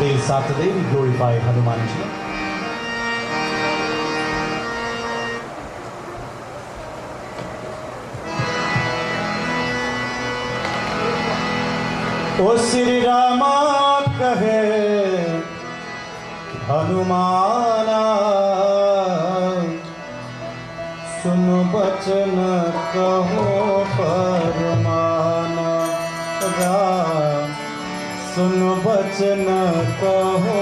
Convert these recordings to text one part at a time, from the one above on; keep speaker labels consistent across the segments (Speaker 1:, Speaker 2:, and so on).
Speaker 1: Today's Saturday, we glorify Hanumanji. O Sri Rama kahe Hanumana, सुन बचन कहो परमाना, सुन बचन कहो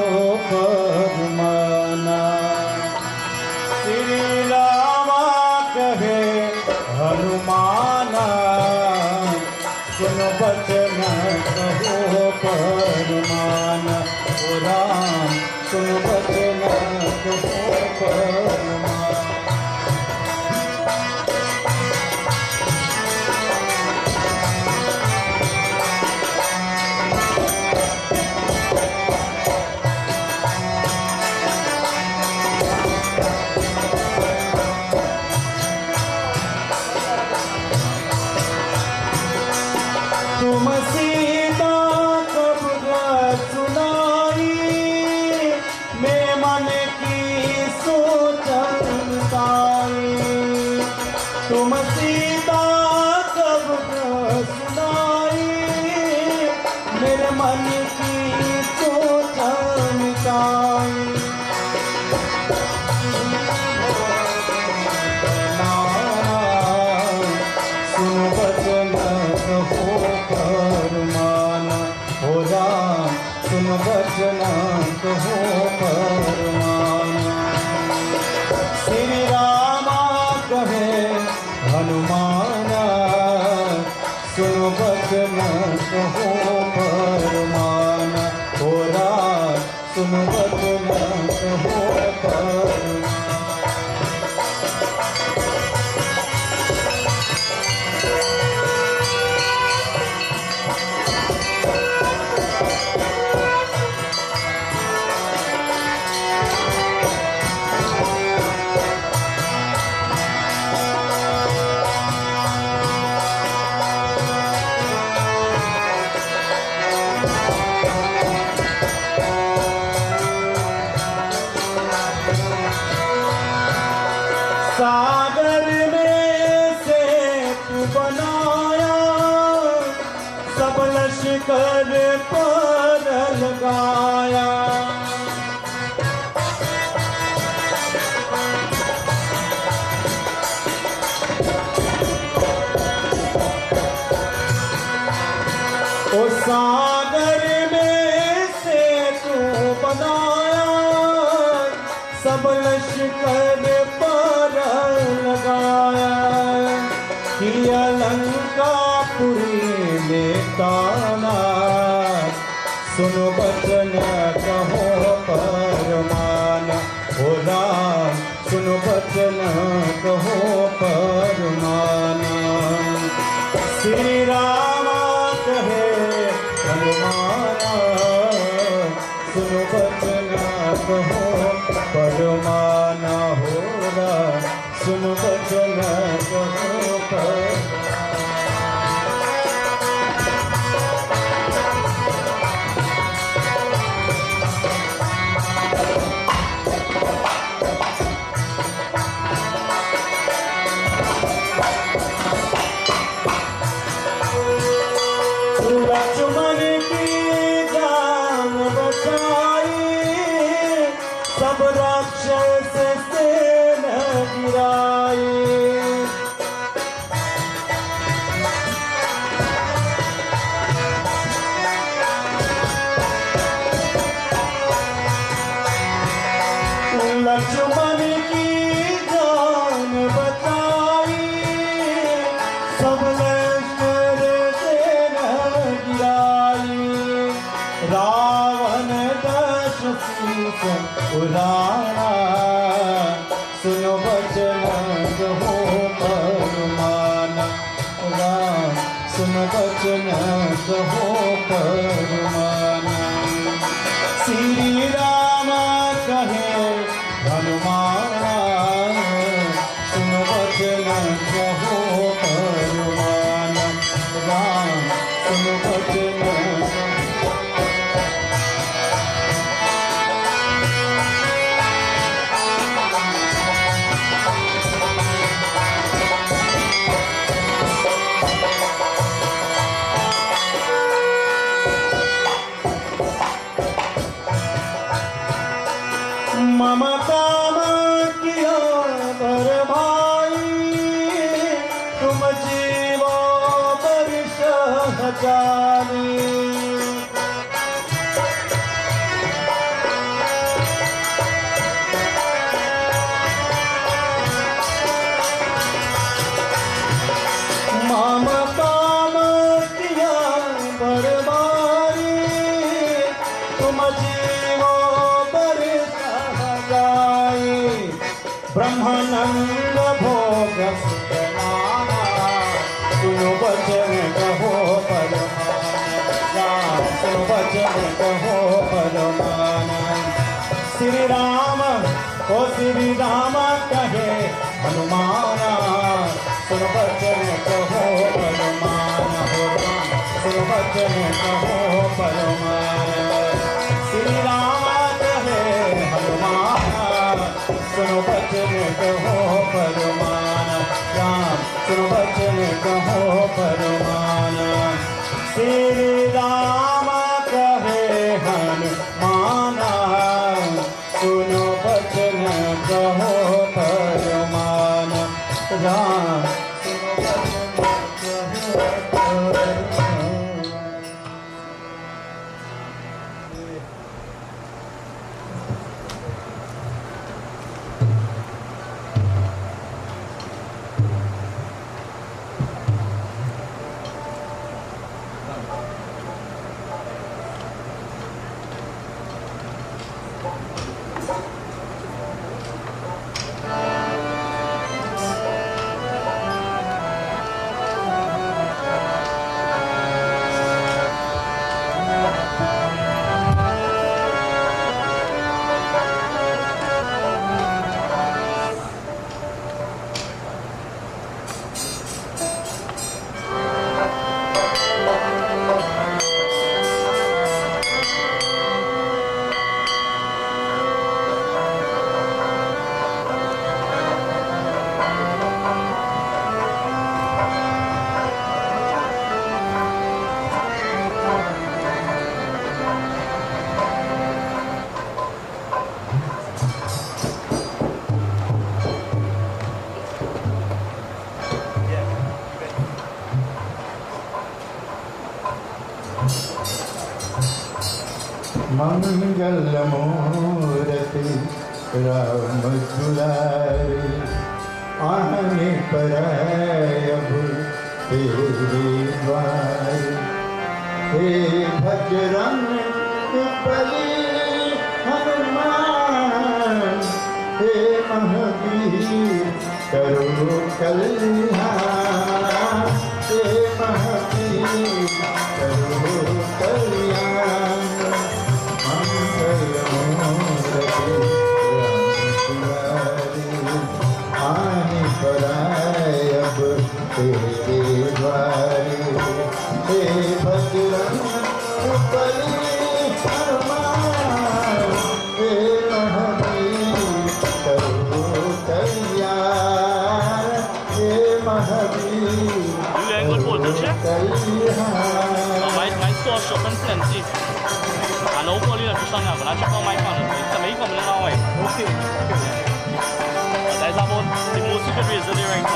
Speaker 1: परमाना। श्री रामा कहे हनुमाना, सुन बचन कहो परमाना। ओ राम सुन बचन कहो परमाना। तुम सीता कब सुनाई, मैं मन की सोचन ताई। तुम सीता कब सुनाई, मेरे मन की सोचन ताई। सुन बचन कहो परमाना, हो राम सुन बचन कहो परमाना। श्री रामा कहे हनुमाना, सुन बचन कहो परमाना। हो राम सुन बचन कहो परमाना। सागर में सेत बनाया, सब लश्कर पर लगाया। ओ सागर में सेत बनाया, सब लश्कर लगाया। किया लंकापुरी में ताना, सुनो बचन कहो परमाना। हो राम सुनो बचन कहो परमाना। श्री रामा कहे हनुमाना, सुनो बचन कहो परमाना। हो राम सुन बचन कहो परमाना। लक्ष्मण की जान बचाई, सब राक्षस से न गिराई। लक्ष्मण की जान बचाई, सब लश्कर से न गिराई। रावण दश शीश उड़ाया, सुनो बचन कहो परमाना। राम सुन बचन कहो परमाना। श्री रामा कहे हनुमाना, सुन बचन कहो परमाना। राम सुन बचन दुलारी। ममता मतिया बरबारी, तुम जीवो बर सहजाई। ब्रह्मानंद भोग सुखनाना, सुनो वचन कहो परमाना, सुनो वचन कहो परमाना। श्री राम ओ श्री राम कहे हनुमाना, सुनो वचन कहो परमाना, हो राम सुनो वचन कहो परमाना। श्री राम कहे हनुमाना, सुनो वचन कहो परमाना, राम सुनो वचन कहो परमाना। श्री राम कहे हनुमाना, सुनो वचन कहो परमाना, राम सुनो वचन कहो परमाना। मंगल मूर्ति राम दुलारी, आने पर अब तेरे द्वार। हे बजरंग बली हनुमान, हे महावीर करो कल्याण, हे महावीर करो कल्याण। आने पर अब तेरे द्वारे। हे बजरंग बली हनुमान, हे महावीर करो कल्याण, हे महावीर करो कल्याण।
Speaker 2: 做10分不能进，把楼过滤了就上来，本来就放麦放的，怎么一个没拉位 ？OK。大家冇你冇試過別的地方。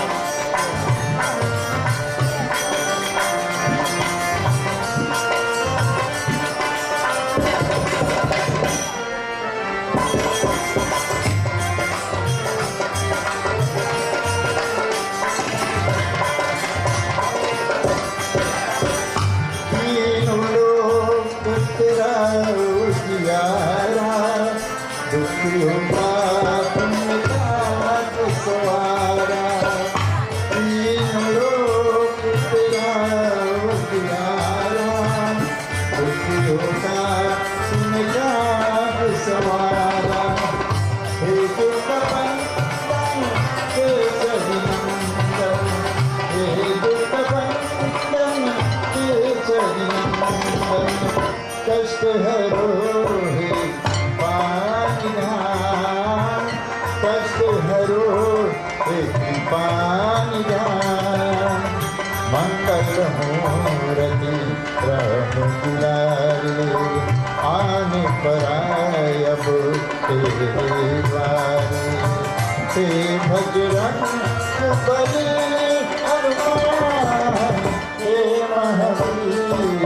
Speaker 2: कष्ट हरो हे पानिधान, कष्ट हरो हे पानिधान। मंगल मूर्ति राम दुलारी, आने पर अब तेरे द्वारे। हे बजरंग बली हनुमान, हे महावीर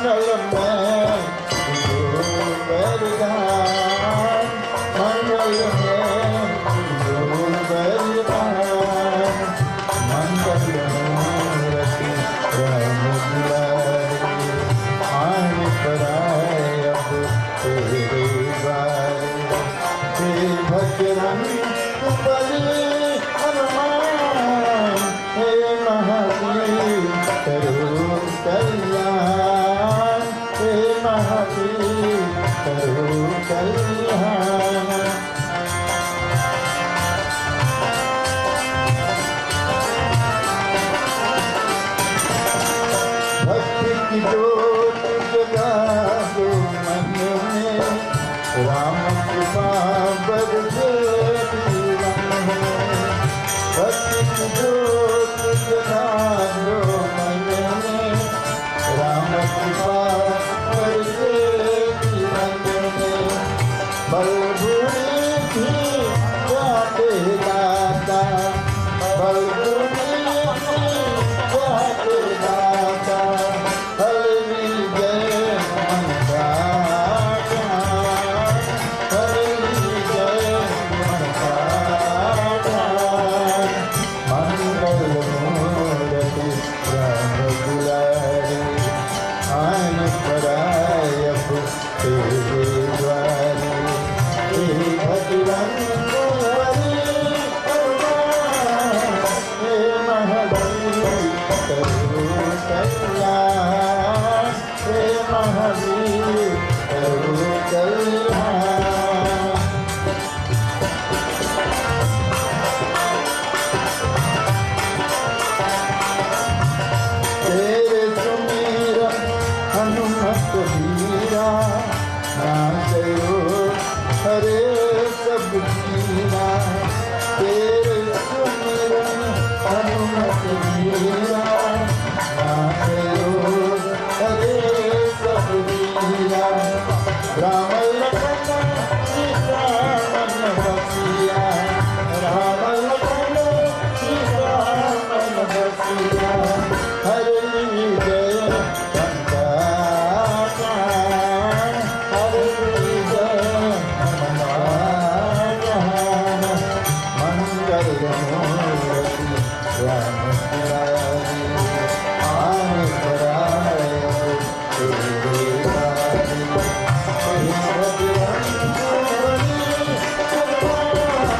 Speaker 1: मंगल में बलिदान, मंगल में बलिदान, मंगल मूर्ति राम दुलारी, आन पराय अब तेरे द्वारे, हे बजरंग बली हनुमान, हे महावीर करो कल्याण, हे महावीर करो कल्याण। भक्ति की ज्योत जगा दो मन में, राम कृपा बरसे जीवन में। भक्ति की ज्योत जगा दो मन में, राम कृपा बरसे जीवन में। बलबुरी भी जाते दाता, बलबुरी भी जाते दाता, हर विजय मन राजा, हर विजय मन राजा। मंगल मूर्ति राम दुलारी, आन पराय अब तेरे द्वारे, हे भजरंग बली हनुमान, हे महावीर करो कल्याण, हे महावीर करो कल्याण। तेरे सुमिरन हनुमत वीरा, नाचयो हरे सब जीवा। तेरे सुमिरन हनुमत वीरा, नाचयो हरे सब जीवा। राम लखन सीता मन बसिया, राम लखन सीता मन बसिया, हर विजय संतान, हर विजय हनुमान। मंगल मूर्ति राम दुलारी, आन पराय तेरे द्वारे, हे बजरंग बली हनुमान,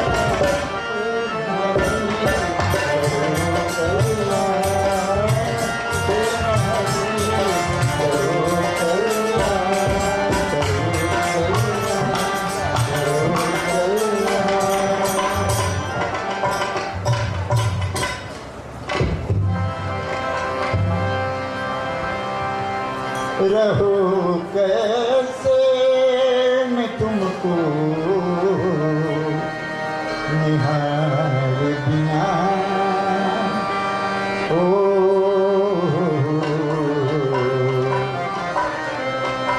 Speaker 1: हे महावीर करो कल्याण, करो कल्याण। रहो कैसे मैं तुमको निहार बिना, ओ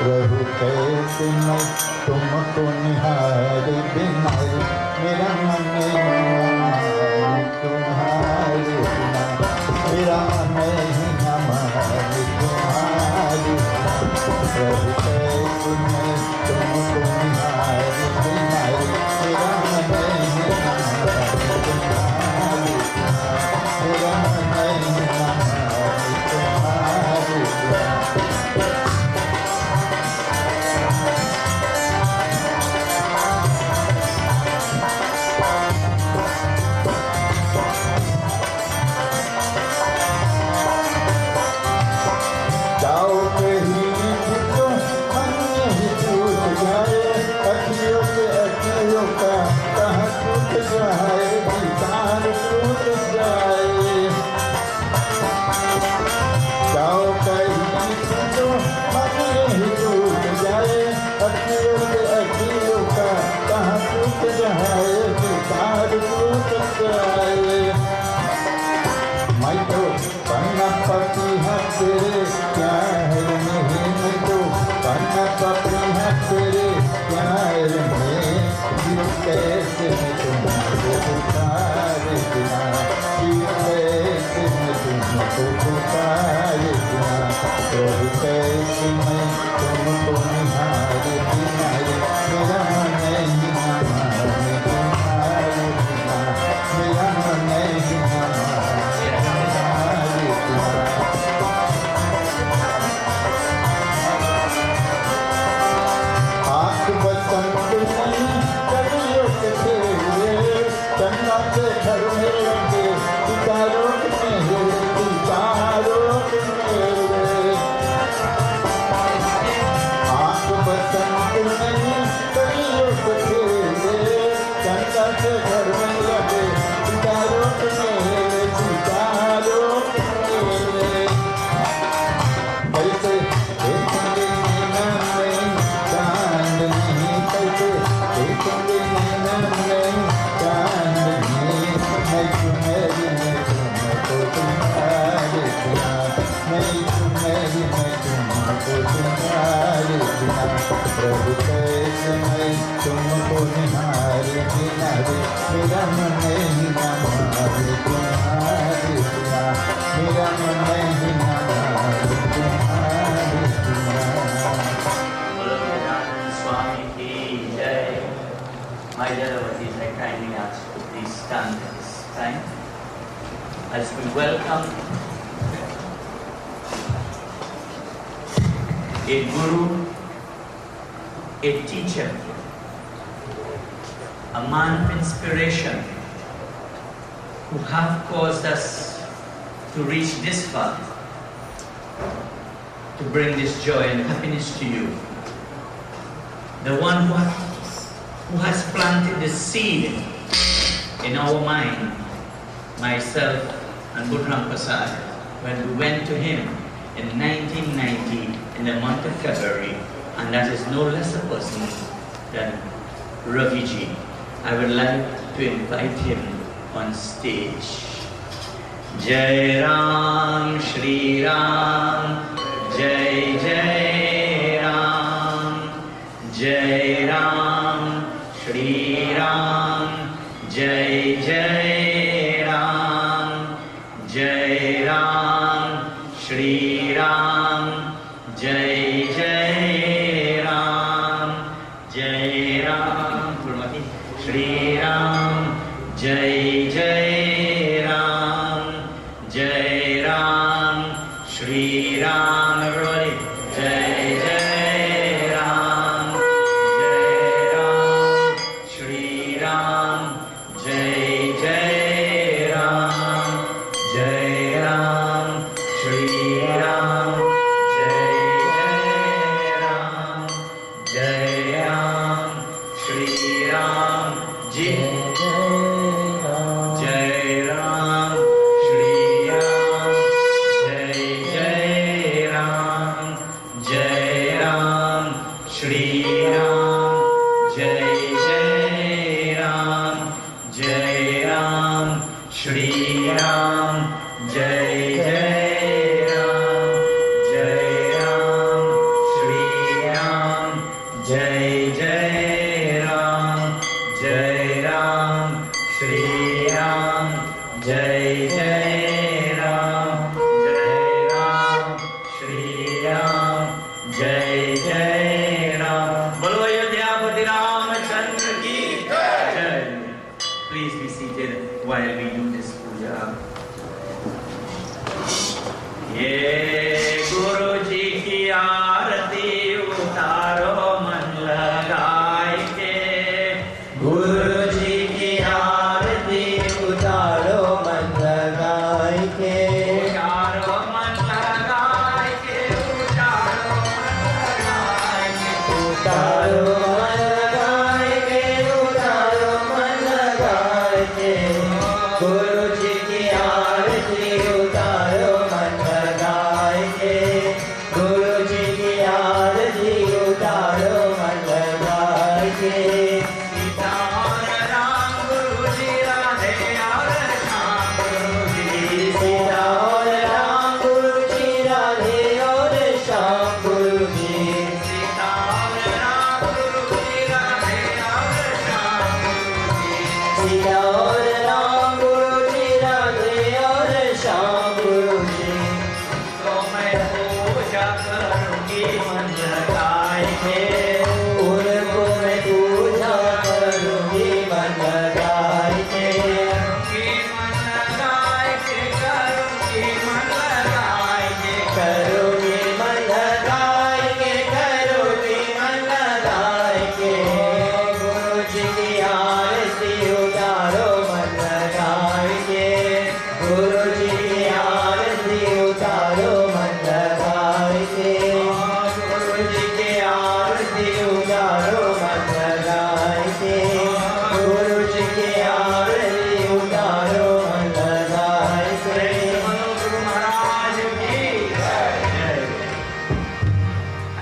Speaker 1: रहो कैसे मैं तुमको निहार बिना, मेरा मन तुम्हारे बिना, मेरा मन हमारे तुम्हारे बिना। प्रभु कैसे मैं तुमको निहार बिना, मेरा मन हमारे तुम्हारे बिना, मेरा मन हमारे तुम्हारे बिना। जाओ कहीं भी तुम मन ही टूट जाए, अखियों से अखियों का कहाँ टूट जाए, दीदार टूट जाए। जाओ कहीं भी तुम मन ही टूट जाए, अखियों से अखियों का कहाँ टूट जाए, दीदार टूट जाए। मैं तो पन्ना पति है तेरे प्यार में, मैं तो पन्ना पति है तेरे प्यार में। जीव कैसे मैं तुमको पुकारे बिना, जीव कैसे मैं तुमको पुकारे बिना, प्रभु कैसे
Speaker 3: My devotees, I kindly ask you to please stand at this time as we welcome a guru, a teacher, a man of inspiration who have caused us to reach this far, to bring this joy and happiness to you. The one who has planted the seed in our mind, myself and Budram Prasad, when we went to him in 1990 in the month of February, and that is no less a person than Raviji. I would like to invite him on stage. Jai Ram, Shri Ram, Jai Jai Ram, Jai Ram, Shri Ram, Jai Jai Ram, Jai Ram, Shri Ram, Jai Jai Ram, Jai Ram, Shri Ram, Jai Jai Ram, Jai Ram, Shri Ram, everybody, Jai Jai Ram, Jai Ram, Shri Ram, Jai Jai Ram, Jai Ram, Shri Ram, Jai Jai Ram, Jai Ram, Shri Ram, Jai Ram, Shri Ram, Jai Jai Ram, Jai Ram, Shri Ram, Jai Jai Ram, Jai Ram, Shri Ram, Jai Jai Ram, Jai Ram, Shri Ram, Jai Jai Ram, Jai Ram, Shri Ram, Jai Jai Ram, Jai Ram, Shri Ram, Jai Jai Ram. Bolo Ayodhyapati Ramachandra ki jai. Please be seated while we do this puja. Ye Guru Ji ki aarati utaro man lagaye ke.
Speaker 1: गुरु जी की आरती उतारो मन लगाए के
Speaker 3: Utaro man lagaye ke, utaro man lagaye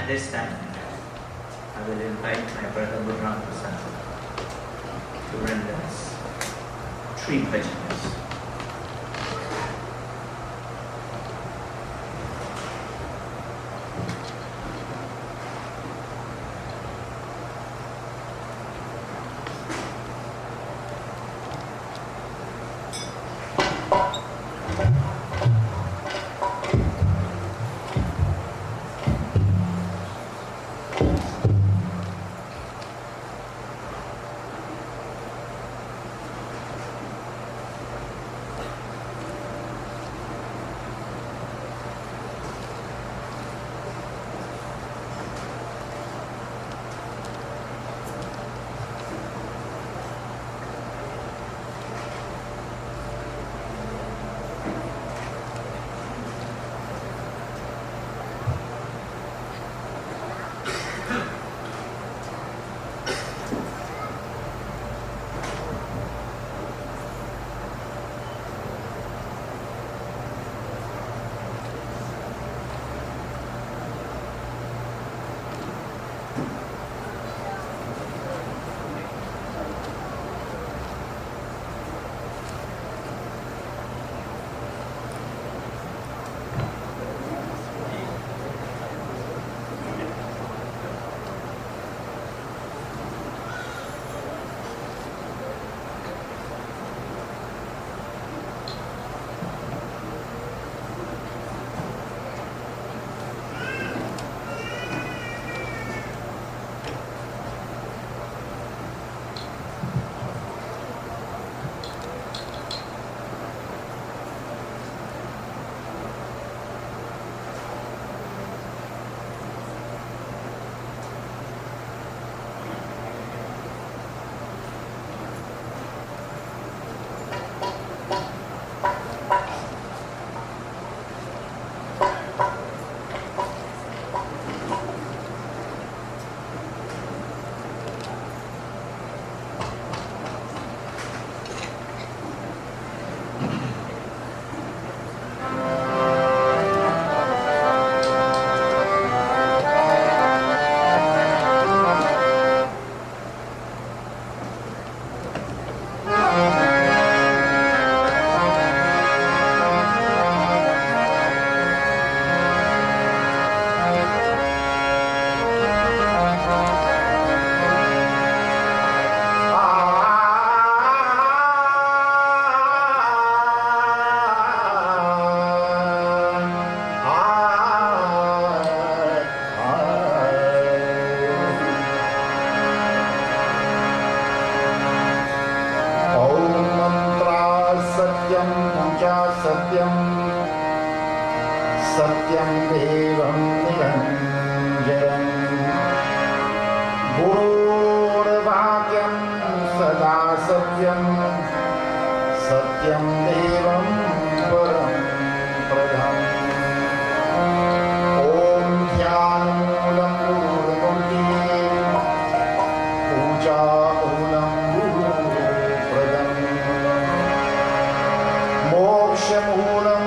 Speaker 3: At this time, I will invite my brother Utsav to render us 3 bhajans.
Speaker 4: सत्यं देवं निरञ्जनं गुरोर्वाक्यं सदा सत्यं सत्यं देवं परं प्रधानम् ॐ ध्यानमूलं गुरुर्मुखे पूजामूलं गुरुप्रदम् मोक्षमूलं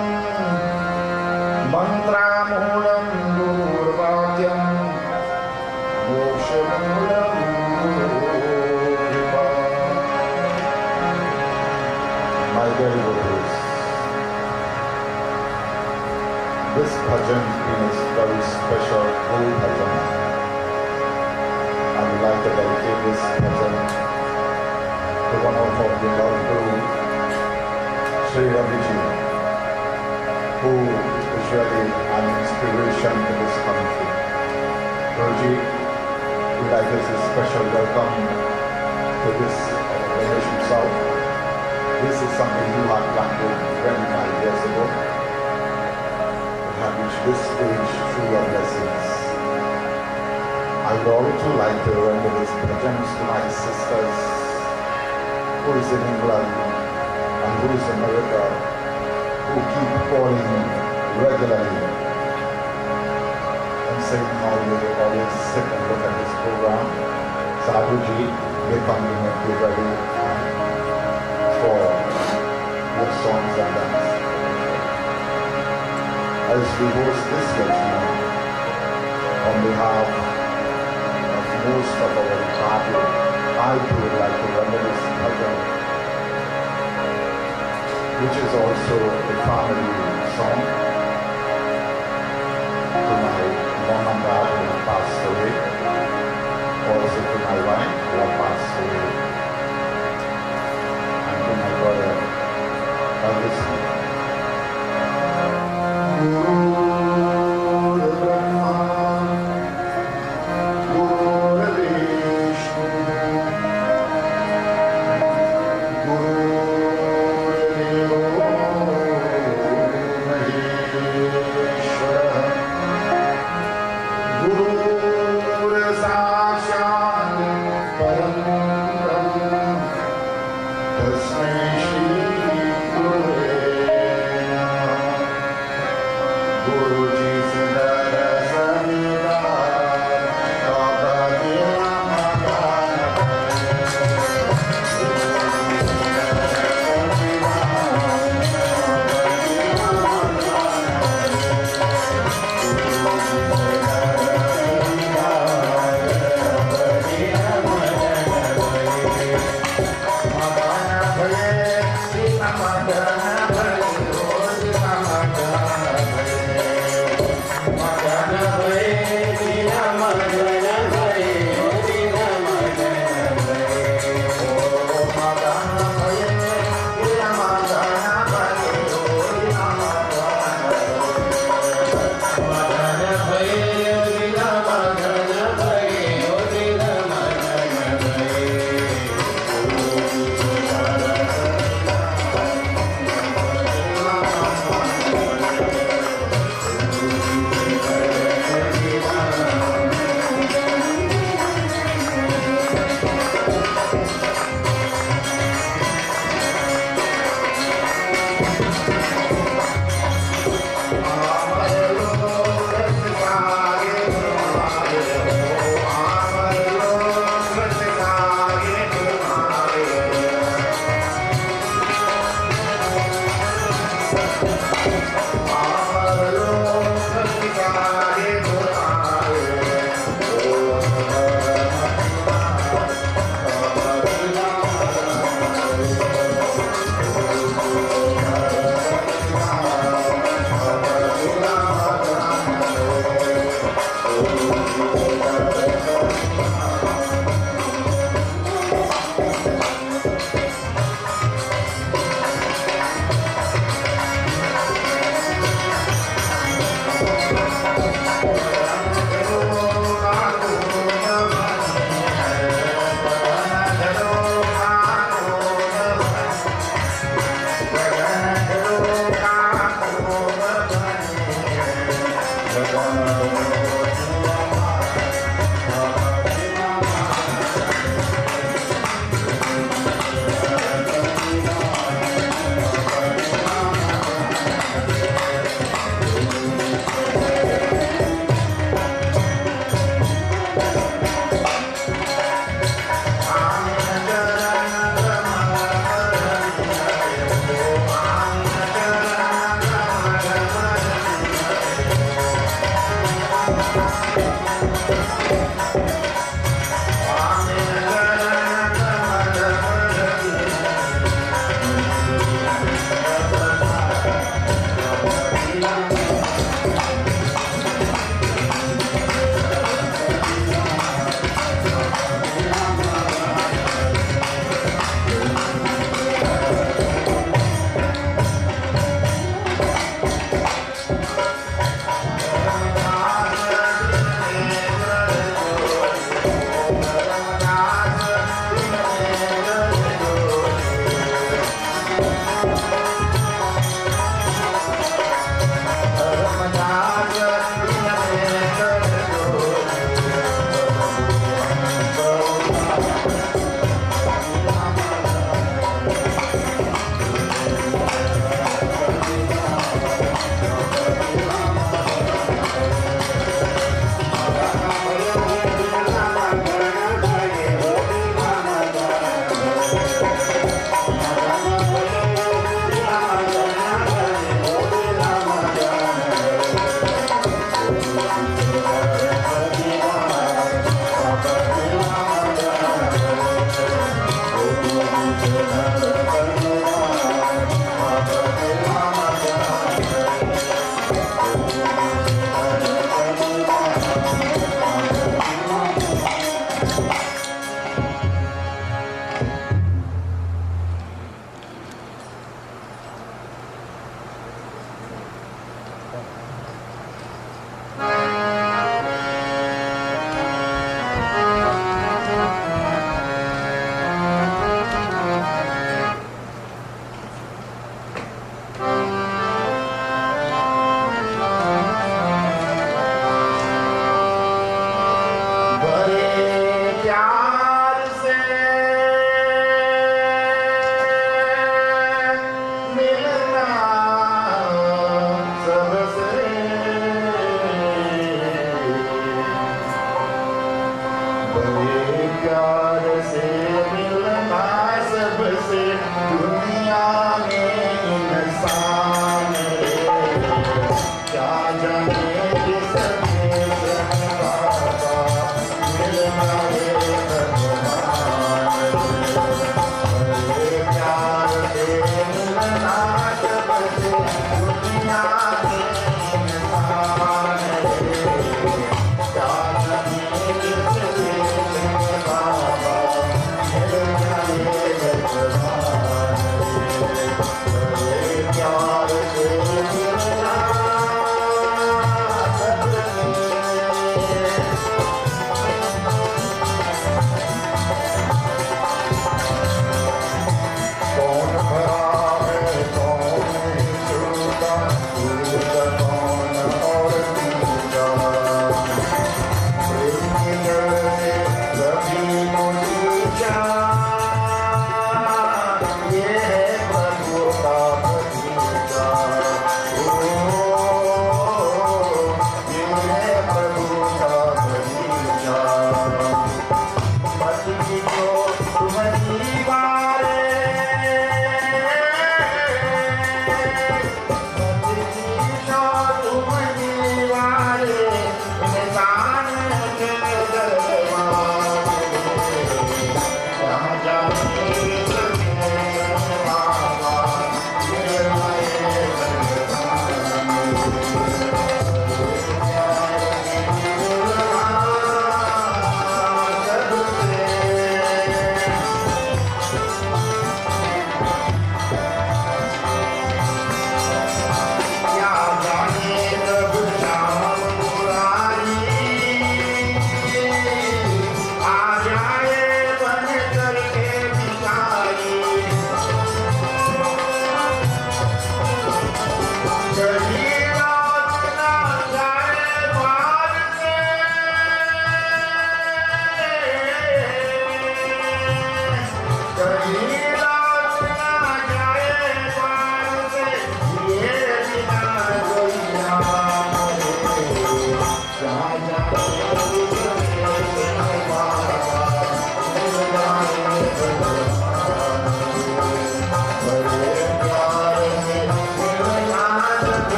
Speaker 4: मन्त्रामूलं गुरुर्वाक्यं मोक्षमूलं गुरुर्कृपा। My dear Gurus, this bhajan is very special Guru bhajan. I would like to dedicate this bhajan to one of our beloved Guru, Sri Raviji, who is really an inspiration to this country. Guruji, we like this special welcome to this Ganesh Utsav. This is something you had planned 25 years ago. We have reached this stage through your blessings. I would also like to render this bhajans to my sisters who is in England and who is in America, who keep calling regularly and saying how they always sit and look at this program. Sadhuji, they come in and be ready for your songs and dance. As we host this lecture on on behalf of most of our party, I too would like to render this bhajan, which is also a family song, to my mom and dad who have passed away, also to my wife who have passed away, and to my brother, Ganesh.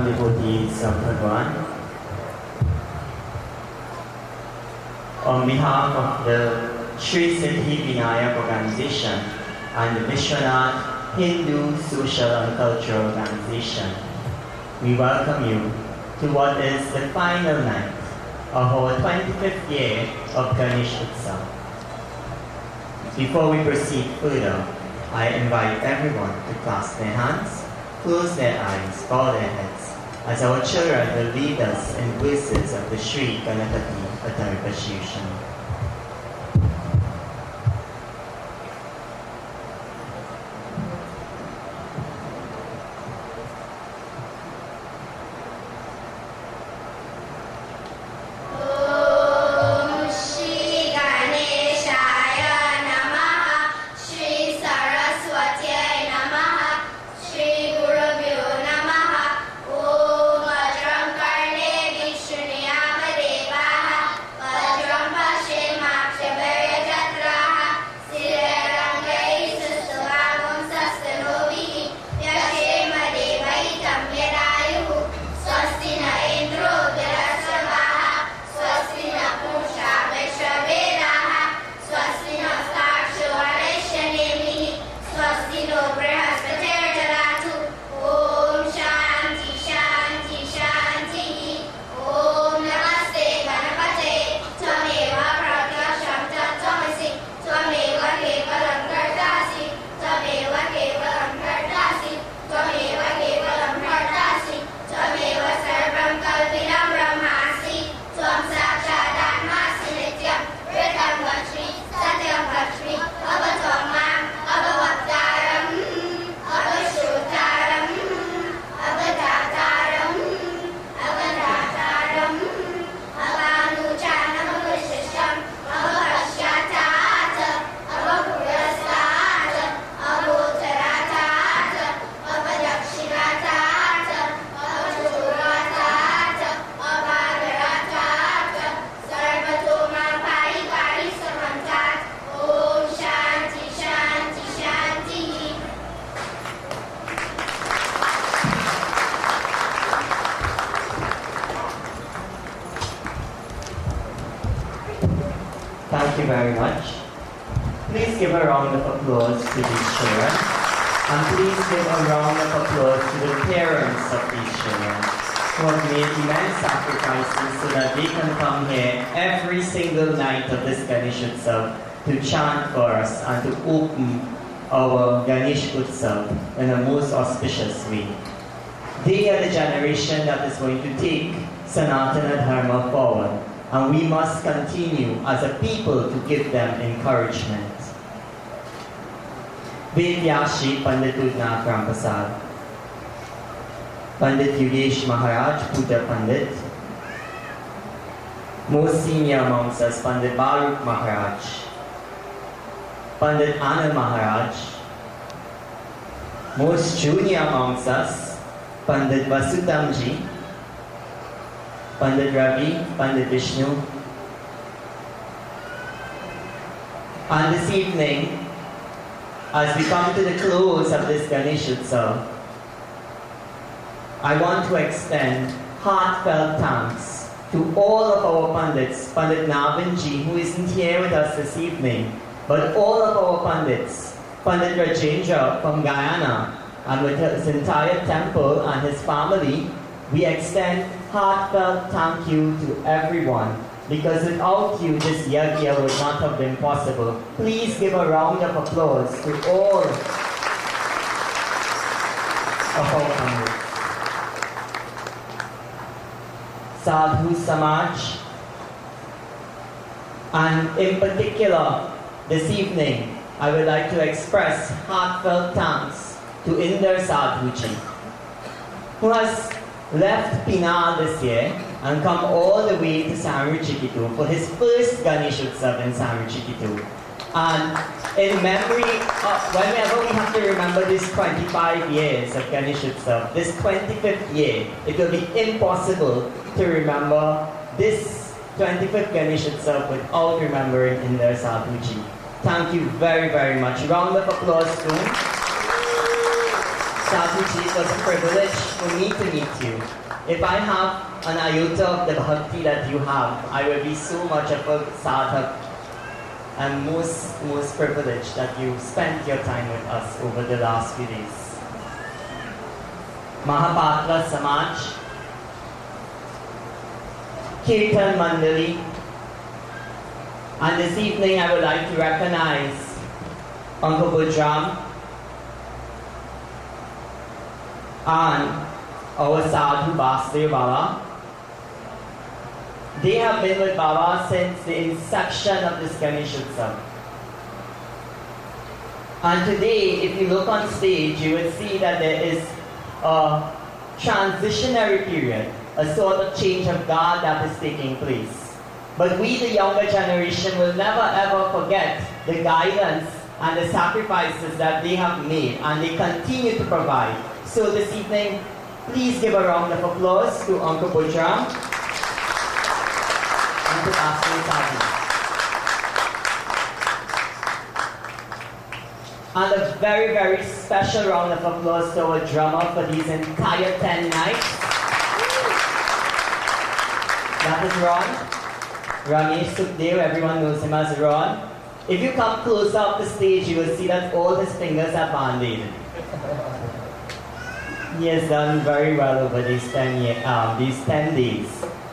Speaker 1: Devotees of Bhagwan. On behalf of the Sri Siddhi Vinayak organization and the Vishwanath Hindu Social and Cultural Organization, we welcome you to what is the final night of our 25th year of Ganesh Utsav. Before we proceed further, I invite everyone to clasp their hands, close their eyes, bow their heads, as our children will lead us in verses of the Sri Ganapati Atharvashirsham. Thank you very much. Please give a round of applause to these children. And please give a round of applause to the parents of these children who have made immense sacrifices so that they can come here every single night of this Ganesh Utsav to chant for us and to open our Ganesh Utsav in a most auspicious way. They are the generation that is going to take Sanatana Dharma forward, and we must continue as a people to give them encouragement. Vedyashi Pandit Udna Prasad, Pandit Yugesh Maharaj, Puja Pandit, most senior amongst us, Pandit Baruch Maharaj, Pandit Anand Maharaj, most junior amongst us, Pandit Vasutamji, Pandit Ravi, Pandit Vishnu. And this evening, as we come to the close of this Ganesh Utsav, I want to extend heartfelt thanks to all of our Pandits, Pandit Navinji, who isn't here with us this evening, but all of our Pandits, Pandit Rajendra from Guyana, and with his entire temple and his family, we extend heartfelt thank you to everyone, because without you, this yajna would not have been possible. Please give a round of applause to all of our Pandits. Sadhu Samaj, and in particular, this evening, I would like to express heartfelt thanks to Inder Sadhuji, who has left Pina this year and come all the way to San Ruchikitu for his first Ganesh Utsav in San Ruchikitu. And in memory, whenever we have to remember this 25 years of Ganesh Utsav, this 25th year, it will be impossible to remember this 25th Ganesh Utsav without remembering Inder Sadhuji. Thank you very, very much. Round of applause to Sadhuji. It was a privilege for me to meet you. If I have an iota of the bhakti that you have, I will be so much of a sadhak. I'm most privileged that you spent your time with us over the last few days. Mahapatra Samaj, Kirtan Mandali. And this evening I would like to recognize Uncle Budram and our Sadhu Basdev Baba. They have been with Baba since the inception of this Ganesh Utsav. And today, if you look on stage, you will see that there is a transitionary period, a sort of change of guard that is taking place. But we, the younger generation, will never ever forget the guidance and the sacrifices that they have made, and they continue to provide. So this evening, please give a round of applause to Uncle Budram and to Pastor Sadhu. And a very, very special round of applause to our drummer for these entire 10 nights. That is Ron. Ganesh Sukhdev, everyone knows him as Ron. If you come closer up the stage, you will see that all his fingers are band-aided. He has done very well over these 10 days.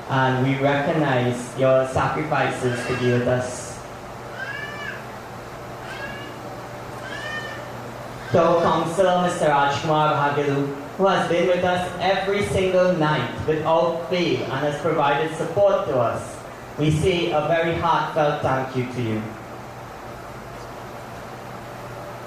Speaker 1: And we recognize your sacrifices to be with us. To our counselor, Mr. Rajkumar Bhagalu, who has been with us every single night without fail and has provided support to us, we say a very heartfelt thank you to you.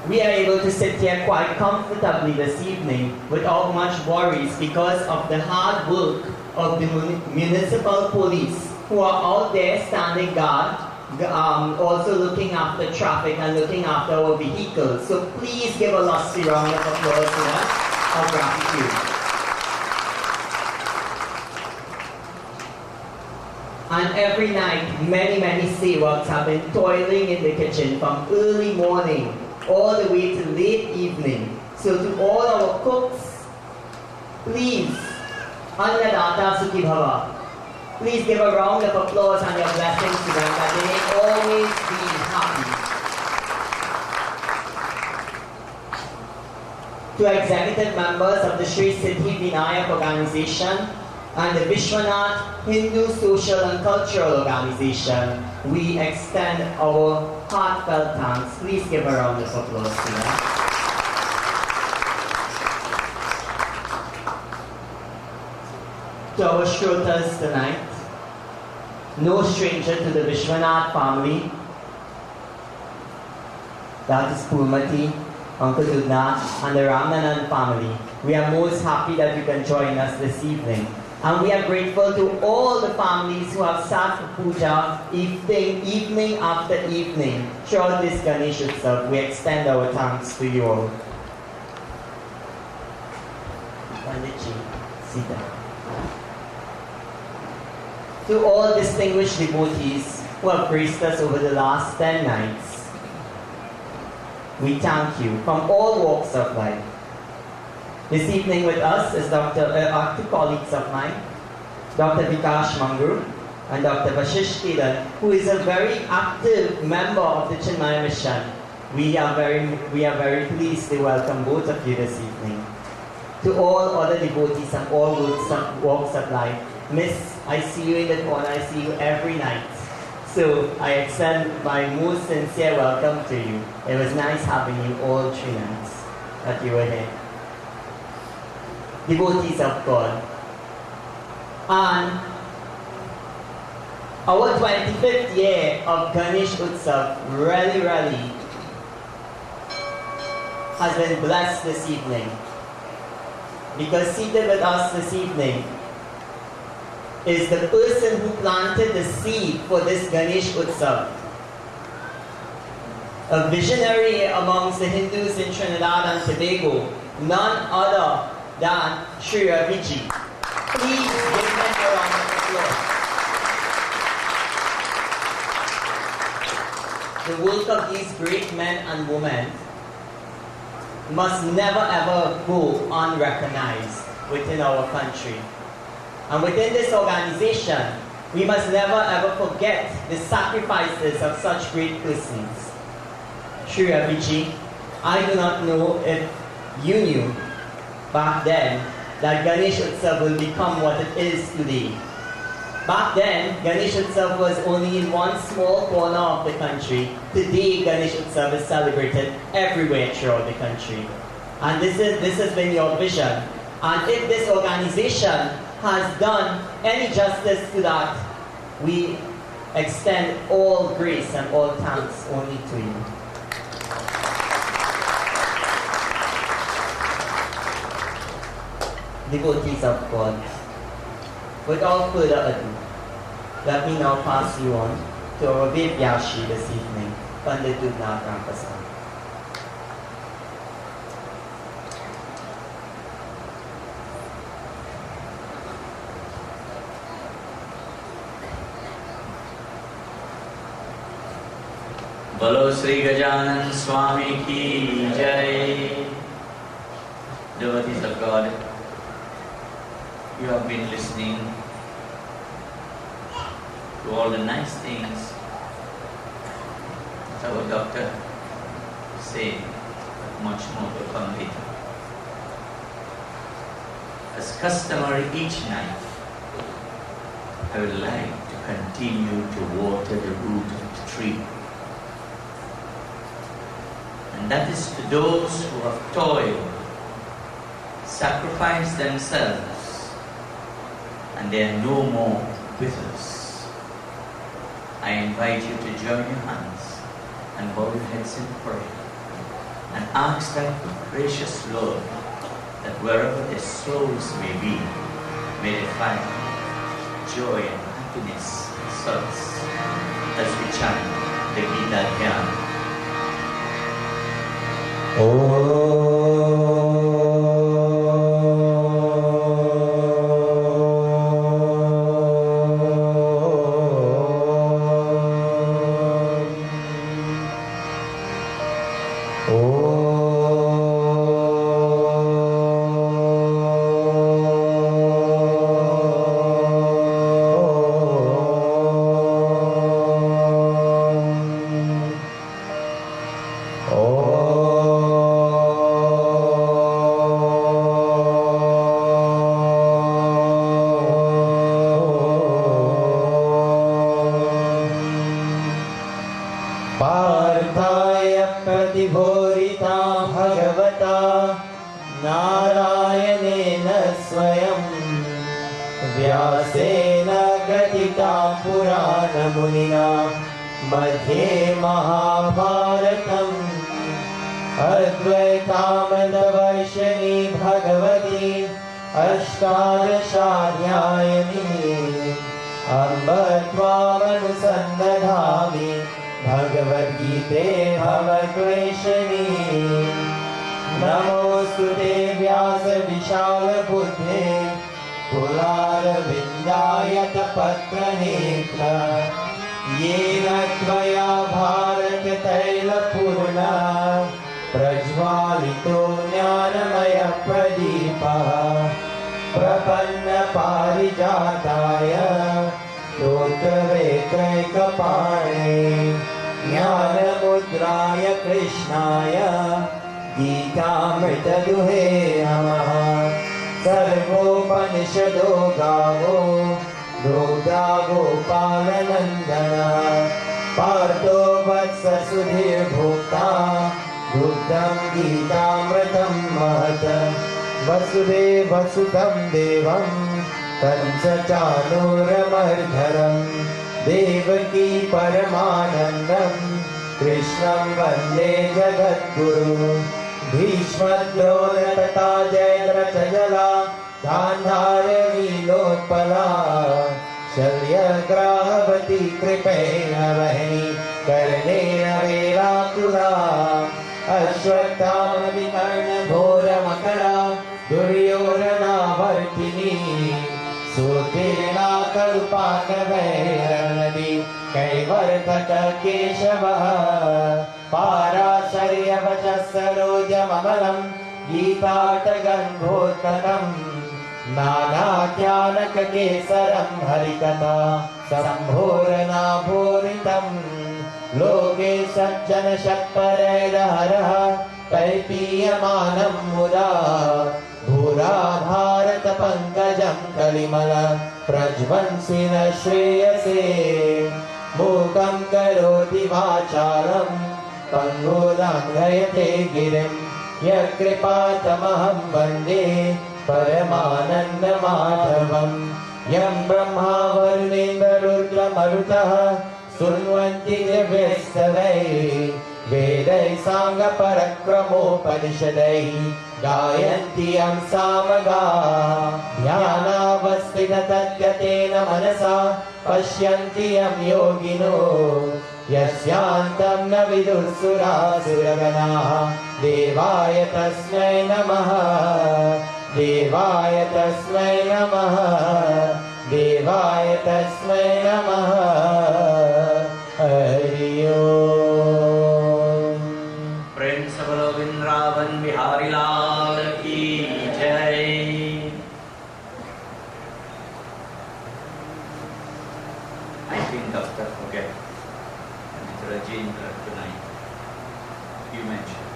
Speaker 1: We are able to sit here quite comfortably this evening without much worries because of the hard work of the municipal police who are out there standing guard, also looking after traffic and looking after our vehicles. So please give a lusty round of applause to us of gratitude. And every night, many, many Sevaks have been toiling in the kitchen from early morning all the way to late evening. So to all our cooks, please, Annadata Sukhi Bhava, please give a round of applause and your blessings to them that they may always be happy. To executive members of the Sri Siddhi Vinayak organization and the Vishwanath Hindu Social and Cultural Organization, we extend our heartfelt thanks. Please give a round of applause to them. To our Shrotas tonight, no stranger to the Vishwanath family, that is Purmati, Uncle Dudnath, and the Ramnanan family. We are most happy that you can join us this evening. And we are grateful to all the families who have sat for puja evening after evening throughout this Ganesh Utsav. We extend our thanks to you all. Panditji, Sita. To all distinguished devotees who have graced us over the last 10 nights, we thank you from all walks of life. This evening with us is two colleagues of mine, Dr. Vikash Mangur and Dr. Vashish Kedan, who is a very active member of the Chinmaya Mission. We are very pleased to welcome both of you this evening. To all other devotees and all walks of life, Miss, I see you in the corner, I see you every night. So I extend my most sincere welcome to you. It was nice having you all 3 nights that you were here. Devotees of God. And our 25th year of Ganesh Utsav really has been blessed this evening. Because seated with us this evening is the person who planted the seed for this Ganesh Utsav. A visionary amongst the Hindus in Trinidad and Tobago, none other than Sri Raviji. Please give them a round of applause. The work of these great men and women must never ever go unrecognized within our country. And within this organization, we must never ever forget the sacrifices of such great persons. Sri Raviji, I do not know if you knew back then that Ganesh Utsav will become what it is today. Back then, Ganesh Utsav was only in one small corner of the country. Today, Ganesh Utsav is celebrated everywhere throughout the country. And this has been your vision. And if this organization has done any justice to that, we extend all grace and all thanks only to you. Devotees of God, without further ado, let me now pass you on to our Vedyashi this evening, Pandit Dudnath Rampasad.
Speaker 3: Bolo Sri Gajanan Swami Ki Jai. Devotees of God, you have been listening to all the nice things that our doctor said, but much more to come later. As customary each night, I would like to continue to water the root of the tree. And that is to those who have toiled, sacrificed themselves, and they are no more with us. I invite you to join your hands and bow your heads in prayer and ask that gracious Lord that wherever their souls may be, may they find joy and happiness and solace as we chant the Gita Dhyana.
Speaker 5: वसुदेवसुतं देवं तंसचानूरमर्धरं देवकी परमानन्दं कृष्णं वन्दे जगद्गुरु भीष्मद्रोणतथा जयद्रथजला गान्धारवीलोत्पला शल्यग्राहवती कृपेण वह्नि कर्णेन वेलाकुला अश्वत्थामविकर्णघोरमकरा दुर्योधनावर्तिनी सुतीर्णा कल्पाकवैरणदी कैवर्तक केशवः पाराशर्यवचः सरोजममलं गीताटगन्धोत्तकं नानाख्यानककेसरं हरिकथा सम्भोरनाभूरितं लोके सज्जनशक्परैरहरः कल्पीयमानं मुदा भूरा भारतपङ्कजं कलिमल प्रज्वंसि न श्रेयसे मूकं करोति वाचालं पङ्गुलङ्घयते गिरिं यत्कृपातमहं वन्दे परमानन्दमाधवम् यं ब्रह्मा वरुणेन्द्ररुद्रमरुतः शृण्वन्ति दिव्यस्तवैः वेदैः साङ्गपरक्रमोपनिषदैः गायन्ति यं सामगाः ध्यानावस्थिततद्गतेन मनसा पश्यन्ति यं योगिनो यस्यान्तं न विदुर्सुरासुरगणाः देवाय तस्मै नमः देवाय तस्मै नमः देवाय तस्मै नमः हरि ओम।
Speaker 3: प्रेम से बोलो वृंदावन बिहारी लाल की जय। I think after forget Rajendra tonight you mentioned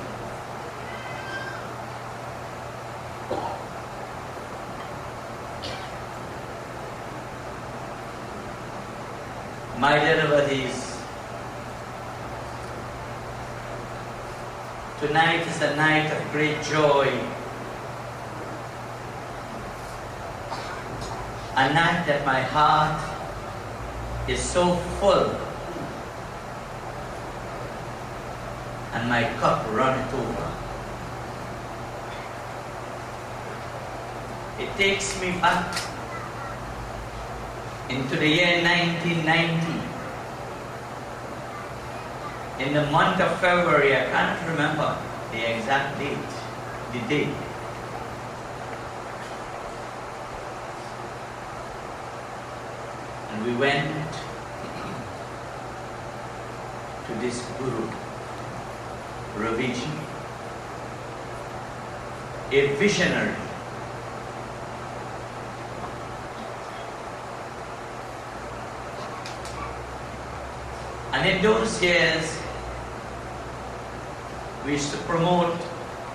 Speaker 3: my dear devotees, tonight is a night of great joy, a night that my heart is so full and my cup runneth over. It takes me back into the year 1990. In the month of February, I can't remember the exact date, the day. And we went to this Guru, Raviji, a visionary. And in those years, we used to promote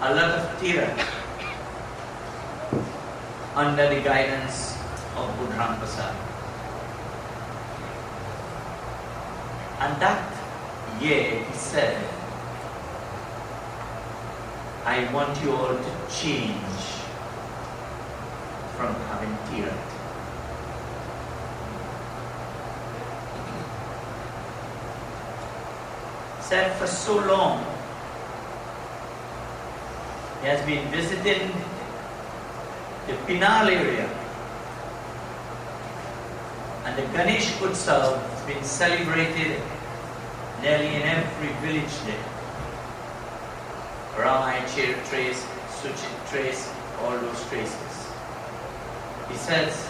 Speaker 3: a lot of Tira under the guidance of Budhan Prasad. And that year he said, I want you all to change from having Tira. Said for so long, he has been visiting the Pinal area, and the Ganesh Utsav has been celebrated nearly in every village there. Ramai trace, Suchit trace, all those traces. He says,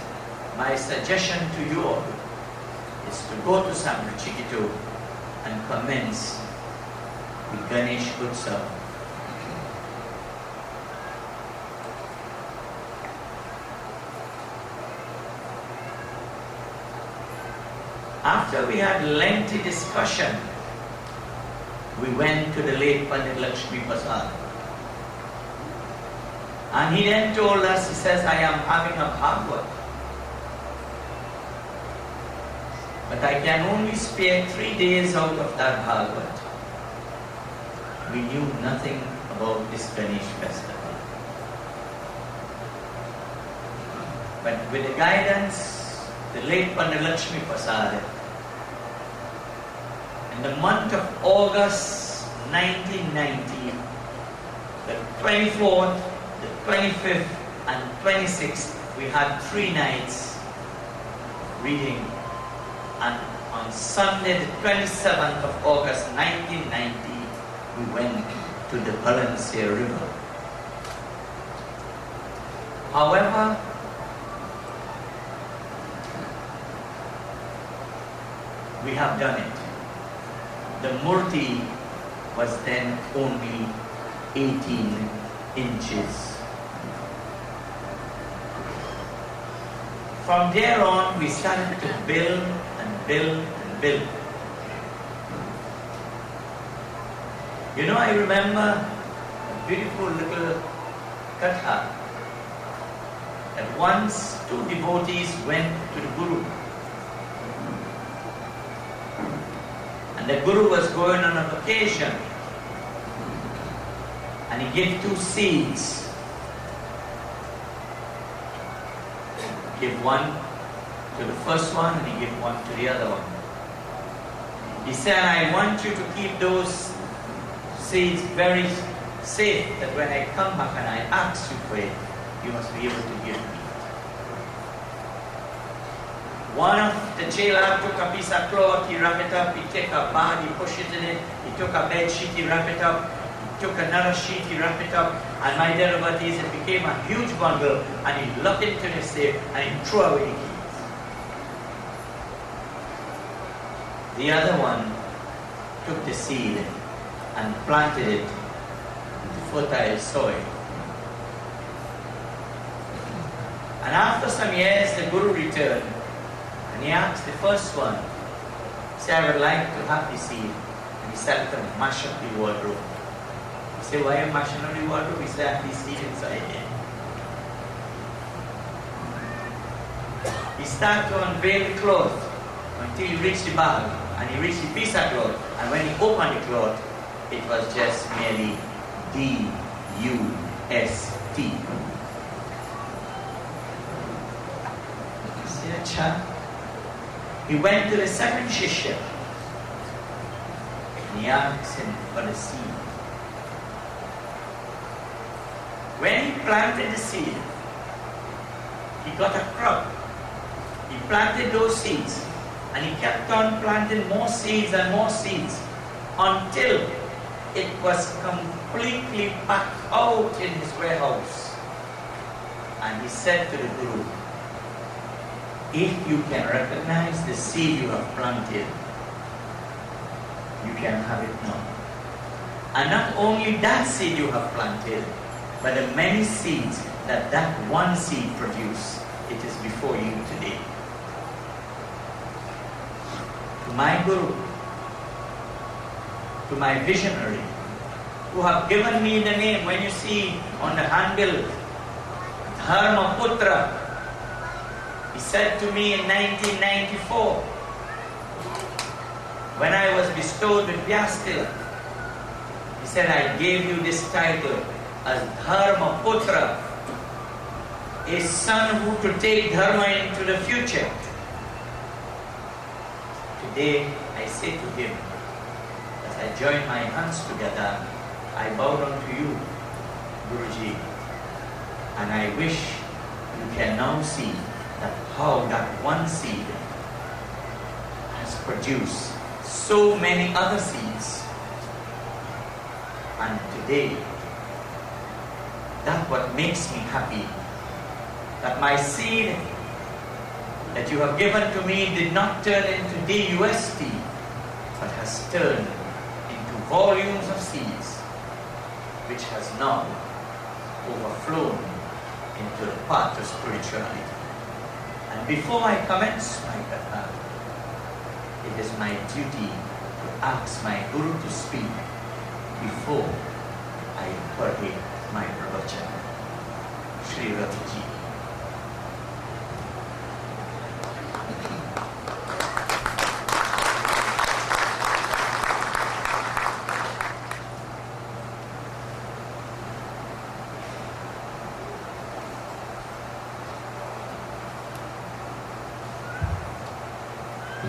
Speaker 3: my suggestion to you all is to go to Samruchikito and commence the Ganesh Utsav. After we had lengthy discussion, we went to the late Pandit Lakshmi Prasad. And he then told us, he says, I am having a Bhagavad, but I can only spare 3 days out of that Bhagavad. We knew nothing about this Ganesh festival. But with the guidance, the late Pandit Lakshmi Prasad, in the month of August 1990, the 24th, the 25th and 26th, we had 3 nights reading, and on Sunday the 27th of August 1990, we went to the Balancea River. However, we have done it. The Murti was then only 18 inches. From there on, we started to build and build and build. You know, I remember a beautiful little katha that once two devotees went to the Guru, and the Guru was going on a vacation, and he gave two seeds. Give one to the first one and he gave one to the other one. He said, I want you to keep those seeds very safe, that when I come back and I ask you for it, you must be able to give me. One of the jailer took a piece of cloth, he wrapped it up, he took a bag, he pushed it in it, he took a bed sheet, he wrapped it up, he took another sheet, he wrapped it up, and my devotees, it became a huge bundle, and he locked it into the safe, and he threw away the keys. The other one took the seed and planted it into fertile soil. And after some years, the Guru returned, and he asked the first one, he said, I would like to have the seed. And he started to mash up the wardrobe. He said, why are you mashing up the wardrobe? He said, I have the seed inside here. He started to unveil the cloth until he reached the bag, and he reached the piece of cloth, and when he opened the cloth, it was just merely D-U-S-T. You see that chant? He went to the second Shishya, and he asked him for the seed. When he planted the seed, he got a crop. He planted those seeds, and he kept on planting more seeds and more seeds until it was completely packed out in his warehouse. And he said to the Guru, if you can recognize the seed you have planted, you can have it now. And not only that seed you have planted, but the many seeds that one seed produced, it is before you today. To my Guru, to my visionary, who have given me the name, when you see on the handbill, Dharma Putra, he said to me in 1994, when I was bestowed with Vyastila, he said, I gave you this title as Dharma Putra, a son who to take Dharma into the future. Today, I say to him, as I join my hands together, I bow down to you, Guruji, and I wish you can now see that how that one seed has produced so many other seeds. And today, that's what makes me happy, that my seed that you have given to me did not turn into DUST, but has turned into volumes of seeds, which has now overflown into the path of spirituality. And before I commence my katha, it is my duty to ask my Guru to speak before I pray my pravachan. Shri Ravi.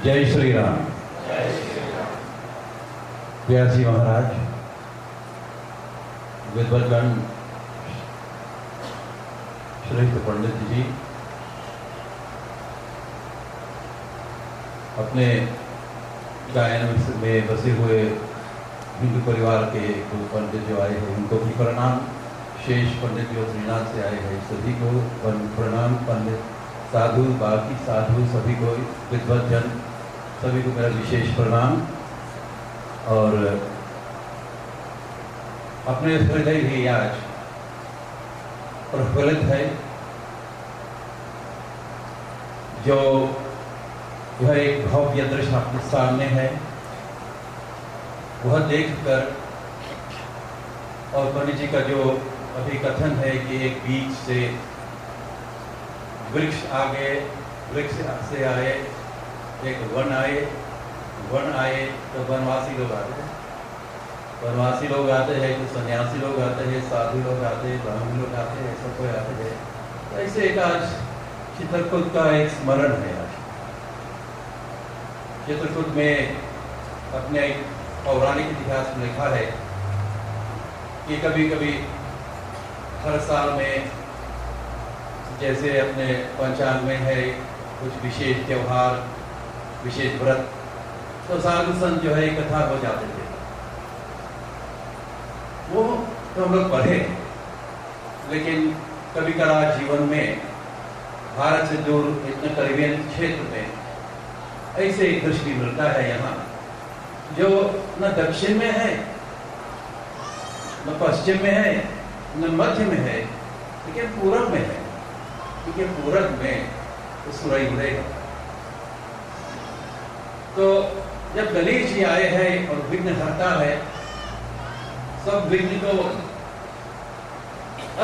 Speaker 6: जय श्री राम। व्यासी महाराज, विद्वद्गण, श्रेष्ठ पंडित जी, अपने गायन में बसे हुए हिंदू परिवार के दो पंडित जो आए हैं उनको भी प्रणाम। शेष पंडित जो श्रीनाथ से आए हैं सभी को प्रणाम। पंडित साधु, बाकी साधु सभी को, विद्वद्जन सभी को मेरा विशेष प्रणाम। और अपने हृदय भी आज प्रफुल्लित है, जो यह एक भव्य दृश्य आपके सामने है, वह देखकर और पंडित जी का जो अभी कथन है कि एक बीज से वृक्ष आगे, वृक्ष से आए एक वन आए, वन आए तो वनवासी लोग आते हैं, वनवासी लोग आते हैं तो सन्यासी लोग आते हैं, साधु लोग आते हैं, ब्राह्मण लोग आते हैं, सब कोई आते हैं। तो ऐसे एक आज चित्रकूट का एक स्मरण है। आज चित्रकूट में अपने एक पौराणिक इतिहास में लिखा है कि कभी कभी हर साल में जैसे अपने पंचांग में है कुछ विशेष त्योहार, विशेष व्रत, तो साधु संत जो है इकट्ठा हो जाते थे। वो तो हम लोग पढ़े, लेकिन कभी कभार जीवन में भारत से दूर इतने करीबी क्षेत्र में ऐसे एक दृष्टि मिलता है यहाँ, जो न दक्षिण में है, न पश्चिम में है, न मध्य में है, लेकिन पूरब में है। क्योंकि पूरब में तो सूरज उदय। तो जब गणेश जी आए हैं और विघ्न हरता है, सब विघ्न को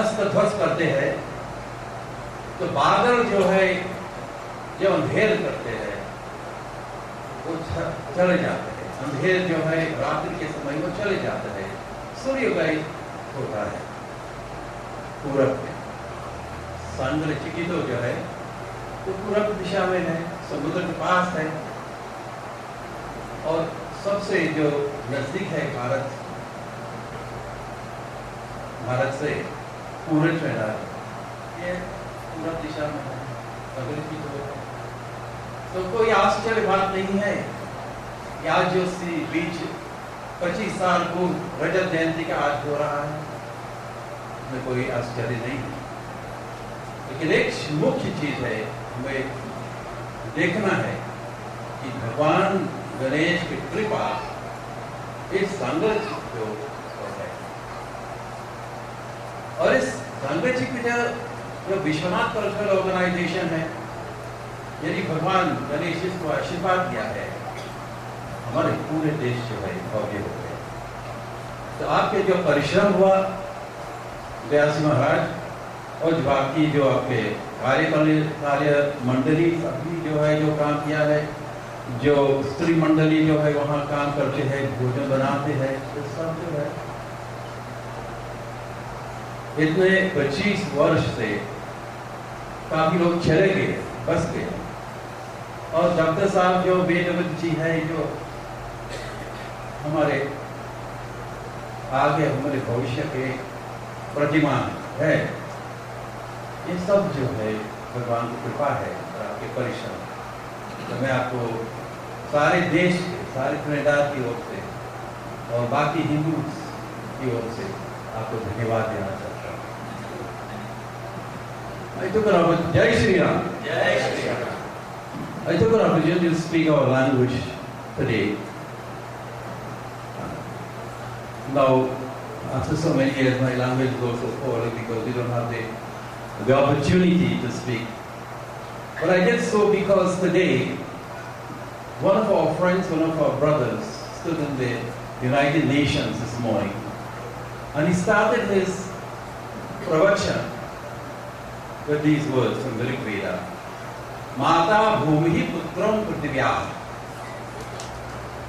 Speaker 6: अस्त ध्वस्त करते हैं, तो बादल जो है जो अंधेर करते हैं वो चले जाते हैं। अंधेर जो है रात्रि के समय वो चले जाते हैं, सूर्योदय होता है पूरब में। सांद्र चिकितो जो है तो पूरब दिशा में है, समुद्र के पास है, और सबसे जो नजदीक है भारत से पूरब में ये पूरब दिशा में है, अगर तो कोई आश्चर्य बात नहीं है। या जो बीच 25 साल पूर्व रजत जयंती का आज हो रहा है, उसमें कोई आश्चर्य नहीं है। लेकिन एक मुख्य चीज है, हमें देखना है कि भगवान गणेश की कृपा इस संघर्ष जो है, और इस संघर्ष की जो विश्वनाथ कल्चरल ऑर्गेनाइजेशन है, यदि भगवान गणेश को आशीर्वाद दिया है, हमारे पूरे देश जो है भव्य हो गए। तो आपके जो परिश्रम हुआ व्यासी महाराज, और बाकी जो आपके कार्य मंडली सभी जो है जो काम किया है, जो स्त्री मंडली जो है वहाँ काम करते हैं, भोजन बनाते हैं, तो सब जो है इतने 25 वर्ष से काफी लोग चले गए, बस गए। और डॉक्टर साहब जो वेदवत जी है, जो हमारे आगे हमारे भविष्य के प्रतिमा है, ये सब जो है भगवान की कृपा है और आपके परिश्रम। तो मैं आपको सारे देश के, सारे त्रिनेदार की ओर से और बाकी हिंदू की ओर से आपको धन्यवाद देना चाहता हूँ। I took an opportunity, Jai Shri Ram. Jai Shri Ram. I took an opportunity to speak our language today. Now, after so many years, my language is also poorly because we don't have the opportunity to speak. But I did so because today, one of our friends, one of our brothers, stood in the United Nations this morning, and he started his pravachan with these words from the Rig Veda. Mata bhumihi putram prithivya.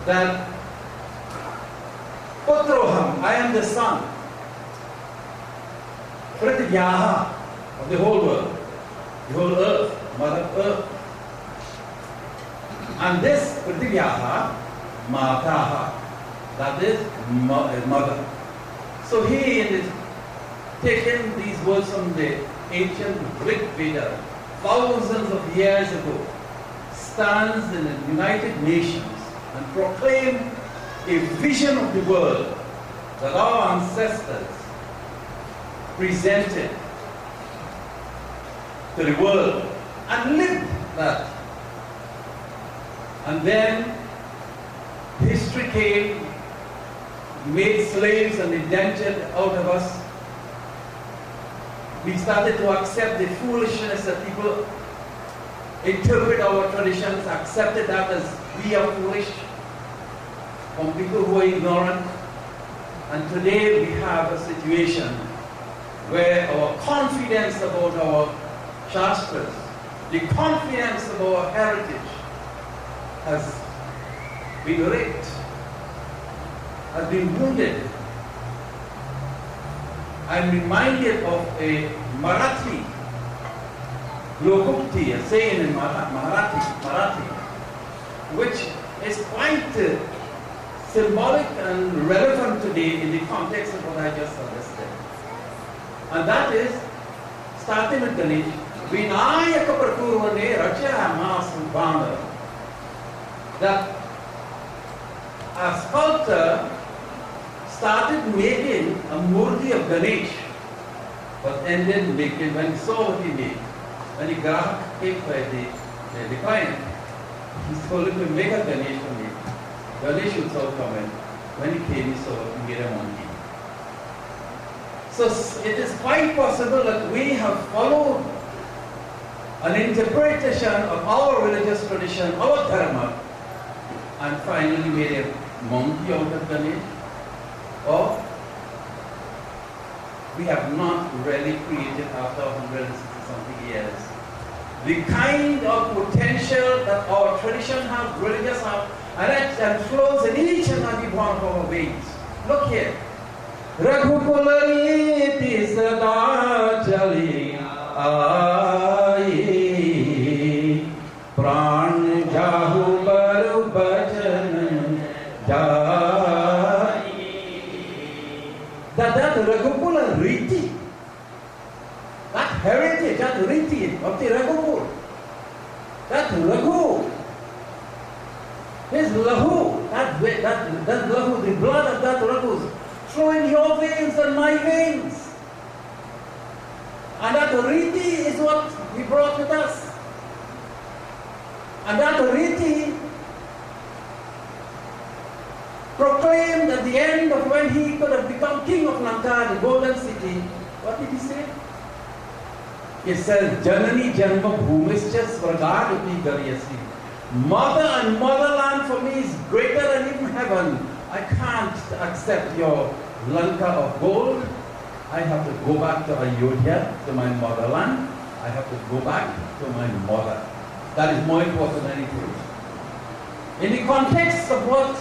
Speaker 6: That putroham, I am the son, prithivyaha, of the whole world, the whole earth, Mother Earth. And this prithivyaha, mataha, that is mother. So he is taken these words from the ancient Rig Veda, thousands of years ago, stands in the United Nations and proclaimed a vision of the world that our ancestors presented to the world and lived that. And then history came, made slaves and indentured out of us. We started to accept the foolishness that people interpret our traditions, accepted that as we are foolish, from people who are ignorant. And today we have a situation where our confidence about our Shastras The confidence of our heritage has been raped, has been wounded. I'm reminded of a Marathi lokukti, a saying in Marathi, which is quite symbolic and relevant today in the context of what I just suggested. And that is, starting with Ganesh, Vinayaka Prakurvane Raja Masubhana. That a sculptor started making a murti of Ganesh, but ended making, when he saw what he made, when the grahak came by the client, he told him to make a Ganesh for me. Ganesh Utsav come in. When he came, he saw he made a monkey. So it is quite possible that we have followed an interpretation of our religious tradition, our dharma, and finally made a monkey out of Ganesh. Or we have not really created after 160 something years the kind of potential that our tradition have, religious have, and flows in each and every one of our veins. Look here. Raghukulari sada chali aayi pran jahu baru bhajan jai. That Raghukula Riti, that heritage, that Riti of the Raghukul, that Raghu, his Lahu, that Lahu, the blood of that Raghu, flow in your veins and my veins. And that Riti is what he brought with us. And that Riti proclaimed at the end of when he could have become king of Lanka, the golden city. What did he say? He says, Janani Janma Bhumischa Swargadati Garyasi. Mother and motherland for me is greater than even heaven. I can't accept your Lanka of gold. I have to go back to Ayodhya, to my motherland. I have to go back to my mother. That is more important than anything. In the context of what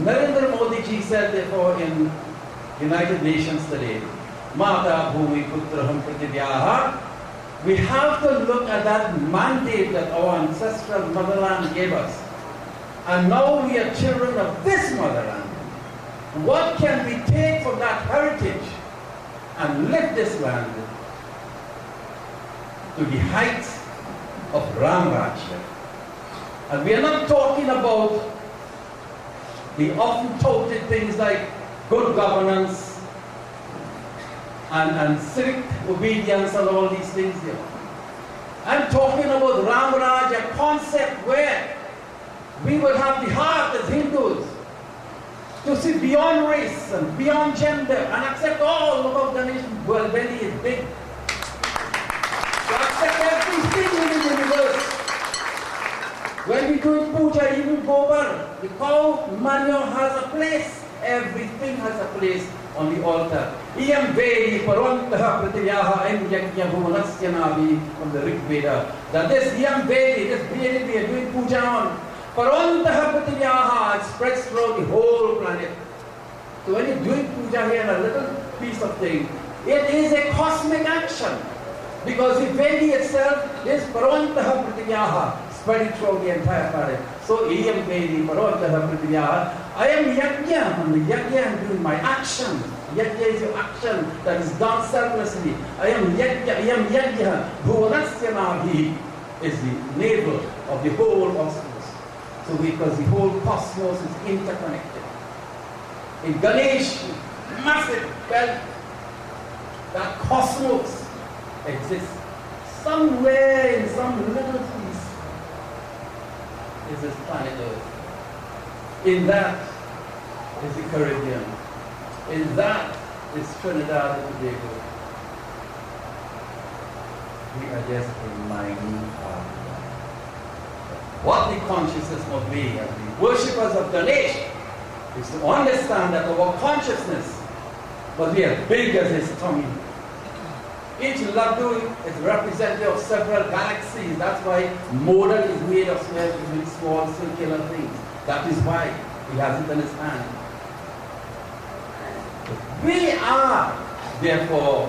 Speaker 6: Narendra Modi ji said therefore in United Nations today, Mata Bhumi Putraham Pratibhyaha, we have to look at that mandate that our ancestral motherland gave us. And now we are children of this motherland. What can we take from that heritage and lift this land to the heights of Ramrajya? And we are not talking about the often touted things like good governance and civic obedience and all these things here. I'm talking about Ramraj, a concept where we will have the heart as Hindus to see beyond race and beyond gender and accept all of the nation. Well, belly is big. To accept everything in the universe. When we do puja, even gobar, the cow manure has a place. Everything has a place on the altar. Iyam Vedi Parantaha Pratyaha and Yakyahumanasya Navi from the Rig Veda. That this Iyam Vedi, this Vedi we are doing puja on, Parantaha Pratyaha, it spreads throughout the whole planet. So when you're doing puja here, a little piece of thing, it is a cosmic action. Because the Vedi itself is Parantaha Pratyaha, spreading throughout the entire planet. So Iyam Vedi Parantaha Pratyaha. I am yajna, and the yajna I'm doing my action. Yajna is your action that is done selflessly. I am yajna, bhuvanasya navi is the navel of the whole cosmos. So because the whole cosmos is interconnected. In Ganesh, massive belt, that cosmos exists. Somewhere in some little piece is this planet Earth. In that is the Caribbean. In that is Trinidad and Tobago. We are just a mining part. What the consciousness must be as the worshippers of Ganesh is to understand that our consciousness must be as big as his tummy. Each Lagdu is representative of several galaxies. That's why model is made of very small circular things. That is why he has it in his hand. We are, therefore,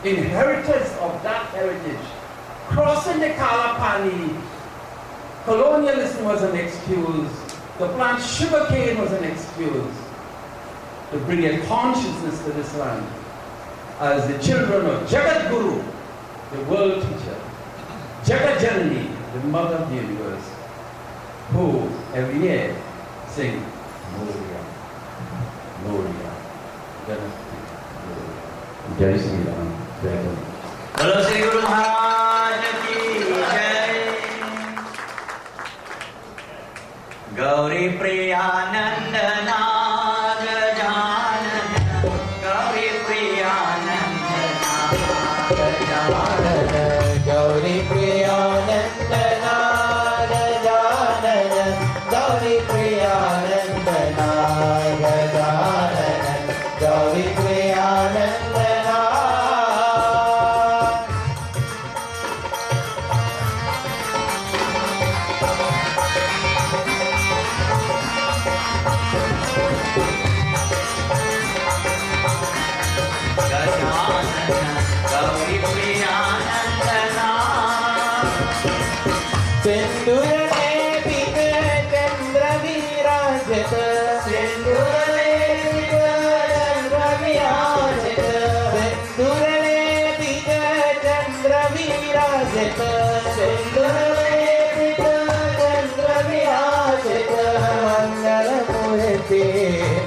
Speaker 6: the inheritors of that heritage. Crossing the Kalapani, colonialism was an excuse. To plant sugarcane was an excuse to bring a consciousness to this land. As the children of Jagat Guru, the world teacher, Jagat Janani, the mother of the universe, who every year sing Moria, Moria, Jai Sri Ram, Jai Ram.
Speaker 3: Bolo Sri Guru Maharaj ki Jai. Gauri Priyanandana Gajanana, Gauri Priyanandana
Speaker 5: Gajanana, Gauri Priyanandana Gajanana, Gauri Priyanandana Gajanana, Gauri Priyanandana. Sindurane pite chandra virajata, Sindurane pite chandra virajata, Sindurane pite chandra virajata, Sindurane pite chandra virajata, Mangala murti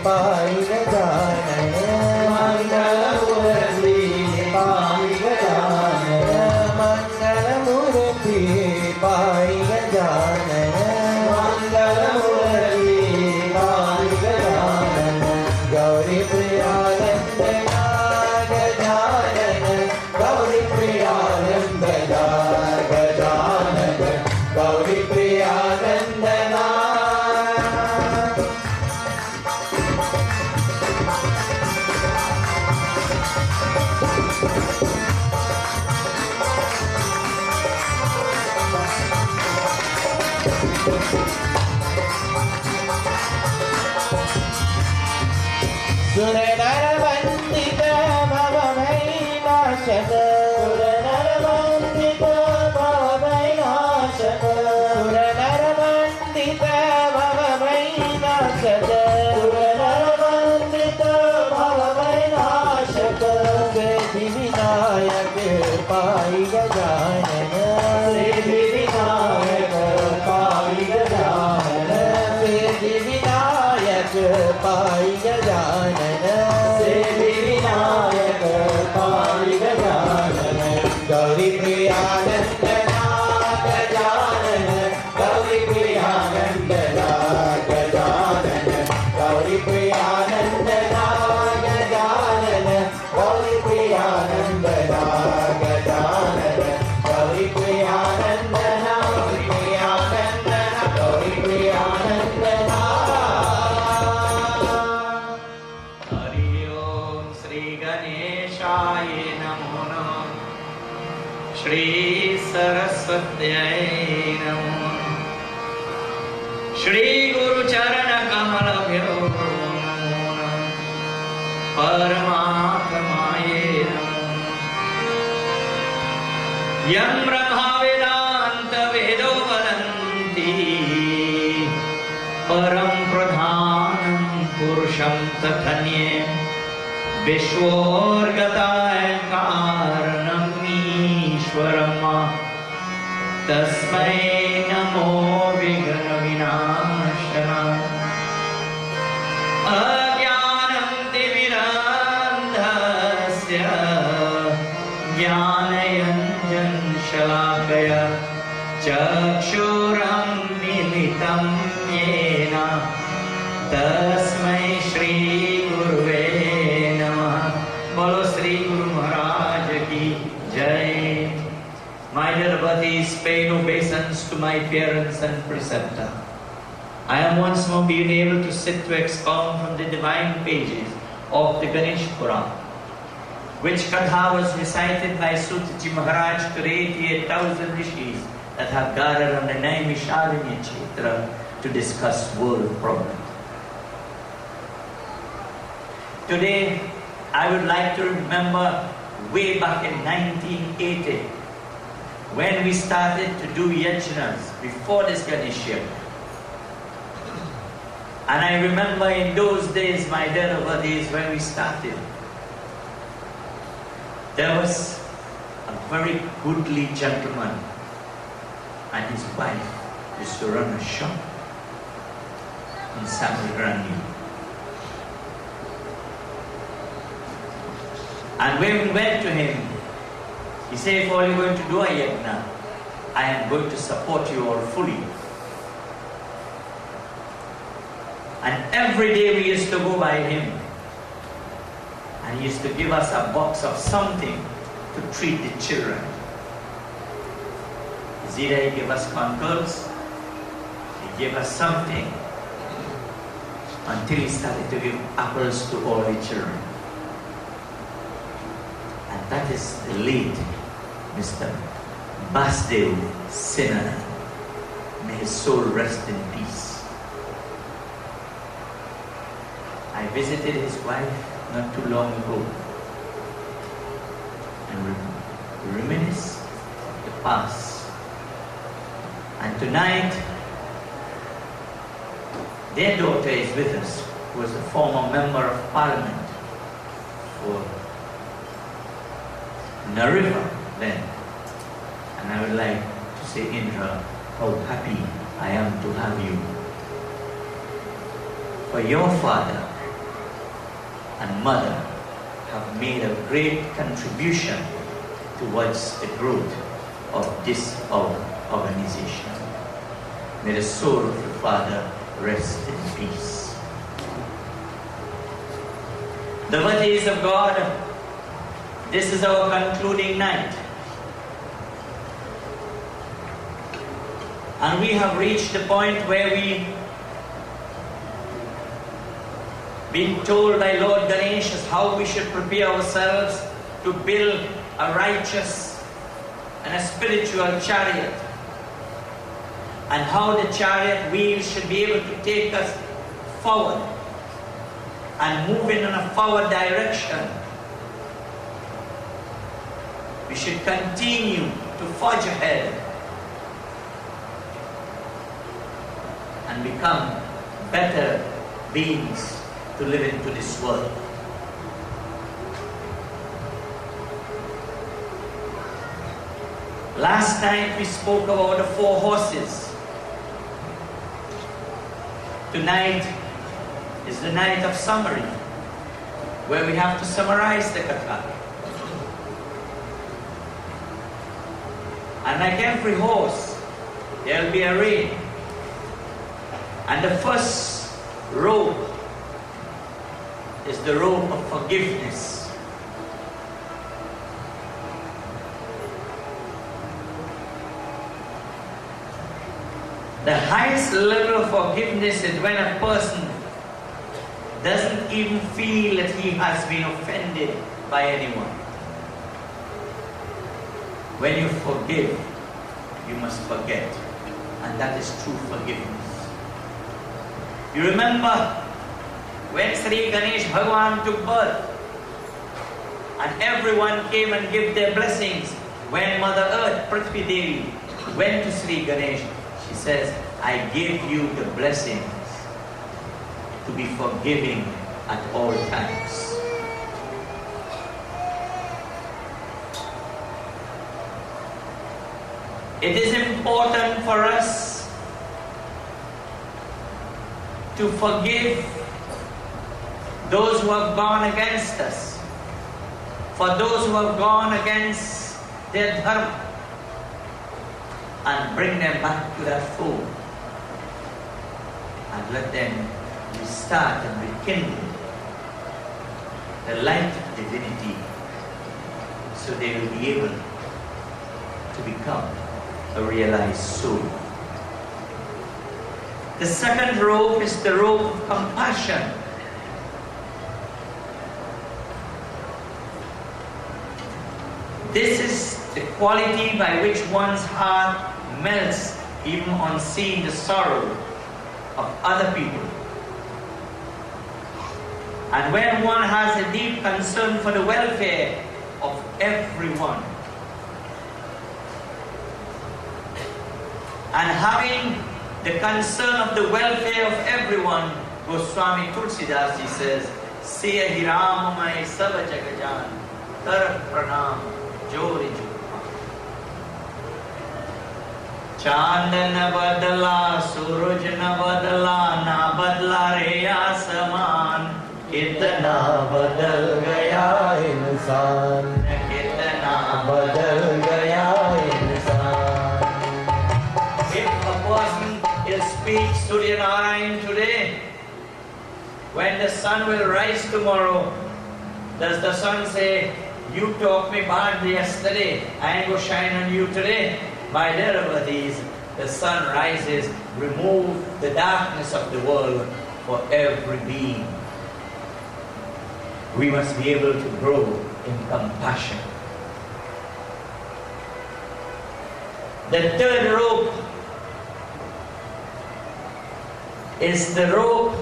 Speaker 5: pai gajanana, Mangala murti pai gajanana, Mangala murti pai gajanana, Mangala murti pai gajanana, Gauri Priyanandana gajanana, Gauri Priyanandana gajanana, Gauri Priyanandana. Suranara Vandita Bhava Vainashaka, Suranara Vandita Bhava Vainashaka, Suranara Vandita Bhava Vainashaka, Suranara Vandita Bhava Vainashaka, Siddhi Vinayak Pai Gajanana, Siddhi Vinayak Pai Gajanana, Siddhi Vinayak Pai Gajanana, Siddhi Vinayak Pai Gajanana, Gauri Priyanandana Gajanana, Gauri Priyanandana Gajanana, Gauri Priyanandana Gajanana, Gauri Priyanandana Gajanana, Gauri Priyanandana, Gauri Priyanandana, Gauri Priyanandana.
Speaker 3: Hari Om Sri Ganeshaya Namo Namo, Shri Saraswatyai Namo, Shri Guru Charana Kamalabhyo Namo, Paramatmaye Namo, Yam Brahma Vedanta Vedo Vadanti, Param Pradhanam Purusham Tathanye, Vishwargataya Karanam Ishwarama, Tasmai Namo Vighna Vinashana, Ajnanam Timirandhasya, Jnanayanjan Shalakaya, Chakshuram Militam Yena, Tasmai Shri Guruve Namah. Bolo Sri Guru Maharaj ki Jai. My dear devotees, pay obeisance to my parents and preceptor. I am once more being able to sit to expound from the divine pages of the Ganesh Puran. which Katha was recited by Sutaji Maharaj to the 88,000 rishis that have gathered on the Naimisharanya Kshetra to discuss world problems. Today, I would like to remember way back in 1980 when we started to do yajnas before this Ganesh year. And I remember in those days, my dear devotees, when we started, there was a very goodly gentleman and his wife used to run a shop in Samargrandi. And when we went to him, he said, if all you're going to do a yajna, I am going to support you all fully. And every day we used to go by him. And he used to give us a box of something to treat the children. Either he gave us concurs, he gave us something, until he started to give apples to all the children. And that is the late Mr. Basdev Sinha. May his soul rest in peace. I visited his wife not too long ago and reminisce the past. And tonight, their daughter is with us, who was a former member of parliament for Nariva then. And I would like to say, Indra, how happy I am to have you. For your father and mother have made a great contribution towards the growth of this organization. May the soul of your father rest in peace. Devotees of God, this is our concluding night. And we have reached the point where we been told by Lord Ganesh how we should prepare ourselves to build a righteous and a spiritual chariot, and how the chariot wheels should be able to take us forward and move in a forward direction. We should continue to forge ahead and become better beings to live into this world. Last night we spoke about the 4 horses. Tonight is the night of summary, where we have to summarize the Katha. And like every horse, there will be a rein. And the first rope is the rope of forgiveness. The highest level of forgiveness is when a person doesn't even feel that he has been offended by anyone. When you forgive, you must forget. And that is true forgiveness. You remember when Sri Ganesh Bhagwan took birth and everyone came and gave their blessings. When Mother Earth, Prithvi Devi, went to Sri Ganesh, she says, I give you the blessings to be forgiving at all times. It is important for us to forgive those who have gone against us, for those who have gone against their dharma, and bring them back to that fold and let them restart and rekindle the light of divinity, so they will be able to become a realized soul. The second rope is the rope of compassion. This is the quality by which one's heart melts even on seeing the sorrow of other people. And when one has a deep concern for the welfare of everyone, and having the concern of the welfare of everyone, Goswami Tulsidas, he says, Siya Hiram Mai Saba Jagajan, Tar Pranam Jori Jura. Chand na badla, Suraj na badla, na badla re asaman, kitna badal gaya insan, kitna badal gaya insan. If a person speaks Surya Narayan today, when the sun will rise tomorrow, does the sun say, you taught me bad yesterday, I ain't going to shine on you today? My dear devotees, the sun rises, remove the darkness of the world for every being. We must be able to grow in compassion. The third rope is the rope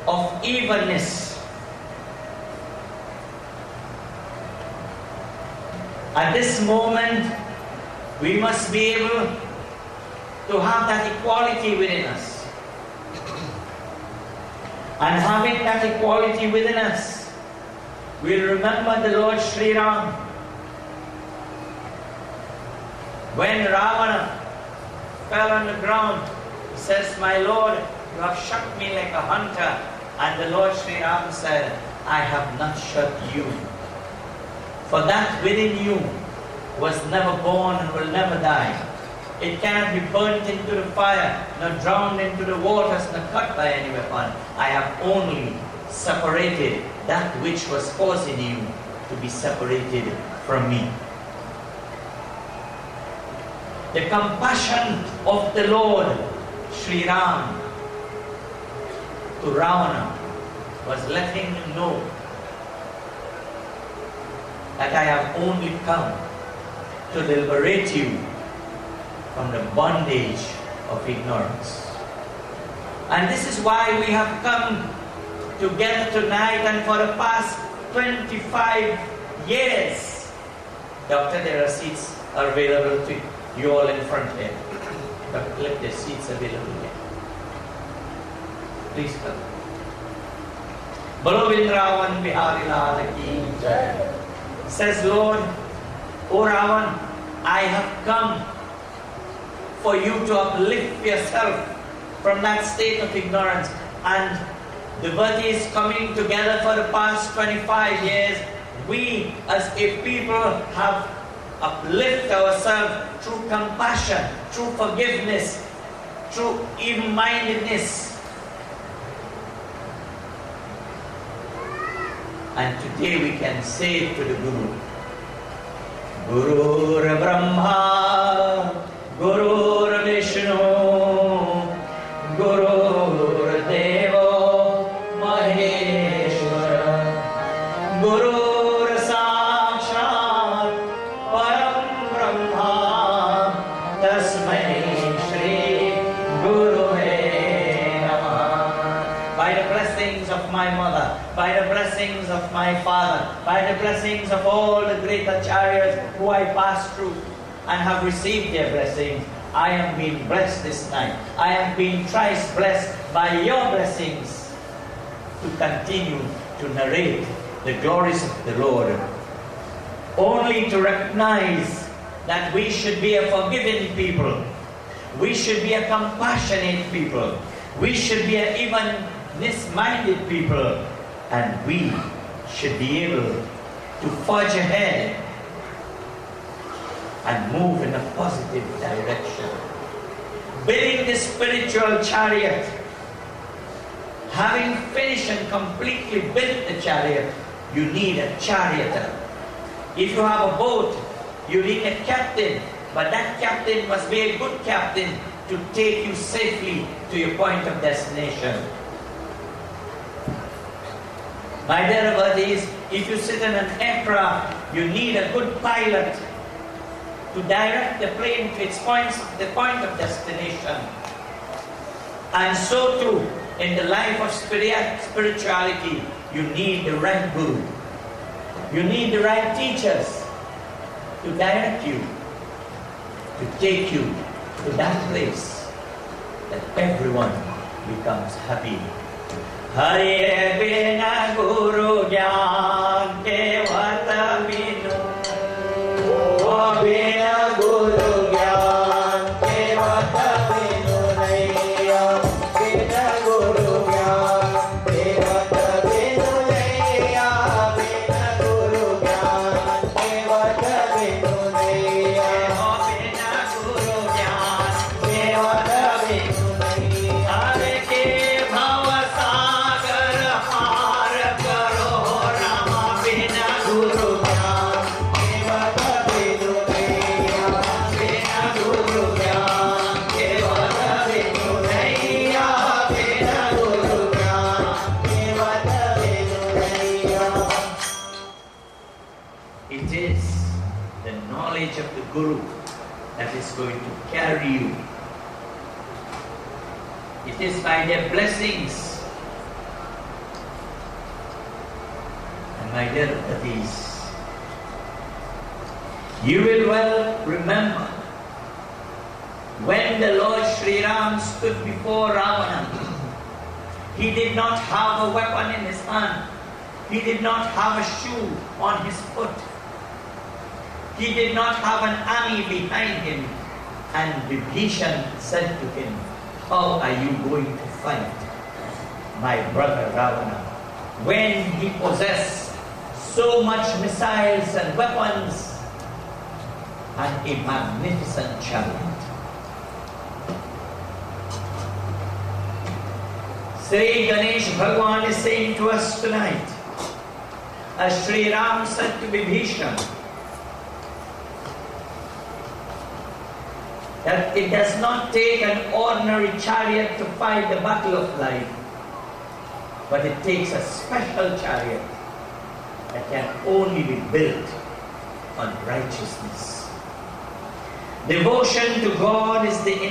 Speaker 3: of evenness. At this moment, we must be able to have that equality within us. And having that equality within us, we'll remember the Lord Sri Ram. When Ravana fell on the ground, he says, my Lord, you have shot me like a hunter. And the Lord Sri Ram said, I have not shot you. For that within you was never born and will never die. It cannot be burnt into the fire, nor drowned into the waters, nor cut by any weapon. I have only separated that which was causing you to be separated from me. The compassion of the Lord Sri Ram to Ravana was letting him know that I have only come to liberate you from the bondage of ignorance. And this is why we have come together tonight, and for the past 25 years. Doctor, there are seats available to you all in front here. But let the seats available here. Please come. Bolo Vrindavan Bihari Lal Ki Jai. Says Lord, O Ravan, I have come for you to uplift yourself from that state of ignorance. And devotees coming together for the past 25 years, we as a people have uplifted ourselves through compassion, through forgiveness, through even-mindedness. And today we can say to the Guru, Gurur Brahma, Gurur Vishnu, Gurur Deva Maheshwara, Gurur Sakshat Param Brahma, Tasmai Shri Guruve Namah. By the blessings of my mother, by the blessings of my father, by the blessings of all the great acharyas who I passed through and have received their blessings, I am being blessed this night. I am being thrice blessed by your blessings to continue to narrate the glories of the Lord. Only to recognize that we should be a forgiving people. We should be a compassionate people. We should be an even-minded people. And we should be able to forge ahead and move in a positive direction. Building the spiritual chariot, having finished and completely built the chariot, you need a charioteer. If you have a boat, you need a captain, but that captain must be a good captain to take you safely to your point of destination. My dear devotees, if you sit in an aircraft, you need a good pilot to direct the plane to its the point of destination. And so too, in the life of spirituality, you need the right guru. You need the right teachers to direct you, to take you to that place that everyone becomes happy. Hare bina guru gyan kevata binu, bina guru gyan kevata binu naiya, bina guru gyan kevata binu naiya, bina guru gyan kevata binu naiya, bina guru gyan kevata binu naiya. Hare ke bhava sagar har karo Rama, bina guru gyan kevata binu naiya, bina guru gyan kevata binu naiya, bina guru gyan kevata binu naiya. It is the knowledge of the Guru that is going to carry you. It is by their blessings. And my dear devotees, you will well remember when the Lord Sri Ram stood before Ravana. He did not have a weapon in his hand. He did not have a shoe on his foot. He did not have an army behind him. And Vibhishan said to him, how are you going to fight my brother Ravana when he possessed so much missiles and weapons and a magnificent chariot? Sri Ganesh Bhagwan is saying to us tonight, as Sri Ram said to Vibhishan, that it does not take an ordinary chariot to fight the battle of life, but it takes a special chariot that can only be built on righteousness. Devotion to God is the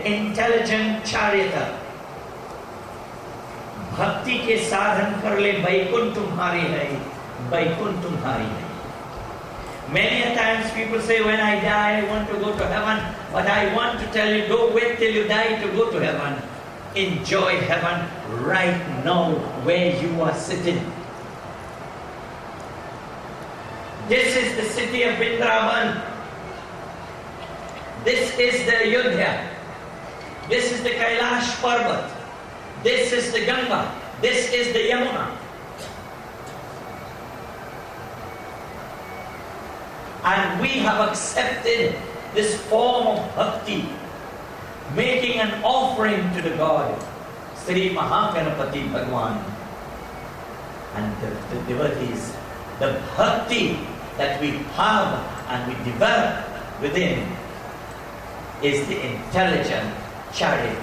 Speaker 3: intelligent charioteer. Bhakti ke sadhan kar le Vaikunth tumhari hai, Vaikunth tumhari hai. Many a times people say, when I die, I want to go to heaven. But I want to tell you, don't wait till you die to go to heaven. Enjoy heaven right now where you are sitting. This is the city of Vrindavan. This is the Ayodhya. This is the Kailash Parvat. This is the Ganga. This is the Yamuna. And we have accepted this form of bhakti, making an offering to the God, Sri Mahaganapati Bhagwan. And the devotees, the bhakti that we have and we develop within is the intelligent chariot.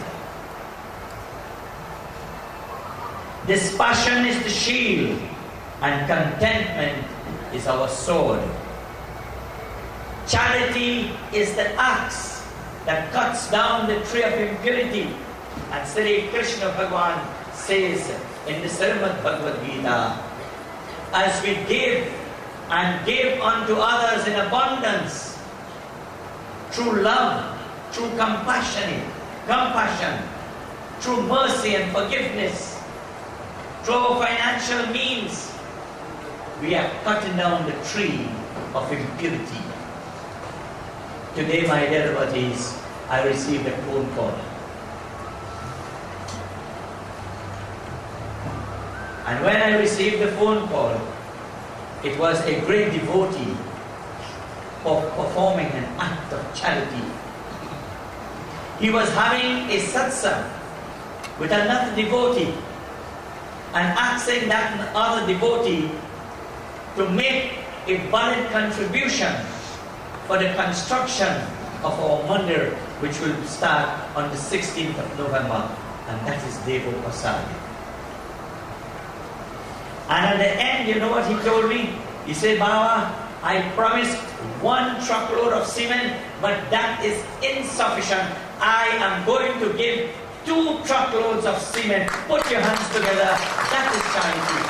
Speaker 3: Dispassion is the shield and contentment is our sword. Charity is the axe that cuts down the tree of impurity. And Sri Krishna Bhagwan says in the Srimad Bhagavad Gita, as we give and give unto others in abundance, through love, through compassion, through mercy and forgiveness, through our financial means, we are cutting down the tree of impurity. Today, my dear devotees, I received a phone call. And when I received the phone call, it was a great devotee performing an act of charity. He was having a satsang with another devotee and asking that other devotee to make a valid contribution for the construction of our mandir, which will start on the 16th of November, and that is Devo Pasadi. And at the end, you know what he told me? He said, Baba, I promised 1 truckload of cement, but that is insufficient. I am going to give 2 truckloads of cement. Put your hands together. That is charity.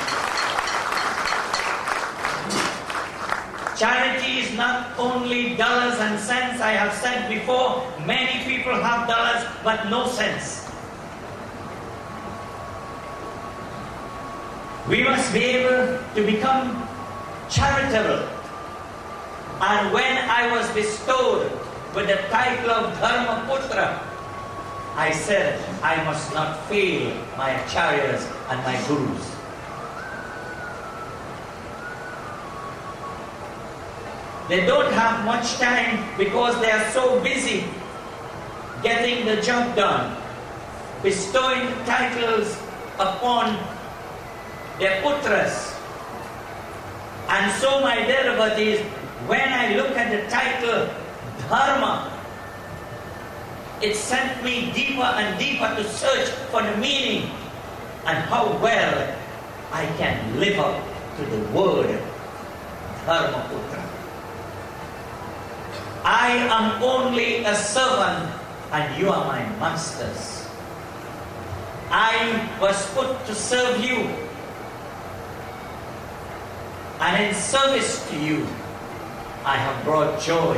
Speaker 3: Charity is not only dollars and cents. I have said before, many people have dollars but no cents. We must be able to become charitable. And when I was bestowed with the title of Dharma Putra, I said I must not fail my acharyas and my gurus. They don't have much time because they are so busy getting the job done, bestowing titles upon their putras. And so, my dear devotees, when I look at the title Dharma, it sent me deeper and deeper to search for the meaning and how well I can live up to the word Dharma Putra. I am only a servant and you are my masters. I was put to serve you, and in service to you, I have brought joy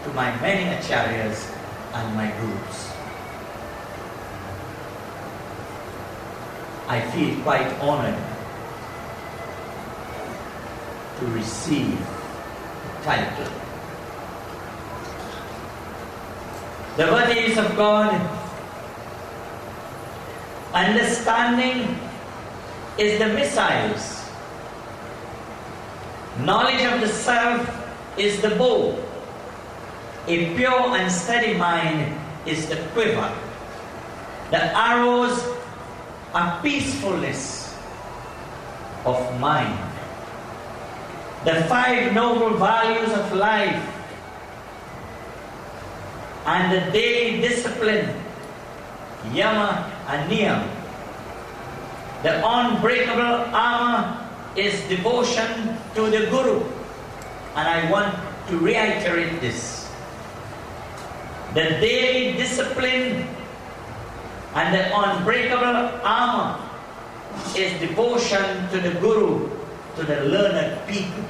Speaker 3: to my many acharyas and my gurus. I feel quite honored to receive the title. The devotees of God, understanding is the missiles. Knowledge of the self is the bow. A pure and steady mind is the quiver. The arrows are peacefulness of mind. The 5 noble values of life and the daily discipline, yama and niyam. The unbreakable armor is devotion to the Guru. And I want to reiterate this. The daily discipline and the unbreakable armor is devotion to the Guru, to the learned people.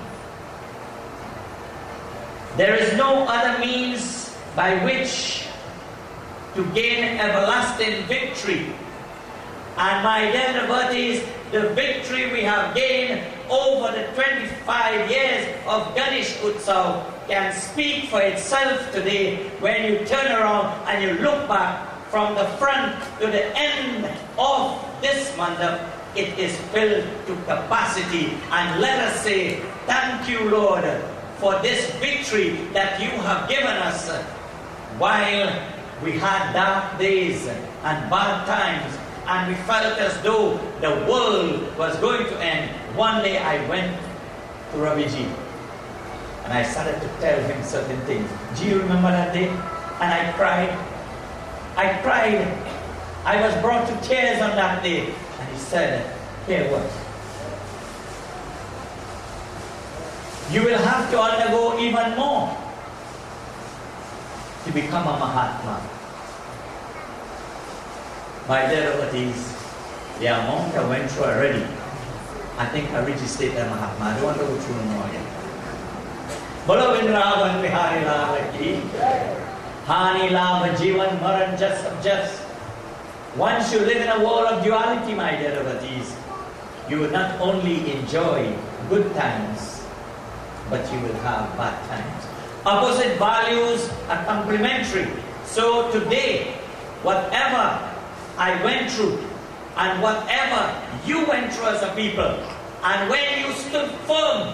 Speaker 3: There is no other means by which to gain everlasting victory. And my dear devotees, the victory we have gained over the 25 years of Ganesh Utsav can speak for itself today when you turn around and you look back from the front to the end of this mandap. It is filled to capacity, and let us say, thank you, Lord, for this victory that you have given us while we had dark days and bad times, and we felt as though the world was going to end. One day I went to Rabiji and I started to tell him certain things. Do you remember that day? And I cried. I cried. I was brought to tears on that day. And he said, hear what? You will have to undergo even more to become a Mahatma. My dear devotees, the amount I went through already, I think I reached the state of Mahatma. I don't want to go through no more again. Bolo Vrindavan Bihari Lava Ki, Hani Lava Jivan Maran Just of Just. Once you live in a world of duality, my dear devotees, you will not only enjoy good times, but you will have bad times. Opposite values are complementary. So today, whatever I went through, and whatever you went through as a people, and when you stood firm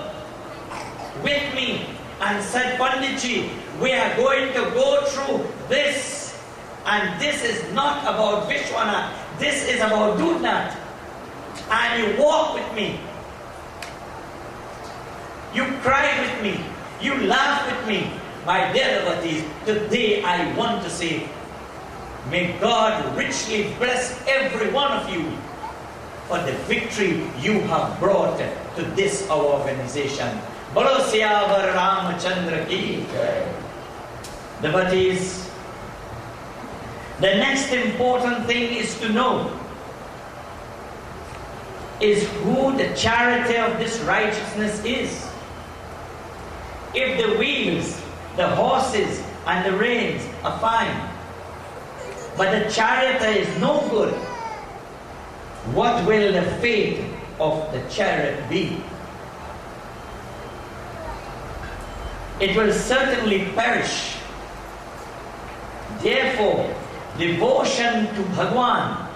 Speaker 3: with me and said, Panditji, we are going to go through this, and this is not about Vishwanath, this is about Dudnath, and you walk with me, you cry with me, you laugh with me, my dear devotees, today I want to say, may God richly bless every one of you for the victory you have brought to this our organization. Bolo Siyavar Ramachandra ki. Devotees, the next important thing is to know is who the charioteer of this righteousness is. If the wheels, the horses and the reins are fine, but the charioteer is no good, what will the fate of the chariot be? It will certainly perish. Therefore, devotion to Bhagwan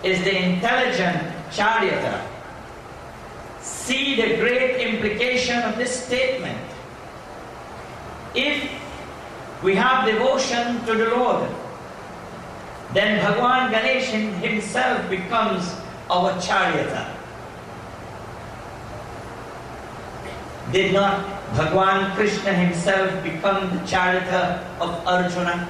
Speaker 3: is the intelligent charioteer. See the great implication of this statement. If we have devotion to the Lord, then Bhagwan Ganesh himself becomes our charioteer. Did not Bhagwan Krishna himself become the charioteer of Arjuna?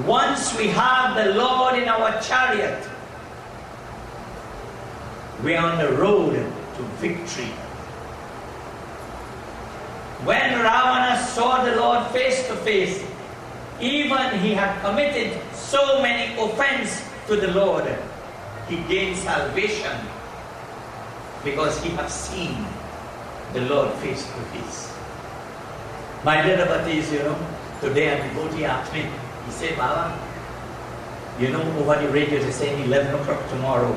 Speaker 3: Once we have the Lord in our chariot, we are on the road to victory. When Ravana saw the Lord face to face, even he had committed so many offenses to the Lord, he gained salvation because he had seen the Lord face to face. My dear devotees, today a devotee asked me, he said, Baba, over the radio they're saying 11 o'clock tomorrow,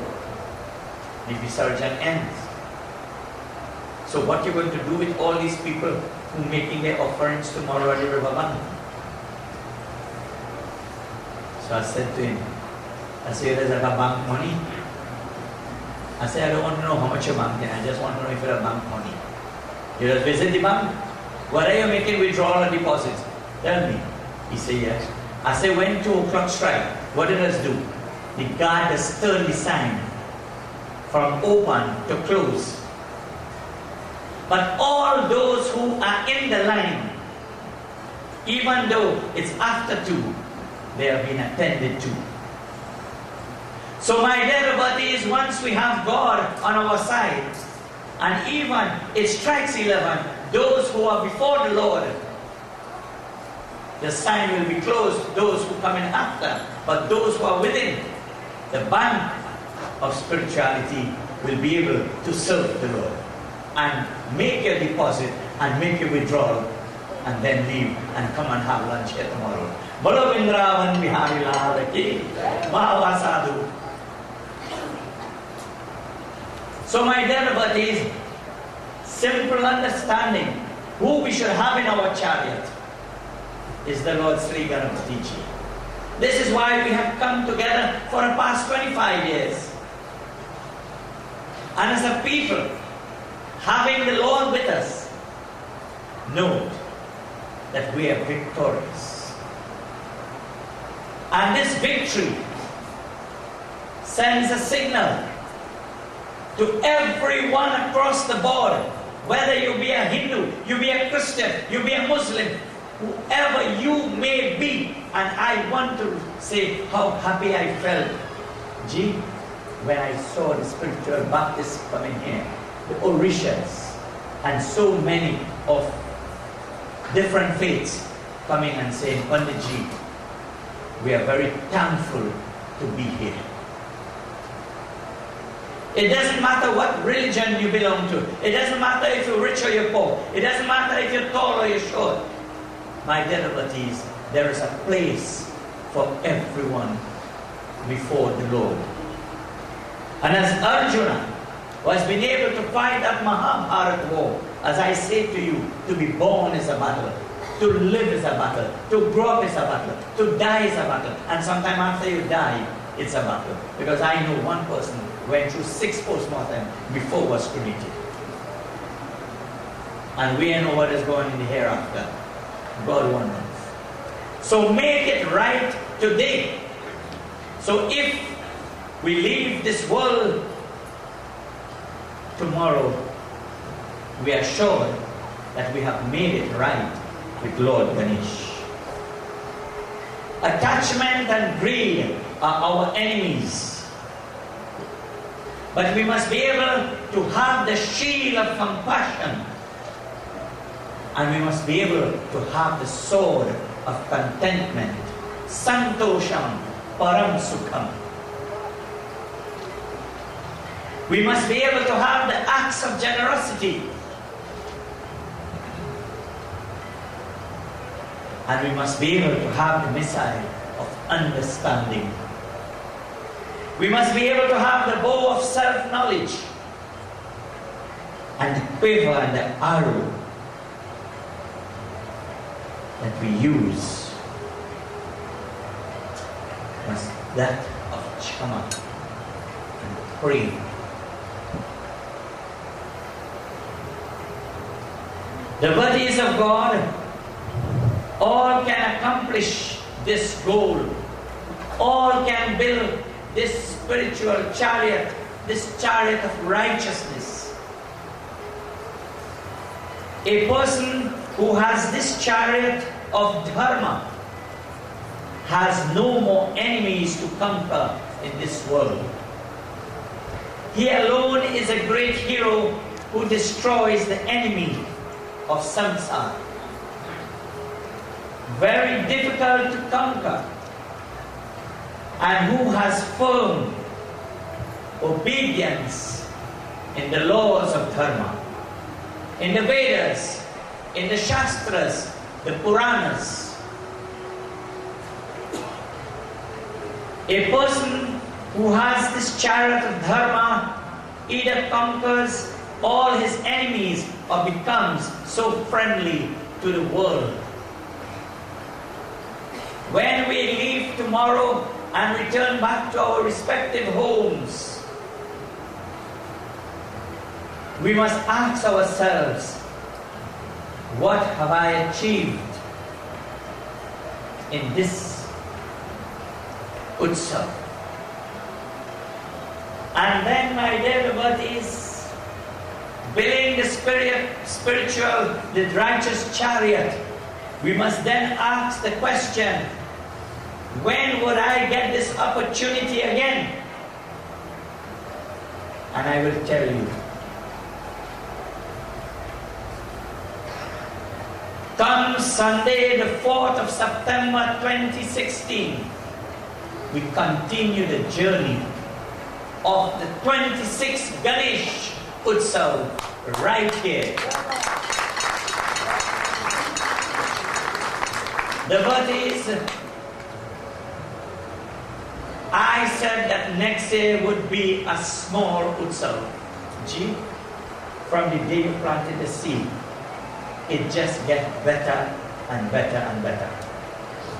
Speaker 3: the Visarjan ends. So what are you going to do with all these people who are making their offerings tomorrow at the riverbank? So I said to him, there's like a bank money. I said, I don't want to know how much you're banking, I just want to know if you're a bank money. You just visit the bank? What are you making withdrawal or deposits? Tell me. He said, yes. I said, when 2 o'clock strike, what did us do? The guard has sternly signed from open to close. But all those who are in the line, even though it's after 2, they have been attended to. So my dear devotees, once we have God on our side, and even it strikes 11, those who are before the Lord, the sign will be closed, those who come in after, but those who are within the bank of spirituality will be able to serve the Lord and make your deposit and make your withdrawal and then leave and come and have lunch here tomorrow. Bolo Vrindavan Bihari Lal Ki, Mahava Sadhu. So my dear devotees, simple understanding who we should have in our chariot is the Lord Sri Ganapati Ji. This is why we have come together for the past 25 years. And as a people, having the Lord with us, know that we are victorious. And this victory sends a signal to everyone across the board, whether you be a Hindu, you be a Christian, you be a Muslim, whoever you may be. And I want to say how happy I felt, when I saw the spiritual Baptists coming here, the Orishas, and so many of different faiths coming and saying, Panditji, we are very thankful to be here. It doesn't matter what religion you belong to. It doesn't matter if you're rich or you're poor. It doesn't matter if you're tall or you're short. My dear devotees, there is a place for everyone before the Lord. And as Arjuna was being able to fight that Mahabharata war, as I say to you, to be born is a battle, to live is a battle, to grow up is a battle, to die is a battle, and sometime after you die, it's a battle. Because I know one person went through 6 postmortem before was cremated. And we know what is going in the hereafter. God wonders. So make it right today. So if we leave this world tomorrow, we are sure that we have made it right with Lord Ganesh. Attachment and greed are our enemies. But we must be able to have the shield of compassion. And we must be able to have the sword of contentment. Santosham param sukham. We must be able to have the acts of generosity. And we must be able to have the missile of understanding. We must be able to have the bow of self-knowledge and the quiver and the arrow that we use was that of Chama and pray. The bodies of God all can accomplish this goal. All can build this spiritual chariot, this chariot of righteousness. A person who has this chariot of dharma has no more enemies to conquer in this world. He alone is a great hero who destroys the enemy of samsara. Very difficult to conquer, and who has firm obedience in the laws of dharma, in the Vedas, in the Shastras, the Puranas. A person who has this chariot of dharma either conquers all his enemies or becomes so friendly to the world. When we leave tomorrow and return back to our respective homes, we must ask ourselves, what have I achieved in this Utsav? And then, my dear devotees, building the spiritual, the righteous chariot, we must then ask the question, when would I get this opportunity again? And I will tell you. Come Sunday, the 4th of September 2016, we continue the journey of the 26th Ganesh Utsav right here. Devotees, I said that next year would be a small Utsav. Gee, from the day you planted the seed, it just gets better and better and better.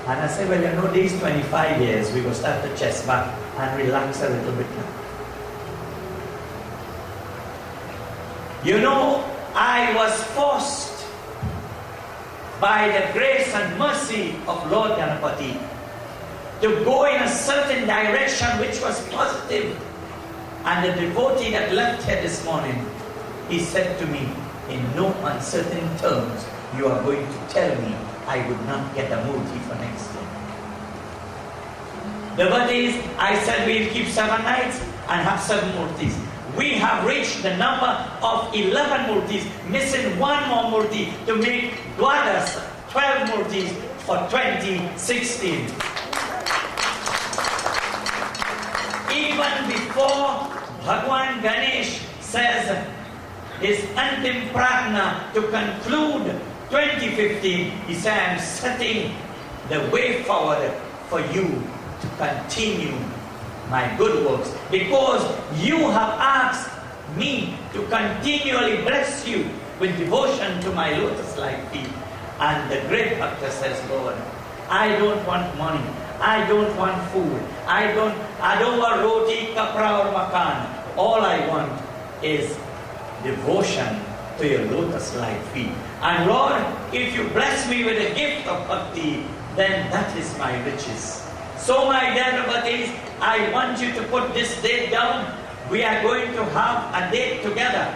Speaker 3: And I said, well, you know, these 25 years, we will start to chest back and relax a little bit now. You know, I was forced by the grace and mercy of Lord Ganapati to go in a certain direction which was positive. And the devotee that left here this morning, he said to me, in no uncertain terms, you are going to tell me I would not get a murti for next year. Devotees, I said we'll keep 7 nights and have 7 murtis. We have reached the number of 11 murtis, missing 1 more murti to make Dwadas 12 murtis for 2016. Even before Bhagwan Ganesh says his Antim Prajna to conclude 2015, he said, I am setting the way forward for you to continue my good works, because you have asked me to continually bless you with devotion to my lotus-like feet. And the great Bhakta says, Lord, I don't want money, I don't want food, I don't want roti, kapra or makan. All I want is devotion to your lotus-like feet. And Lord, if you bless me with a gift of bhakti, then that is my riches. So my dear devotees, I want you to put this date down. We are going to have a date together.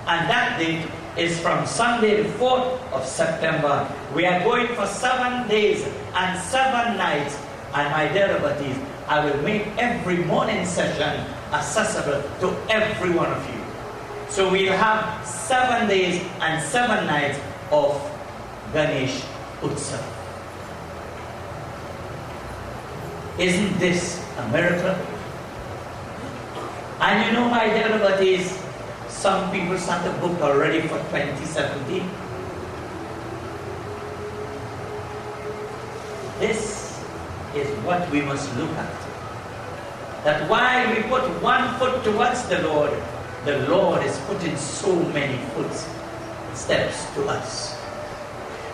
Speaker 3: And that date is from Sunday the 4th of September. We are going for 7 days and 7 nights. And my dear devotees, I will make every morning session accessible to every one of you. So we'll have 7 days and 7 nights of Ganesh Utsav. Isn't this a miracle? And you know, my dear devotees, some people start to book already for 2017. This is what we must look at. That while we put one foot towards the Lord is putting so many steps to us.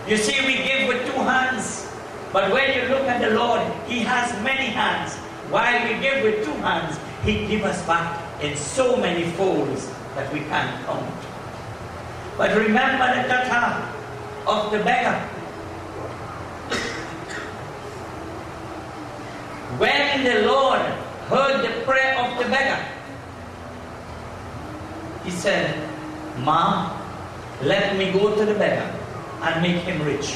Speaker 3: You see, we give with 2 hands, but when you look at the Lord, He has many hands. While we give with 2 hands, He gives us back in so many folds that we can't count. But remember the kata of the beggar. When the Lord heard the prayer of the beggar, He said, "Ma, let me go to the beggar and make him rich."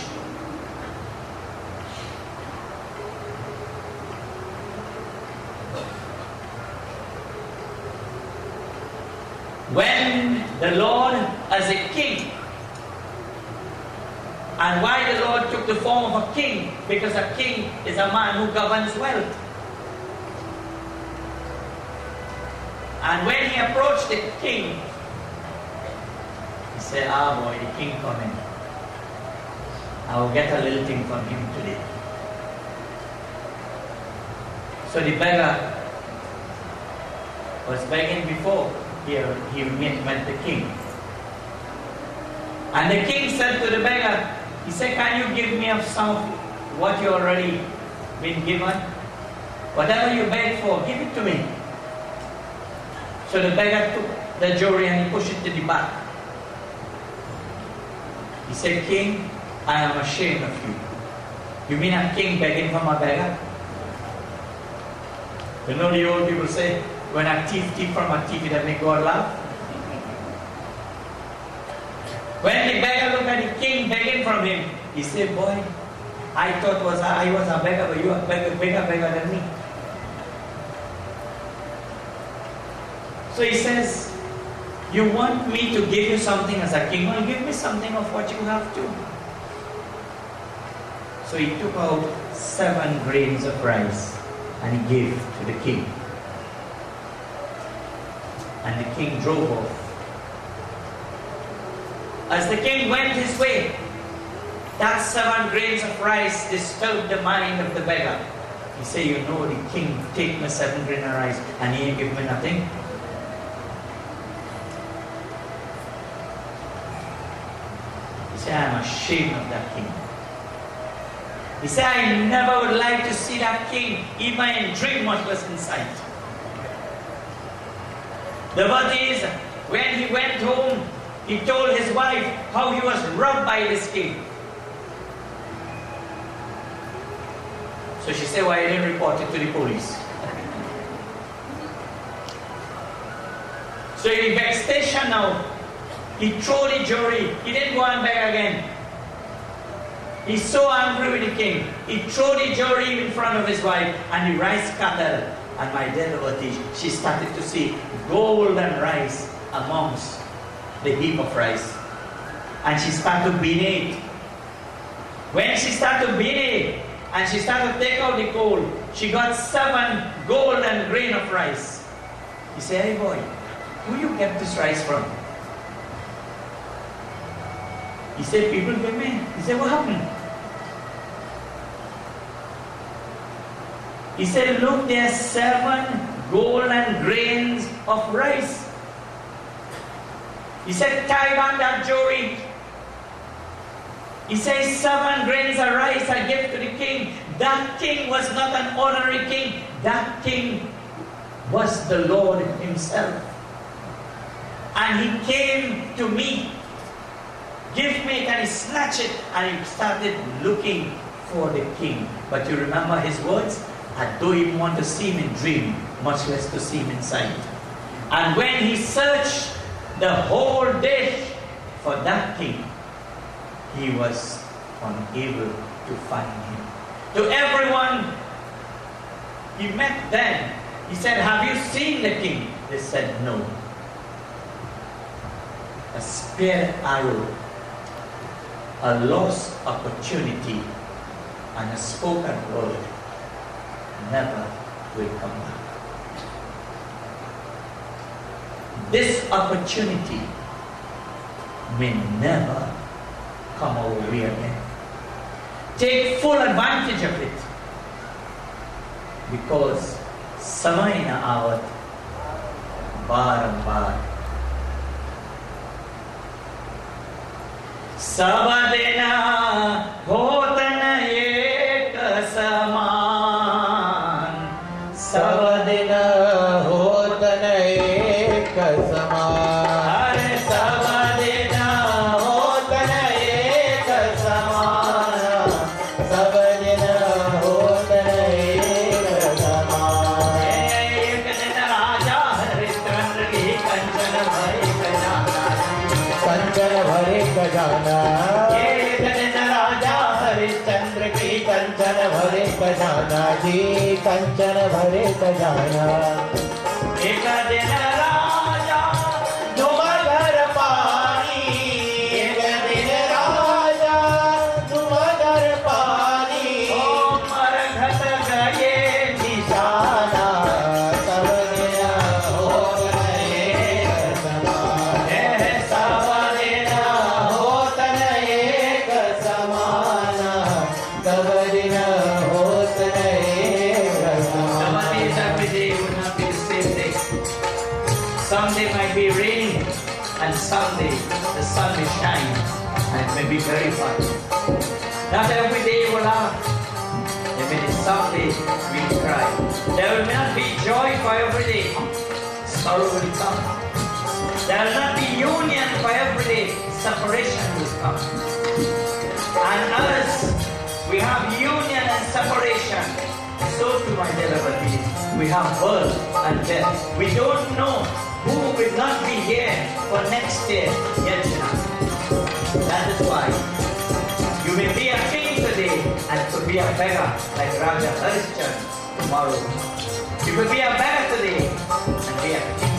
Speaker 3: When the Lord as a king, and why the Lord took the form of a king? Because a king is a man who governs wealth. And when he approached the king, he said, "Ah boy, the king coming. I will get a little thing from him today." So the beggar was begging before he met the king. And the king said to the beggar, he said, "Can you give me some of what you already been given? Whatever you begged for, give it to me." So the beggar took the jewelry and he pushed it to the back. He said, "King, I am ashamed of you." You mean a king begging from a beggar? You know the old people say, when a thief steals from a thief, it make God laugh. When the beggar looked at the king begging from him, he said, "Boy, I thought I was a beggar, but you are bigger than me." So he says, "You want me to give you something as a king? Well, give me something of what you have too." So he took out 7 grains of rice and he gave to the king. And the king drove off. As the king went his way, that 7 grains of rice disturbed the mind of the beggar. He said, "You know, the king take my 7 grains of rice and he ain't give me nothing." He said, "I am ashamed of that king." He said, "I never would like to see that king, even in dream, much less in sight." The word is, when he went home, he told his wife how he was robbed by this king. So she said, "Why you didn't report it to the police?" So in the back station now, he threw the jewelry. He didn't go and beg again. He's so angry with the king. He threw the jewelry in front of his wife and the rice scattered. And my dear devotee, she started to see gold and rice amongst the heap of rice. And she started to beat it. When she started to beat it, and she started to take out the gold, she got 7 golden grain of rice. He said, "Hey boy, who you get this rice from?" He said, "People give me." He said, "What happened?" He said, "Look, there are 7 golden grains of rice." He said, "Tie back that jewelry." He says, 7 grains of rice I gave to the king. That king was not an ordinary king. That king was the Lord himself. And he came to me. "Give me it," and he snatched it and he started looking for the king. But you remember his words? "I don't even want to see him in dream, much less to see him in sight." And when he searched the whole dish for that king, he was unable to find him. To everyone He met them. He said, have you seen the king? They said, no. A spear arrow, a lost opportunity, and a spoken word never will come back. This opportunity may never come our way again. Take full advantage of it, because समय न आवत बारंबार सब दिन होत न एक समान
Speaker 5: सब दिन होत न एक समान
Speaker 3: अरे सब दिन
Speaker 5: होत न एक समान सब दिन होत न एक समान
Speaker 3: एक दिन राजा हरिश्चंद्र की कंचन भरी खजाना
Speaker 5: एक दिन राजा हरिश्चंद्र की कंचन भरे खजाना जी कंचन भरे खजाना
Speaker 3: एक दिन राजा
Speaker 5: धुमधर पानी एक दिन राजा धुमधर पानी
Speaker 3: ओ मरघट गए
Speaker 5: निशाना सब दिन होत न एक समान सब दिन होत न एक समान सब दिन होत न एक समान
Speaker 3: Some days every day would not be the same day. Some day might be rain, and some day the sun will shine, and it may be very hot. Not every day will laugh. There may be some day we cry. There will not be joy for every day. Sorrow will come. There will not be union for every day. Separation will come. And others, we have union and separation. So too, my dear devotees, we have birth and death. We don't know who will not be here for next year. Yet, that is why you may be a king today and could be a beggar like Raja Harishchandra tomorrow. You could be a beggar today and be a king.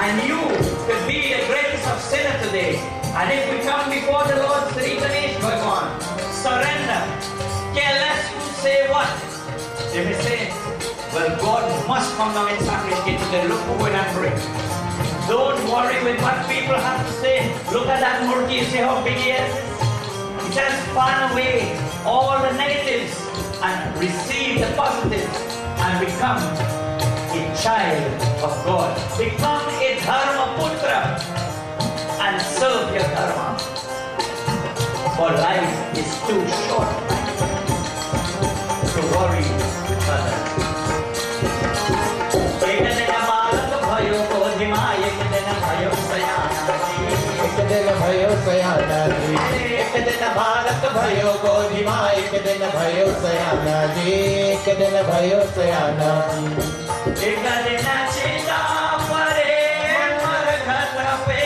Speaker 3: And you could be the greatest of sinners today. And if we come before the Lord Sri Ganesh Bhagwan, surrender, careless to say what? They may say, well, God must come now and sacrifice today. Look who will not pray. Don't worry with what people have to say. Look at that murti, you see how big he is? Just burn away all the negatives and receive the positives and become a child of God. Become a dharma putra and serve your dharma. For life is too short to worry with others. एक दिन बालक भयो गोधिमा, एक दिन भयो सयाना जी।
Speaker 5: एक दिन भयो सयाना जी एक दिन बालक भयो गोधिमा एक दिन भयो सयाना जी एक दिन भयो सयाना जी
Speaker 3: एक दिन चिता परे मरघट पे,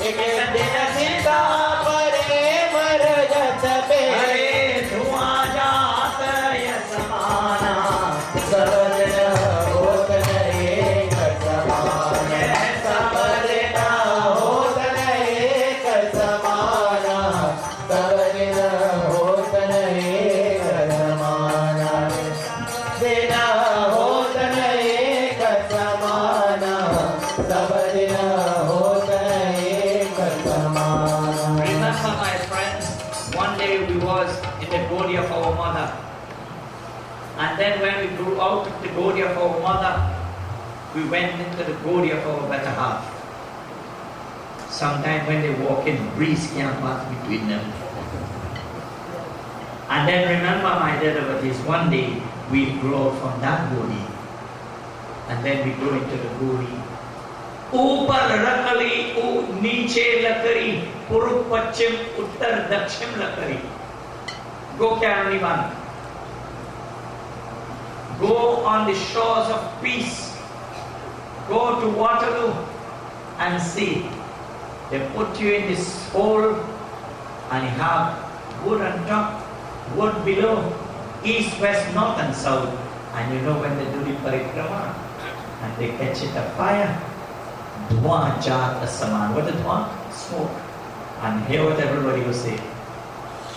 Speaker 5: एक दिन सीता परे मरघट पे
Speaker 3: अरे धुआं जात समाना
Speaker 5: सब दिन होत न एक समान सब दिन होत न एक समान सब दिन होत न एक समान दिन होत न एक समान सब दिन होत न एक समान
Speaker 3: Remember, my friends, one day we was in the body of our mother. And then when we grew out of the body of our mother, we went into the body of our better half. Sometimes when they walk in, breeze can pass between them. And then remember, my dear devotees, one day we grow from that body. And then we go into the body. ऊपर रखली नीचे लकड़ी पूर्व पश्चिम उत्तर दक्षिण लकड़ी go carry one go on the shores of peace, go to Waterloo and see they put you in this hole and you have wood on top, wood below, east, west, north and south, And you know when they do the parikrama and they catch it afire, Dhua jat asaman. What is dhua? Smoke. And hear what everybody will say.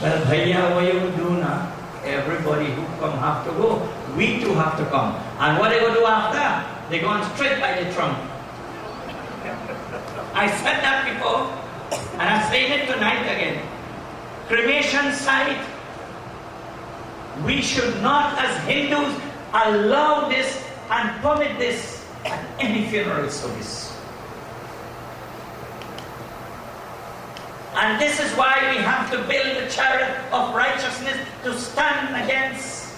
Speaker 3: Well, bhaiya, what you do now? Everybody who come have to go. We too have to come. And what they go do after? They go on straight by the trunk. I said that before, and I'm saying it tonight again. Cremation site, we should not as Hindus allow this and permit this at any funeral service. And this is why we have to build a chariot of righteousness to stand against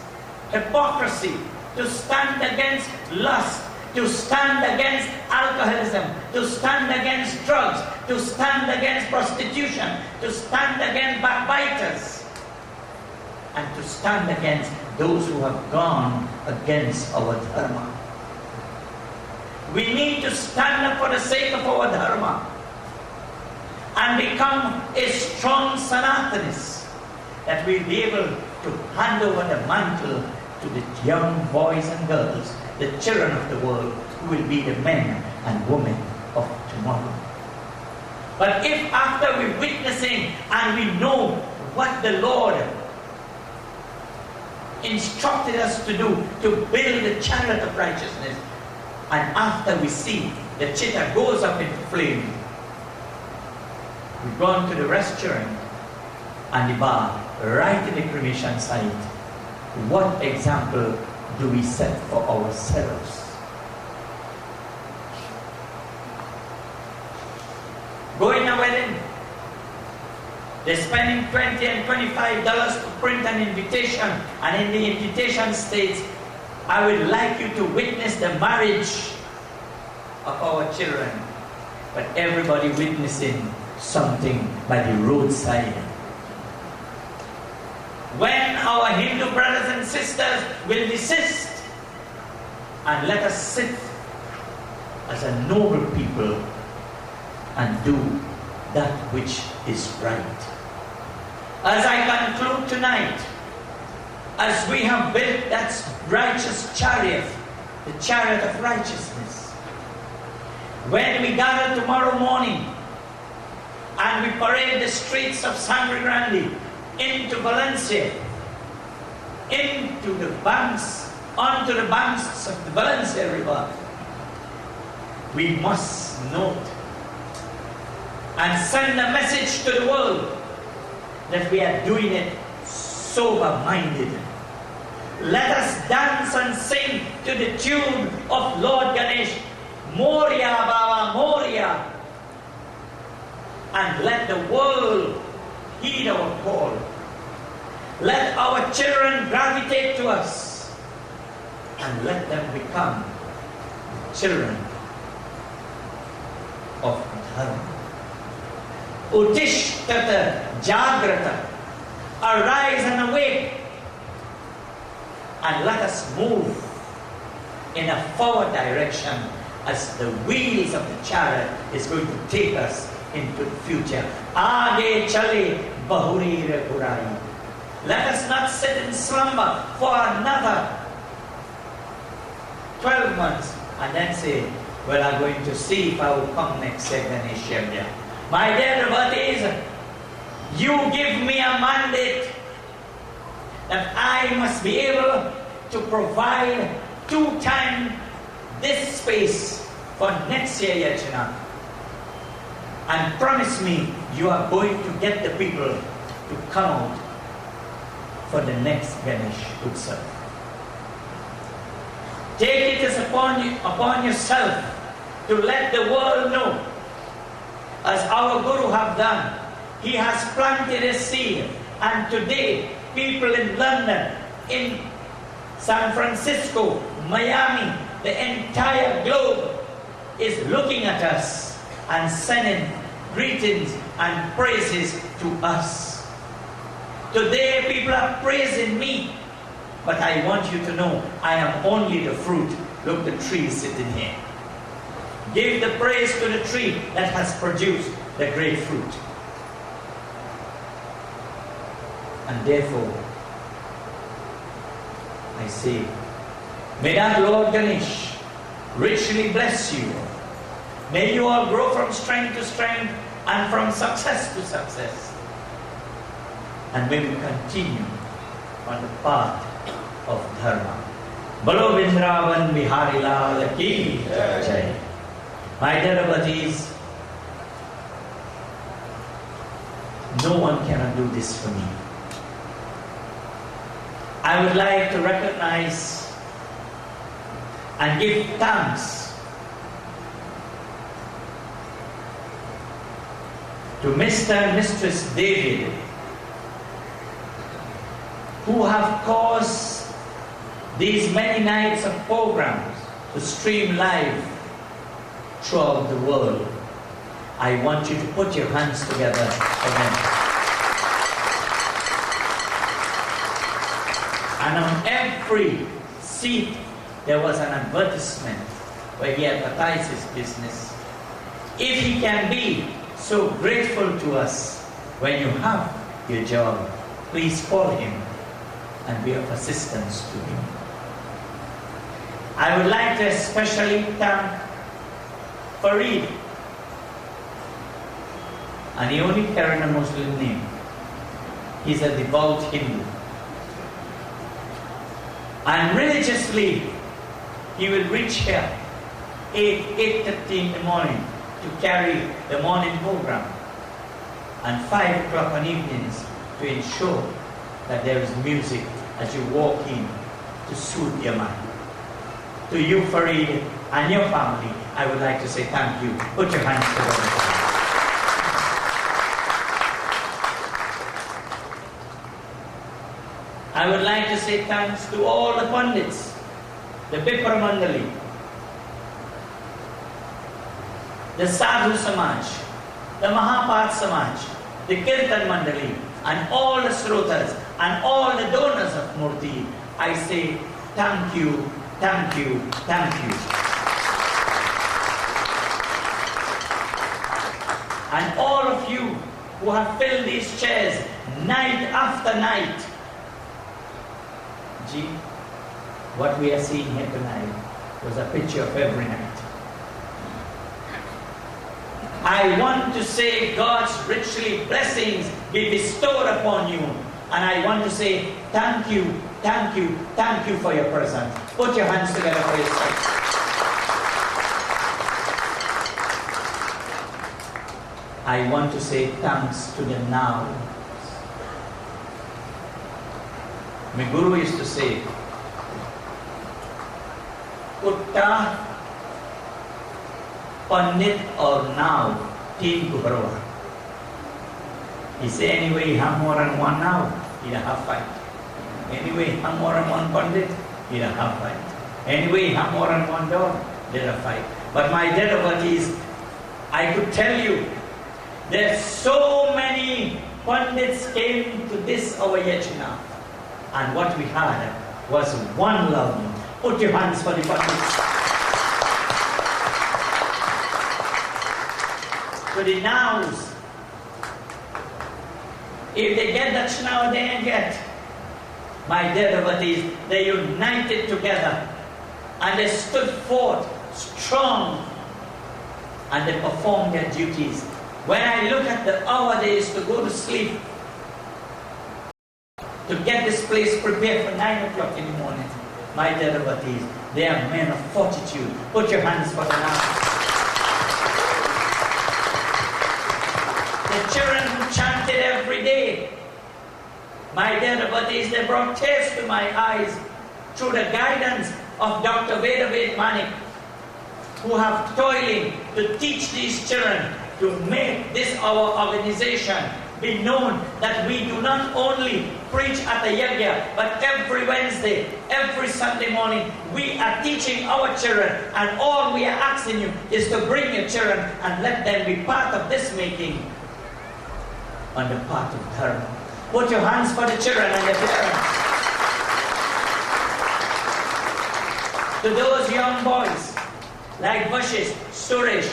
Speaker 3: hypocrisy, to stand against lust, to stand against alcoholism, to stand against drugs, to stand against prostitution, to stand against backbiters, and to stand against those who have gone against our dharma. We need to stand up for the sake of our dharma and become a strong Sanatanist, that we'll be able to hand over the mantle to the young boys and girls, the children of the world, who will be the men and women of tomorrow. But if after we're witnessing and we know what the Lord instructed us to do, to build the chariot of righteousness, and after we see the cheetah goes up into flame, we've gone to the restaurant and the bar, right in the cremation site, what example do we set for ourselves? Go in a wedding, they're spending $20 and $25 to print an invitation, and in the invitation states, I would like you to witness the marriage of our children. But everybody witnessing something by the roadside. When our Hindu brothers and sisters will desist and let us sit as a noble people and do that which is right. As I conclude tonight, as we have built that righteous chariot, the chariot of righteousness, when we gather tomorrow morning and we parade the streets of Sangre Grande into Valencia, into the banks, onto the banks of the Valencia River, we must note and send a message to the world that we are doing it sober-minded. Let us dance and sing to the tune of Lord Ganesh, Moria Baba Moria, and let the world heed our call. Let our children gravitate to us, and let them become children of dharma. Utishtata Jagrata, arise and awake, and let us move in a forward direction as the wheels of the chariot is going to take us into the future. Aage chale bahuri re burai. Let us not sit in slumber for another 12 months and then say, well, I'm going to see if I will come next year, Ganesh. My dear devotees, you give me a mandate that I must be able to provide 2 times this space for next year, Yajna. And promise me you are going to get the people to come out for the next Ganesh Utsav. Take it as upon yourself to let the world know, as our Guru have done. He has planted a seed, and today people in London, in San Francisco, Miami, the entire globe is looking at us and sending greetings and praises to us. Today people are praising me, but I want you to know I am only the fruit. Look, the tree is sitting here. Give the praise to the tree that has produced the great fruit. And therefore, I say, May that Lord Ganesh richly bless you. May you all grow from strength to strength and from success to success. And may we continue on the path of dharma. Balo Vrindavan Bihari Lal Ki Jai. My dear devotees, no one cannot do this for me. I would like to recognize and give thanks to Mr. and Mistress David, who have caused these many nights of programs to stream live throughout the world. I want you to put your hands together for them. And on every seat there was an advertisement where he advertised his business. If he can be so grateful to us when you have your job, please call him and be of assistance to him. I would like to especially thank Farid, and he only carried a Muslim name. He's a devout Hindu. And religiously, he will reach here 8:30 in the morning to carry the morning program, and 5 o'clock on evenings to ensure that there is music as you walk in to soothe your mind. To you, Farid, and your family, I would like to say thank you. Put your hands together. I would like to say thanks to all the Pandits, the Bipra Mandali, the Sadhu Samaj, the Mahapat Samaj, the Kirtan Mandali, and all the Srotas, and all the donors of Murti. I say thank you, thank you, thank you. And all of you who have filled these chairs night after night. Gee, what we are seeing here tonight was a picture of every night. I want to say God's richly blessings be bestowed upon you. And I want to say thank you, thank you, thank you for your presence. Put your hands together for yourself. I want to say thanks to the now. My guru used to say, Utta, Pandit or now, Teen Kubarwa. He said, anyway, you have more than one now, you don't have fight. Anyway, you have more than one Pandit, you don't have fight. Anyway, you have more than one dog, they don't fight. But my dear devotees, I could tell you, there's so many Pandits came to this our Yajna. And what we had was one love. Put your hands for the Pandits. To the nows, if they get that now they ain't get. My dear devotees, they united together and they stood forth strong and they performed their duties. When I look at the hour they used to go to sleep, to get this place prepared for 9 o'clock in the morning, my dear devotees, they are men of fortitude. Put your hands for the now. The children who chanted every day, my dear devotees, they brought tears to my eyes through the guidance of Dr. Vedavid Manik, who have toiling to teach these children to make this our organization be known that we do not only preach at the yajna, but every Wednesday, every Sunday morning, we are teaching our children, and all we are asking you is to bring your children and let them be part of this making on the path of dharma. Put your hands for the children and the parents. To those young boys like Vashish, Suresh,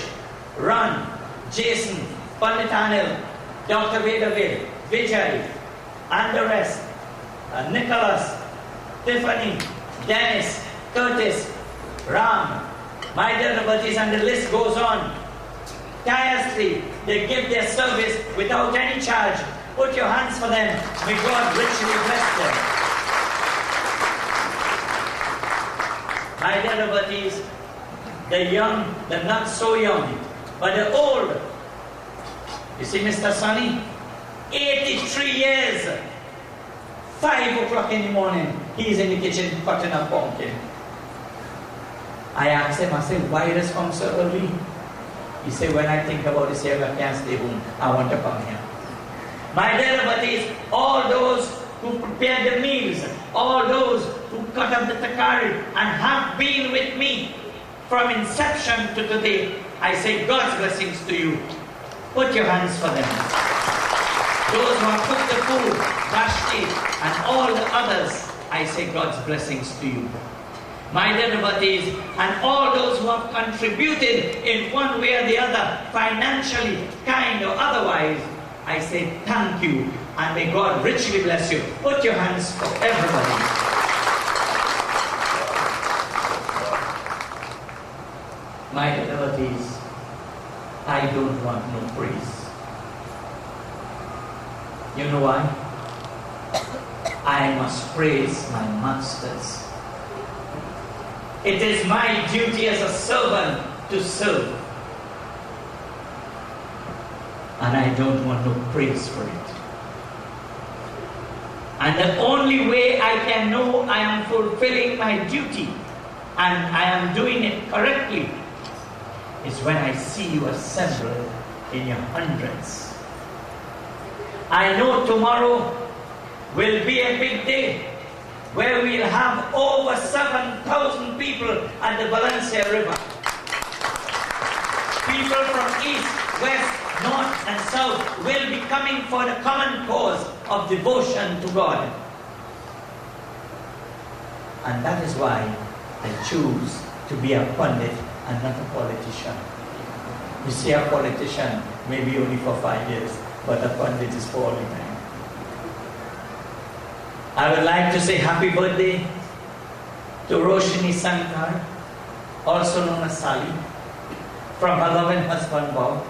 Speaker 3: Ran, Jason, Pandit Anil, Dr. Vedavid, Vijay, and the rest, Nicholas, Tiffany, Dennis, Curtis, Ram, my dear devotees, and the list goes on. Tirelessly, they give their service without any charge. Put your hands for them. May God richly bless them. My dear devotees, the young, the not so young, but the old. You see Mr. Sonny? 83 years. 5 o'clock in the morning, he's in the kitchen cutting a pumpkin. I asked him, I said, why does come so early? He said, when I think about this here, I can't stay home. I want to come here. My dear devotees, all those who prepare the meals, all those who cut up the takari and have been with me from inception to today, I say God's blessings to you. Put your hands for them. Those who have cooked the food, Vashti, and all the others, I say God's blessings to you. My dear devotees, and all those who have contributed in one way or the other, financially, kind or otherwise, I say thank you, and may God richly bless you. Put your hands for everybody. My dear devotees, I don't want no praise. You know why? I must praise my masters. It is my duty as a servant to serve. And I don't want no praise for it. And the only way I can know I am fulfilling my duty and I am doing it correctly is when I see you assembled in your hundreds. I know tomorrow will be a big day where we'll have over 7,000 people at the Valencia River. People from east, west, north and south will be coming for the common cause of devotion to God. And that is why I choose to be a pundit and not a politician. You see, a politician may be only for 5 years, but a pundit is for all the time. I would like to say happy birthday to Roshini Sankar, also known as Sally, from her loving husband Bob,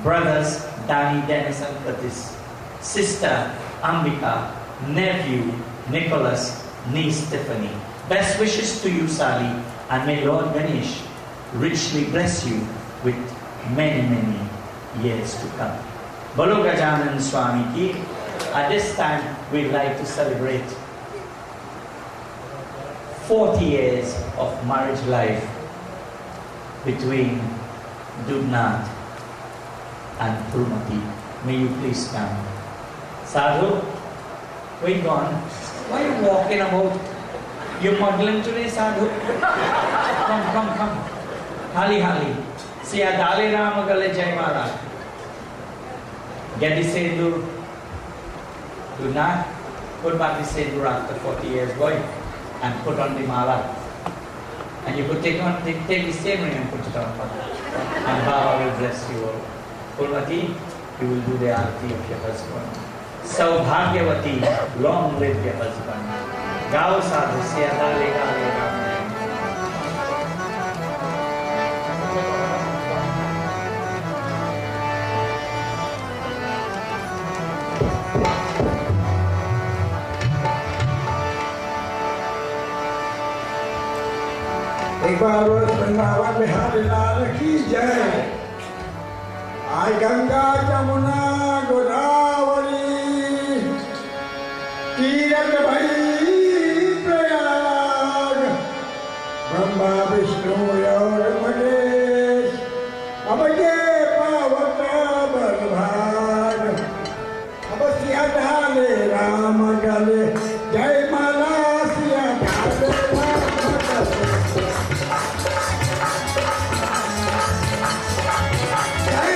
Speaker 3: brothers Danny, Dennis and Curtis, sister Ambika, nephew Nicholas, niece Tiffany. Best wishes to you, Sally, and may Lord Ganesh richly bless you with many, many years to come. Bolo Gajanan Swami ki. At this time, we'd like to celebrate 40 years of marriage life between Dubnath and Purmati. May you please stand. Sadhu, where you gone? Why are you walking about? You're modeling today, Sadhu? Come. Hali. Siya Dali Rama Gale Jai Mara. Get the Sendur. Do not put back the Sendur after 40 years, boy, and put on the mala. And you could take the same ring and put it on. And Baba will bless you all. Purmati, you will do the arati of your husband. Saubhagyavati, long live your husband. Gao Sadhu, Siya Dali Rama.
Speaker 4: एक बार वृंदावन बिहारी लाल की जय। आई गंगा जमुना गोदावरी तीरथ भई प्रयाग, ब्रह्मा विष्णु और महेश अब ये पावत बलभाग। अब सिया ढाले राम गले जय माला, सिया ढाले राम गले जय माला, जय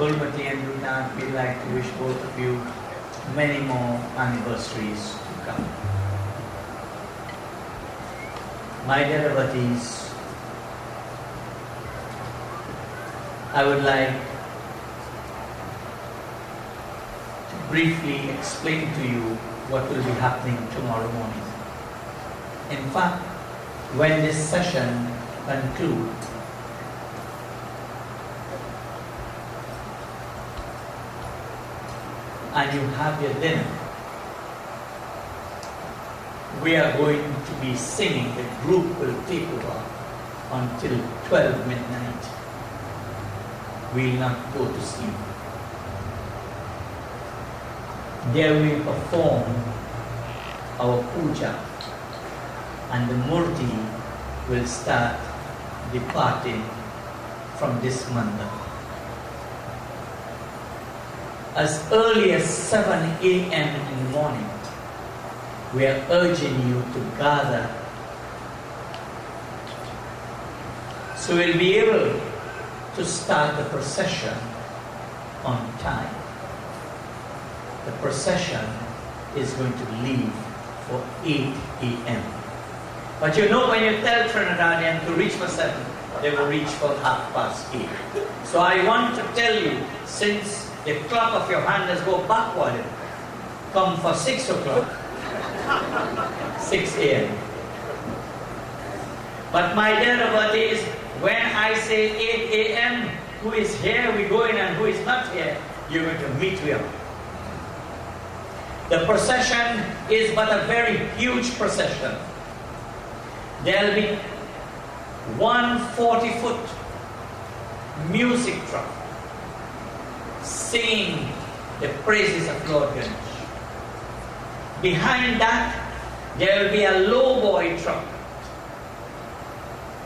Speaker 3: Kulmati and Rudnath, we'd like to wish both of you many more anniversaries to come. My dear devotees, I would like to briefly explain to you what will be happening tomorrow morning. In fact, when this session concludes, and you have your dinner, we are going to be singing. The group will take over until 12 midnight. We will not go to sleep. There we perform our puja, and the murti will start departing from this mandap. As early as 7 a.m. in the morning, we are urging you to gather so we'll be able to start the procession on time. The procession is going to leave for 8 a.m. But you know, when you tell Trinidadian to reach for 7, they will reach for 8:30. So I want to tell you, since the clock of your hand has go backward, come for 6 o'clock, 6 a.m. But my dear devotees, when I say 8 a.m., who is here, we go in, and who is not here, you're going to meet here. The procession is but a very huge procession. There'll be 140-foot music truck singing the praises of Lord Ganesh. Behind that, there will be a lowboy truck,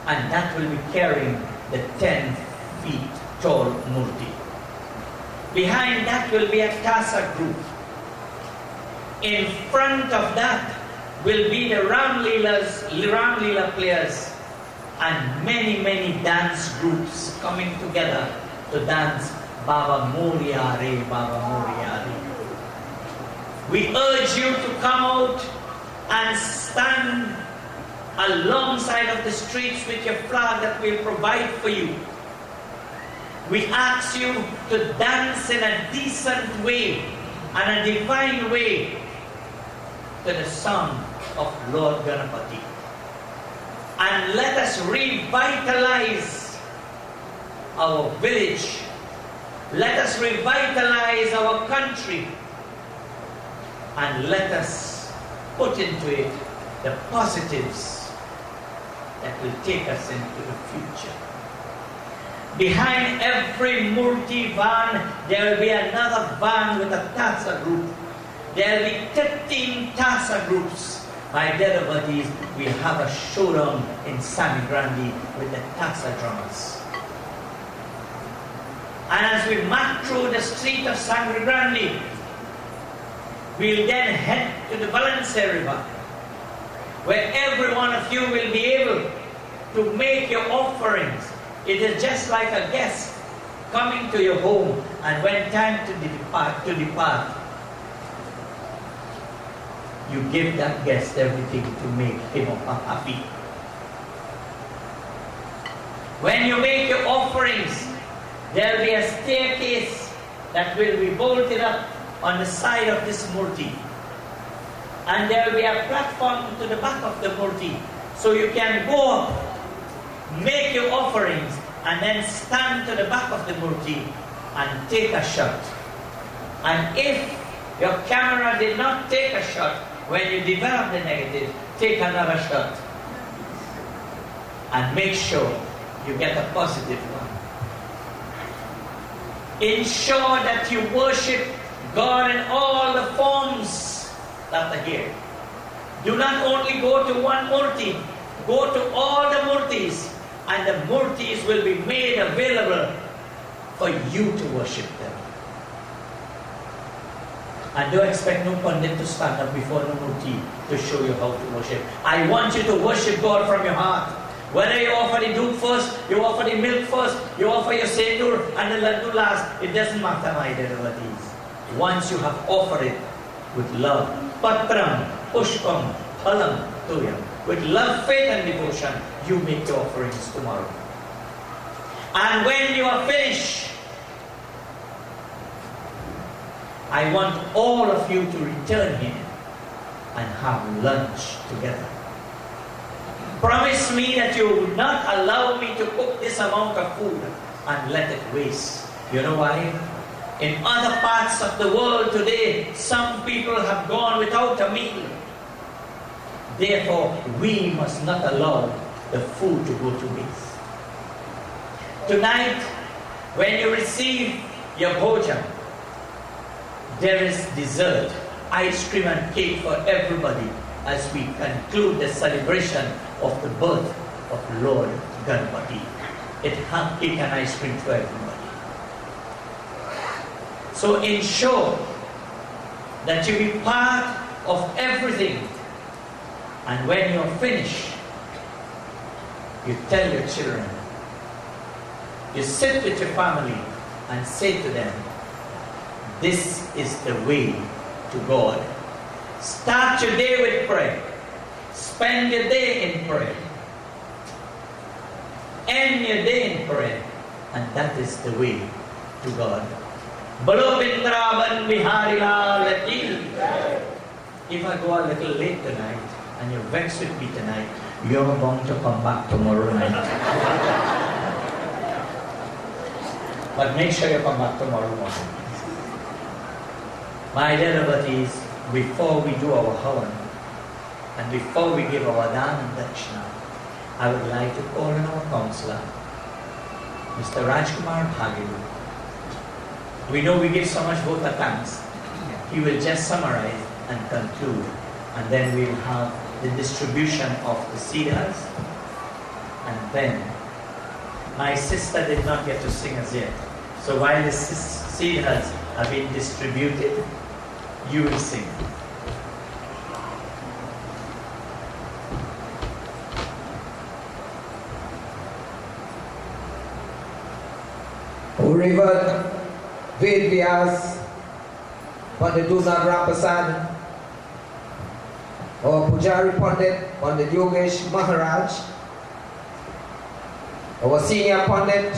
Speaker 3: and that will be carrying the 10 feet tall murti. Behind that will be a tasa group. In front of that will be the Ram Leela players, and many, many dance groups coming together to dance Baba Moriare, Baba Moriare. We urge you to come out and stand alongside of the streets with your flag that we'll provide for you. We ask you to dance in a decent way and a divine way to the song of Lord Ganapati. And let us revitalize our village. Let us revitalize our country. And let us put into it the positives that will take us into the future. Behind every murti van, there will be another van with a tasa group. There will be 13 tasa groups. My dear devotees, we have a showdown in Sangre Grande with the tasa drummers. And as we march through the street of Sangre Grande, we'll then head to the Valencia River, where every one of you will be able to make your offerings. It is just like a guest coming to your home, and when time to depart, you give that guest everything to make him or her happy. When you make your offerings, there will be a staircase that will be bolted up on the side of this murti. And there will be a platform to the back of the murti. So you can go up, make your offerings, and then stand to the back of the murti and take a shot. And if your camera did not take a shot, when you develop the negative, take another shot. And make sure you get a positive one. Ensure that you worship God in all the forms that are here. Do not only go to one murti, go to all the murtis, and the murtis will be made available for you to worship them. And don't expect no pundit to stand up before the murti to show you how to worship. I want you to worship God from your heart. Whether you offer the doop first, you offer the milk first, you offer your sendur and the laddu last, it doesn't matter, my devotees. Once you have offered it with love, patram, pushpam, phalam, tuyam, with love, faith and devotion, you make your offerings tomorrow. And when you are finished, I want all of you to return here and have lunch together. Promise me that you would not allow me to cook this amount of food and let it waste. You know why? In other parts of the world today, some people have gone without a meal. Therefore, we must not allow the food to go to waste. Tonight, when you receive your bhojan, there is dessert, ice cream and cake for everybody as we conclude the celebration of the birth of Lord Ganpati. It has cake and ice cream for everybody. So ensure that you be part of everything. And when you're finished, you tell your children, you sit with your family and say to them, this is the way to God. Start your day with prayer. Spend your day in prayer. End your day in prayer. And that is the way to God. Balo Bindraban Bihari Lal Ki. If I go a little late tonight and you're vexed with me tonight, you're going to come back tomorrow night. But make sure you come back tomorrow morning. My dear devotees, before we do our havan and before we give our dana and dakshina, I would like to call on our counselor, Mr. Rajkumar Bhagiru. We know we give so much vote of thanks. He will just summarize and conclude, and then we'll have the distribution of the siddhas, and then my sister did not get to sing as yet. So while the siddhas are being distributed, you will sing.
Speaker 5: O Reverend Ved Vyas, Pandit Dunad Rampasad, our Pujari Pandit, Pandit Yogesh Maharaj, our senior Pandit,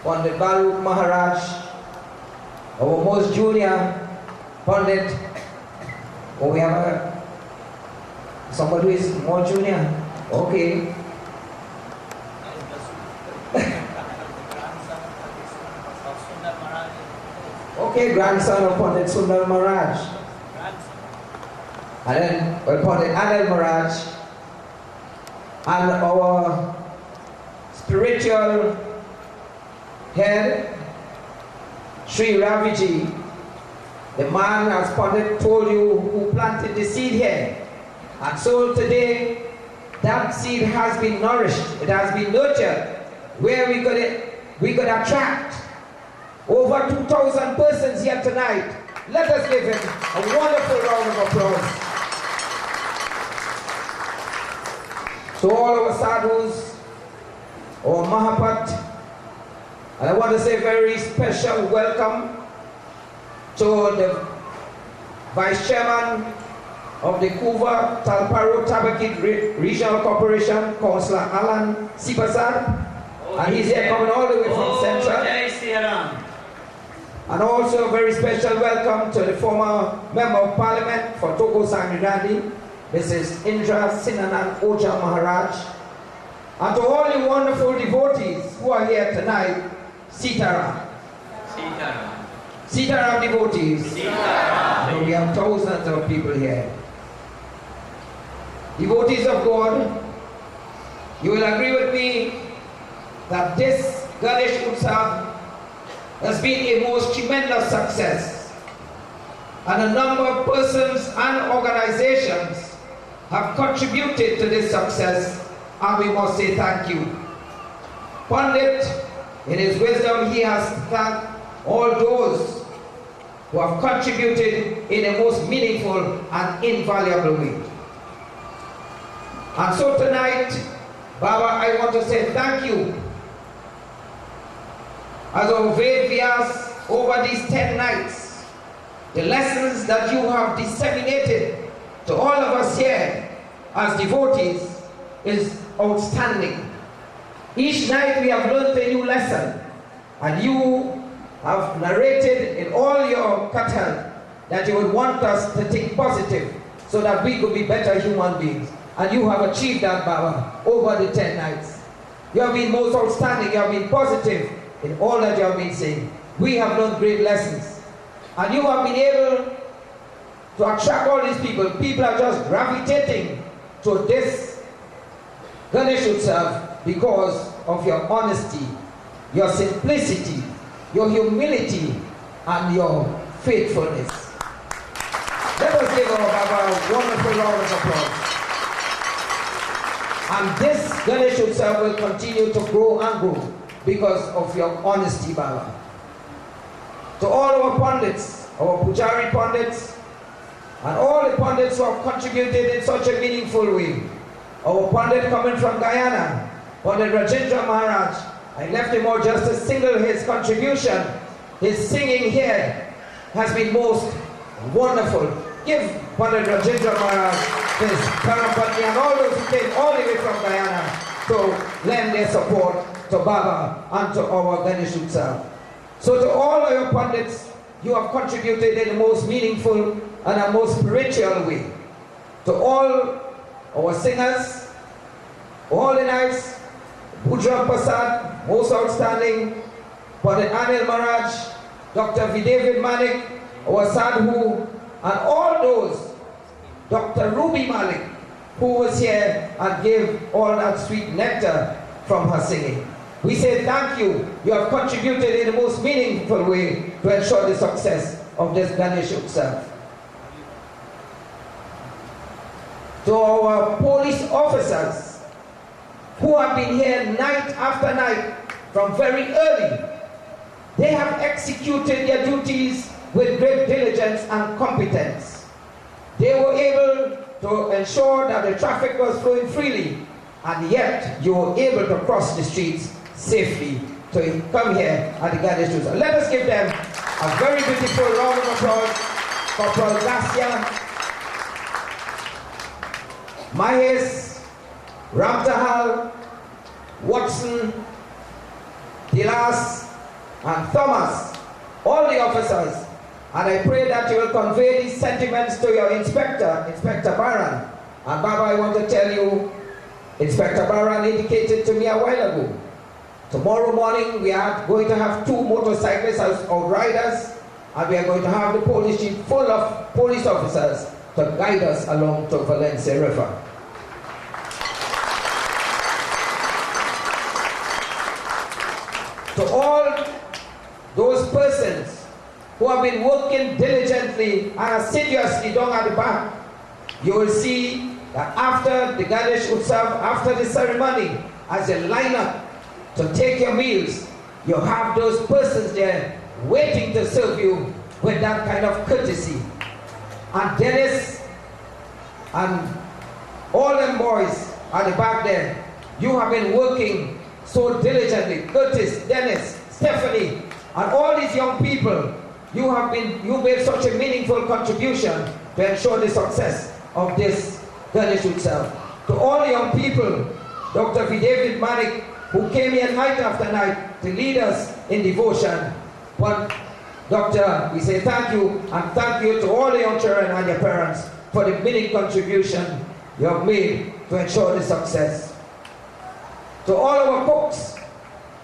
Speaker 5: Pandit Baruch Maharaj, our most junior Pandit, oh, we have somebody who is more junior, okay. Okay, grandson of Pandit Sundar Maharaj. And then Pandit Anil Maharaj. And our spiritual head, Sri Raviji, the man, as Pandit told you, who planted the seed here. And so today, that seed has been nourished, it has been nurtured, where we could attract over 2,000 persons here tonight. Let us give him a wonderful round of applause. So all our sadhus, our Mahapat, and I want to say a very special welcome to the Vice Chairman of the Kuva Talparo Tabakit Regional Corporation, Councillor Alan Sipasad, and he's here coming all the way from Central. And also a very special welcome to the former Member of Parliament for Togo Sangrandi, Mrs. Indra Sinanan Oja Maharaj, and to all the wonderful devotees who are here tonight, Sitaram. Sitaram devotees. Sitaram. We have thousands of people here. Devotees of God, you will agree with me that this Ganesh Utsav has been a most tremendous success, and a number of persons and organizations have contributed to this success, and we must say thank you. Pandit, in his wisdom, he has thanked all those who have contributed in a most meaningful and invaluable way. And so tonight, Baba, I want to say thank you. As our Vedas over these 10 nights, the lessons that you have disseminated to all of us here as devotees is outstanding. Each night we have learned a new lesson, and you have narrated in all your katha that you would want us to think positive so that we could be better human beings. And you have achieved that, Baba, over the 10 nights. You have been most outstanding, you have been positive in all that you have been saying. We have learned great lessons. And you have been able to attract all these people. People are just gravitating to this Ganesh Utsav because of your honesty, your simplicity, your humility, and your faithfulness. Let us give our Baba a wonderful round of applause. And this Ganesh Utsav will continue to grow and grow because of your honesty, Baba. To all our pundits, our Pujari pundits, and all the pundits who have contributed in such a meaningful way. Our pundit coming from Guyana, Pandit Rajendra Maharaj, I left him out just to single his contribution. His singing here has been most wonderful. Give Pandit Rajendra Maharaj his Karapati and all those who came all the way from Guyana to lend their support to Baba and to our Ganesh Utsav. So to all of your pundits, you have contributed in the most meaningful and a most spiritual way. To all our singers, all the nights, Bujra Prasad, most outstanding, Pandit Anil Maharaj, Dr. V. David Manik, our Sadhu, and all those, Dr. Ruby Malik, who was here and gave all that sweet nectar from her singing. We say thank you. You have contributed in the most meaningful way to ensure the success of this Ganesh Utsav. To our police officers who have been here night after night from very early, they have executed their duties with great diligence and competence. They were able to ensure that the traffic was flowing freely, and yet you were able to cross the streets safely to come here at the Ganesh Utsav. Let us give them a very beautiful round of applause for Prolgasya, Mahesh, Ramtahal, Watson, Dilas, and Thomas, all the officers. And I pray that you will convey these sentiments to your Inspector Baran. And Baba, I want to tell you, Inspector Baran indicated to me a while ago, tomorrow morning we are going to have 2 motorcyclists as outriders, and we are going to have the police jeep full of police officers to guide us along to Valencia River. To all those persons who have been working diligently and assiduously down at the back, you will see that after the Ganesh Utsav, after the ceremony, as you line up to take your meals, you have those persons there waiting to serve you with that kind of courtesy. And Dennis and all them boys at the back there, you have been working so diligently. Curtis, Dennis, Stephanie, and all these young people, you made such a meaningful contribution to ensure the success of this Ganesh Utsav. To all the young people, Dr. V. David Manik, who came here night after night to lead us in devotion. But Doctor, we say thank you, and thank you to all the young children and their parents for the many contribution you have made to ensure the success. To all our cooks,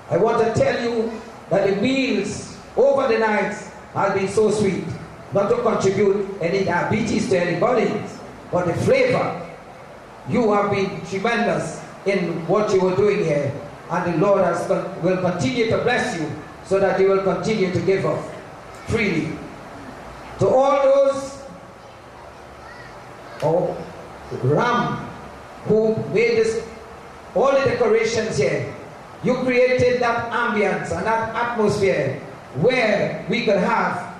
Speaker 5: I want to tell you that the meals over the nights have been so sweet, not to contribute any diabetes to anybody, but the flavor. You have been tremendous in what you were doing here, and the Lord will continue to bless you so that you will continue to give up freely. To all those, Ram, who made this, all the decorations here, you created that ambience and that atmosphere where we could have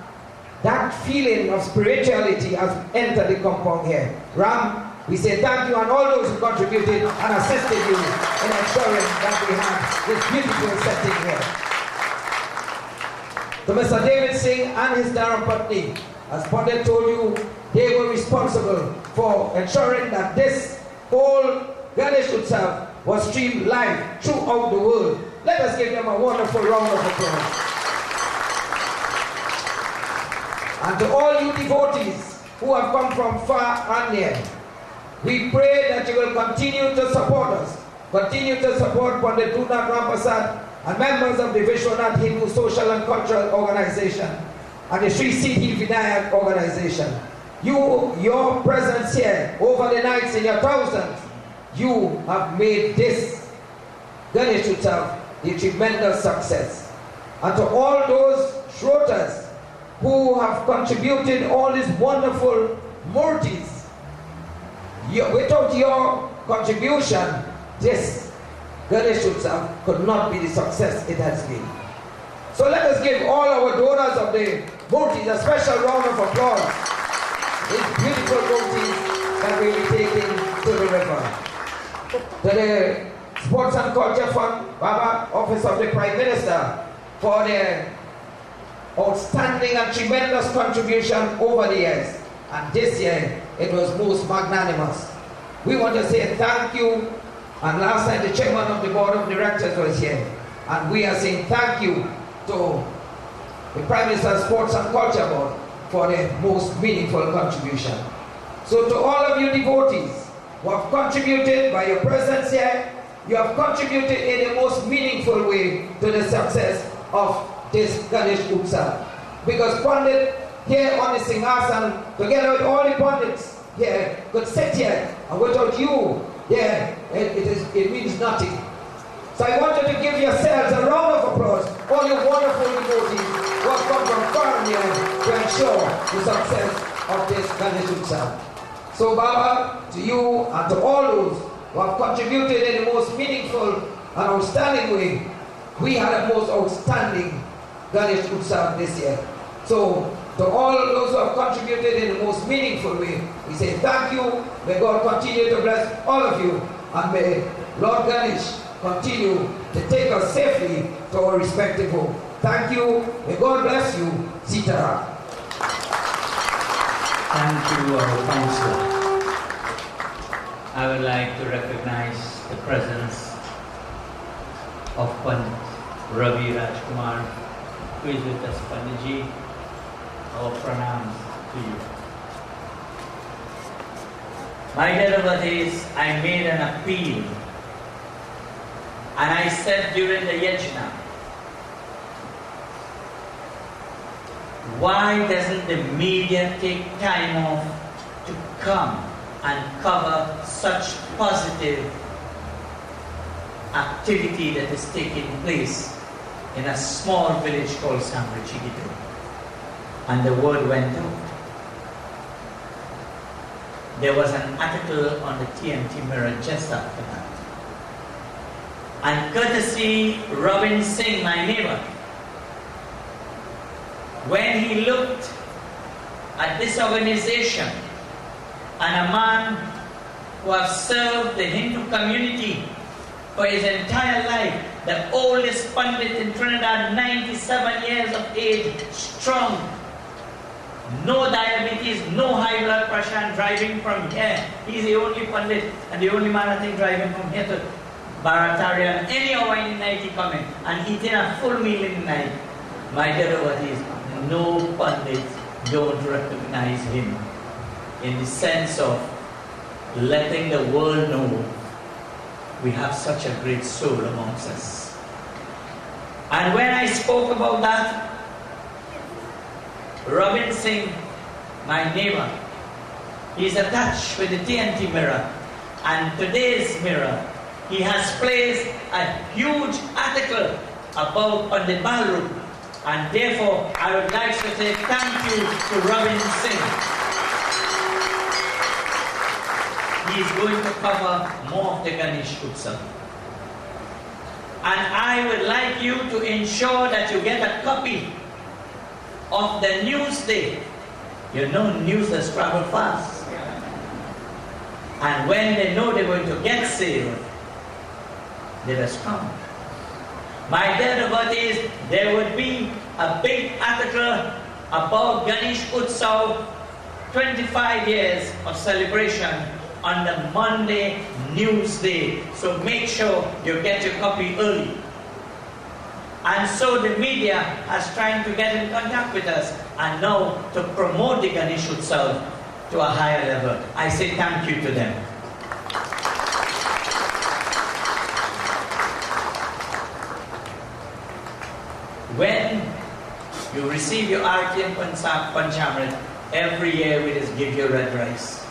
Speaker 5: that feeling of spirituality has entered the compound here. Ram, We say thank you and all those who contributed and assisted you in ensuring that we have this beautiful setting here. To Mr. David Singh and his Dharma Patni, as Pandit told you, they were responsible for ensuring that this whole Ganesh Utsav was streamed live throughout the world. Let us give them a wonderful round of applause. And to all you devotees who have come from far and near, we pray that you will continue to support us, continue to support Pandit Dhunat Rampasad and members of the Vishwanath Hindu Social and Cultural Organization and the Sri Siddhi Vinayak Organization. Your presence here over the nights in your thousands, you have made this Ganesh Utsav a tremendous success. And to all those Shrotas who have contributed all these wonderful murtis, without your contribution, this Ganesh Utsav could not be the success it has been. So let us give all our donors of the murtis a special round of applause. These beautiful murtis that will be taken to the river. To the Sports and Culture Fund, Baba, Office of the Prime Minister, for their outstanding and tremendous contribution over the years. And this year, it was most magnanimous. We want to say thank you. And last night, the chairman of the board of directors was here. And we are saying thank you to the Prime Minister's Sports and Culture Board for their most meaningful contribution. So to all of you devotees who have contributed by your presence here, you have contributed in the most meaningful way to the success of this Ganesh Utsav. Because Pandit here on the Singhasan, together with all the Pandits here, could sit here, and without you, it means nothing. So I want you to give yourselves a round of applause, all you wonderful devotees who have come from far and near to ensure the success of this Ganesh Utsav. So Baba, to you and to all those who have contributed in the most meaningful and outstanding way, we had a most outstanding Ganesh Utsav this year. So to all those who have contributed in the most meaningful way, we say thank you. May God continue to bless all of you, and may Lord Ganesh continue to take us safely to our respective home. Thank you. May God bless you. Sitaram.
Speaker 3: Thank you, our council. I would like to recognize the presence of Pandit Ravi Rajkumar, who is with us. Panditji, our pranams to you. My dear devotees, I made an appeal, and I said during the yajna, why doesn't the media take time off to come and cover such positive activity that is taking place in a small village called Samrichigido? And the word went out. There was an article on the TNT Mirror just after that. And courtesy Robin Singh, my neighbor, when he looked at this organization and a man who has served the Hindu community for his entire life, the oldest Pandit in Trinidad, 97 years of age, strong, no diabetes, no high blood pressure, and driving from here. He's the only Pandit and the only man I think driving from here to Barataria and any hour in the night he coming and eating a full meal in the night. My dear devotees, no Pandit don't recognize him in the sense of letting the world know we have such a great soul amongst us. And when I spoke about that, Robin Singh, my neighbor, he's attached with the TNT Mirror, and today's Mirror, he has placed a huge article about Pandit Balru, and therefore I would like to say thank you to Robin Singh. He's going to cover more of the Ganesh Utsav. And I would like you to ensure that you get a copy of the Newsday. You know news has traveled fast. And when they know they're going to get saved, they just come. My dear devotees, there would be a big article about Ganesh Utsav, 25 years of celebration on the Monday news day. So make sure you get your copy early. And so the media has tried to get in contact with us and now to promote the Ganesh Utsav to a higher level. I say thank you to them. When you receive your Arati and Panchamrit, every year we just give you red rice.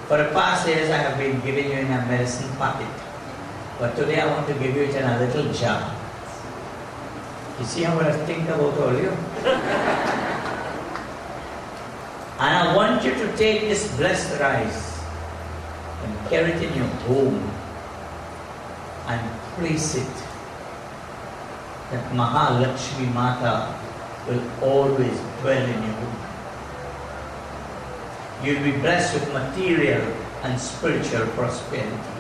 Speaker 3: For the past years I have been giving you in a medicine packet. But today I want to give you it in a little jar. You see how I think about all you? And I want you to take this blessed rice and carry it in your home and place it that Mahalakshmi Mata will always dwell in your home. You'll be blessed with material and spiritual prosperity.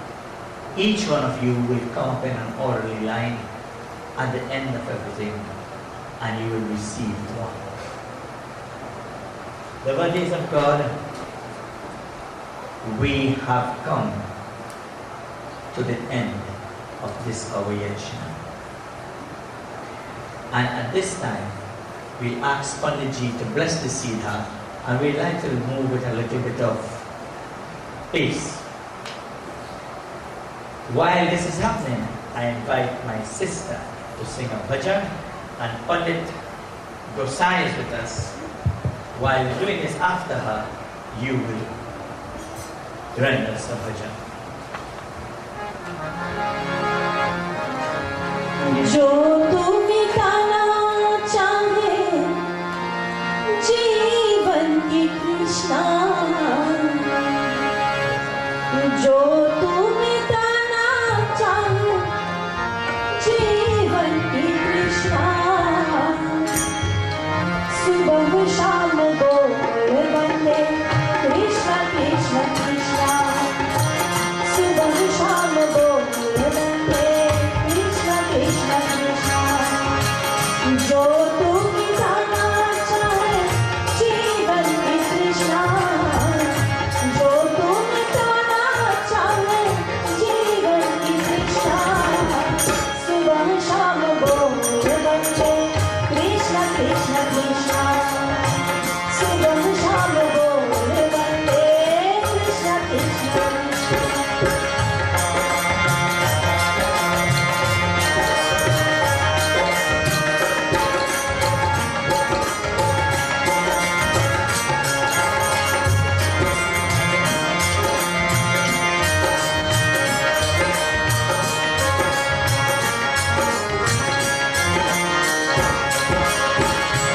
Speaker 3: Each one of you will come up in an orderly line at the end of everything, and you will receive one. Devotees of God, we have come to the end of this our yajna. And at this time, we ask Panditji to bless the Siddha, and we'd like to move with a little bit of pace. While this is happening, I invite my sister to sing a bhajan, and Pandit Gosai is with us. While doing this after her, you will render us a bhajan.
Speaker 7: जो तू मिटाना चाहे जीवन की कृष्णा, जो तू मिटाना चाहे जीवन की कृष्णा, सुबह शाम बोल बंदे कृष्णा कृष्णा कृष्णा, सुबह शाम बोल बंदे कृष्णा कृष्णा कृष्णा, जो तू मिटाना चाहे जीवन की कृष्णा, जो तू मिटाना चाहे जीवन की कृष्णा, सुबह शाम बोल बंदे कृष्णा कृष्णा कृष्णा, सुबह शाम बोल बंदे कृष्णा कृष्णा कृष्णा।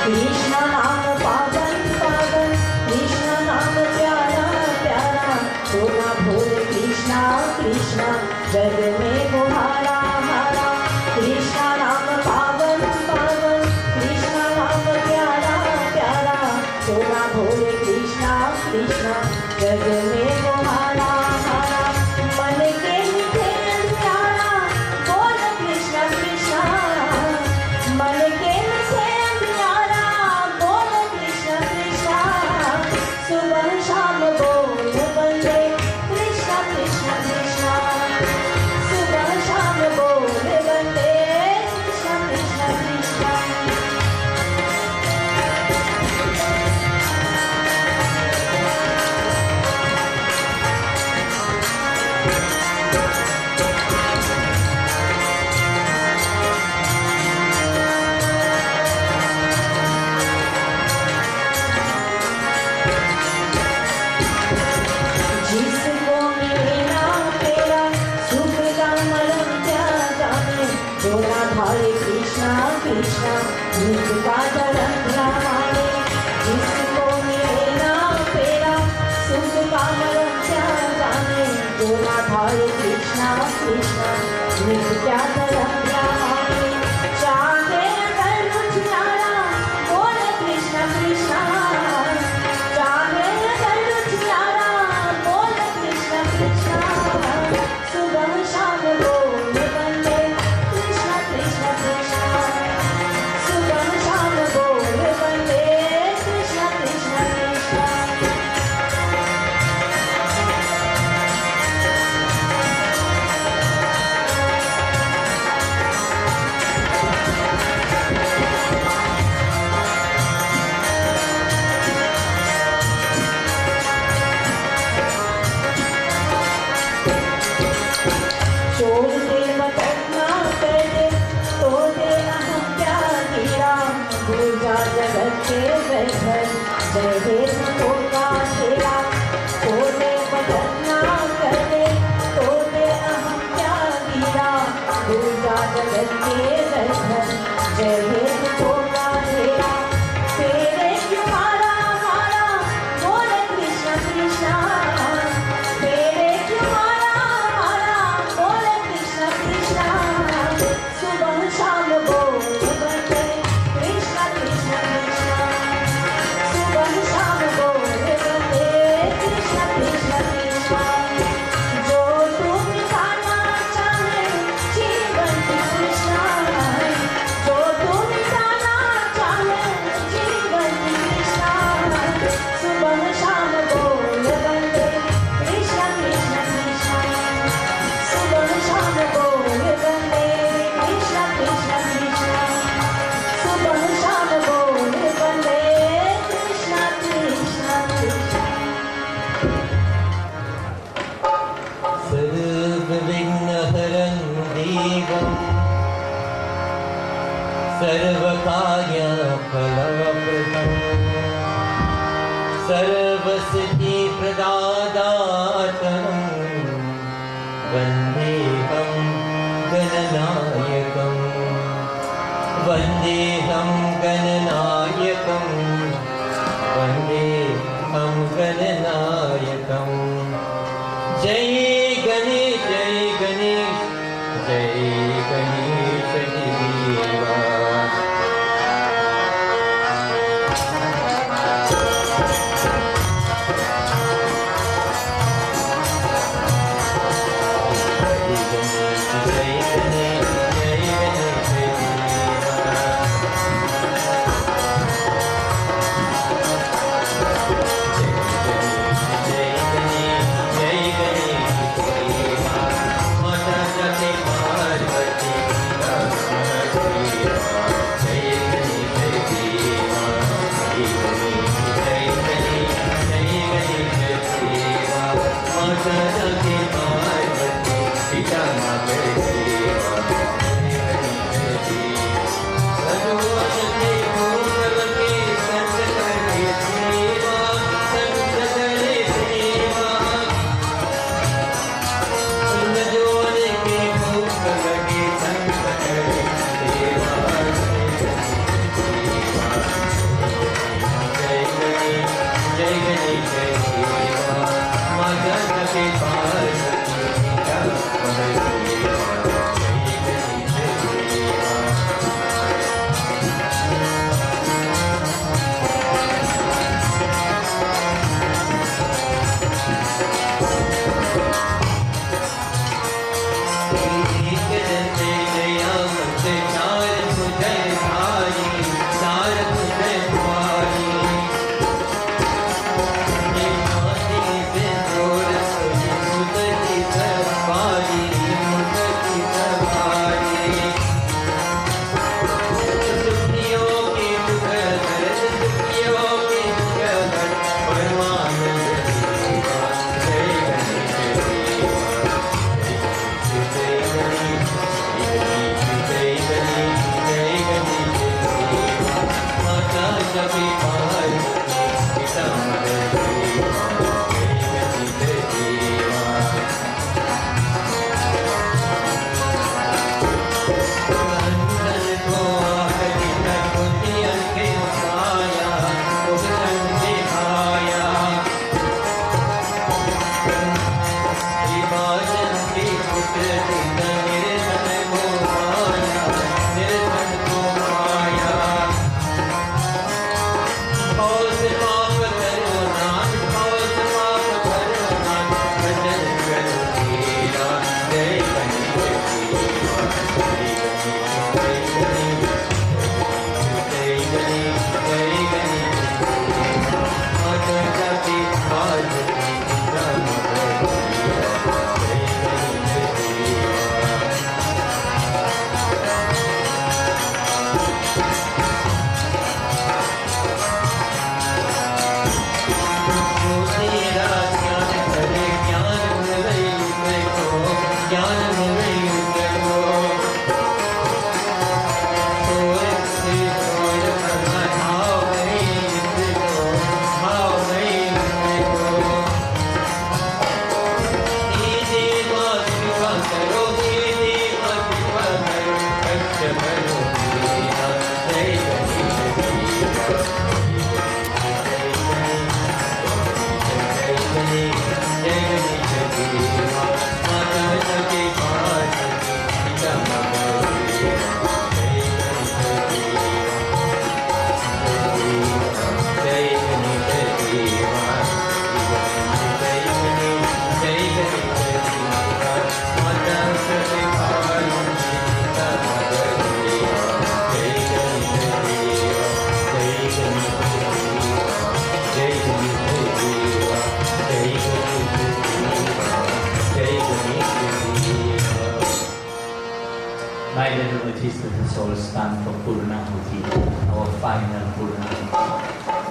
Speaker 7: कृष्णा नाम पावन पावन, कृष्णा नाम प्यारा प्यारा, सोना भोल कृष्णा कृष्णा, जग में वो हारा हारा। कृष्णा नाम पावन पावन, कृष्णा नाम प्यारा प्यारा, सोना भोल कृष्णा कृष्णा, जग में वो हारा हारा। मन के मीठे प्यारा बोल कृष्णा कृष्णा, मन के मीठे प्यारा बोल कृष्णा कृष्णा, सुबह शाम बोल बंदे कृष्णा कृष्णा कृष्णा, सुबह शाम बोल बंदे कृष्णा कृष्णा कृष्णा। जिसको मिलेना तेरा सुख का मलम क्या जाने, जोड़ा भाई कृष्णा कृष्णा, दुख का धर्म क्या माने। जिसको मिलेना तेरा सुख का मलम क्या जाने, जोड़ा भाई कृष्णा कृष्णा, दुख क्या धर्म क्या माने। चाहे अगर उजियारा बोल कृष्णा कृष्णा, चाहे अगर उजियारा जय भेद होगा तेरा तेरे क्यों मारा मारा बोले कृष्णा कृष्णा तेरे क्यों मारा मारा बोले कृष्णा कृष्णा सुबह शाम बोल बंदे कृष्णा कृष्णा कृष्णा सुबह शाम बोल बंदे कृष्णा कृष्णा कृष्णा जो तू मिटाना चाहे जीवन की कृष्णा जो तू मिटाना चाहे जीवन की कृष्णा सुबह शाम बोल बंदे कृष्णा कृष्णा कृष्णा सुबह शाम बोल बंदे कृष्णा कृष्णा कृष्णा सुबह शाम बोल बंदे कृष्णा कृष्णा कृष्णा
Speaker 8: सर्वविघ्नहरं देवं सर्वकार्यफलप्रदं सर्वसिद्धिप्रदातारं वन्देऽहं गणनायकं वन्देऽहं गणनायकं वन्देऽहं गणनायकं जय गणेश जय गणेश देवा
Speaker 3: time for Purnahuti, our final Purnahuti.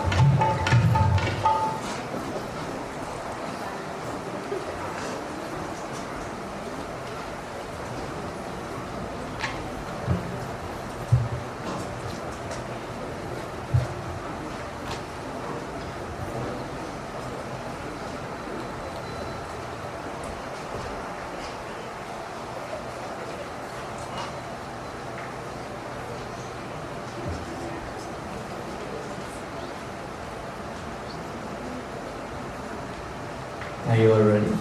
Speaker 3: Are you all ready?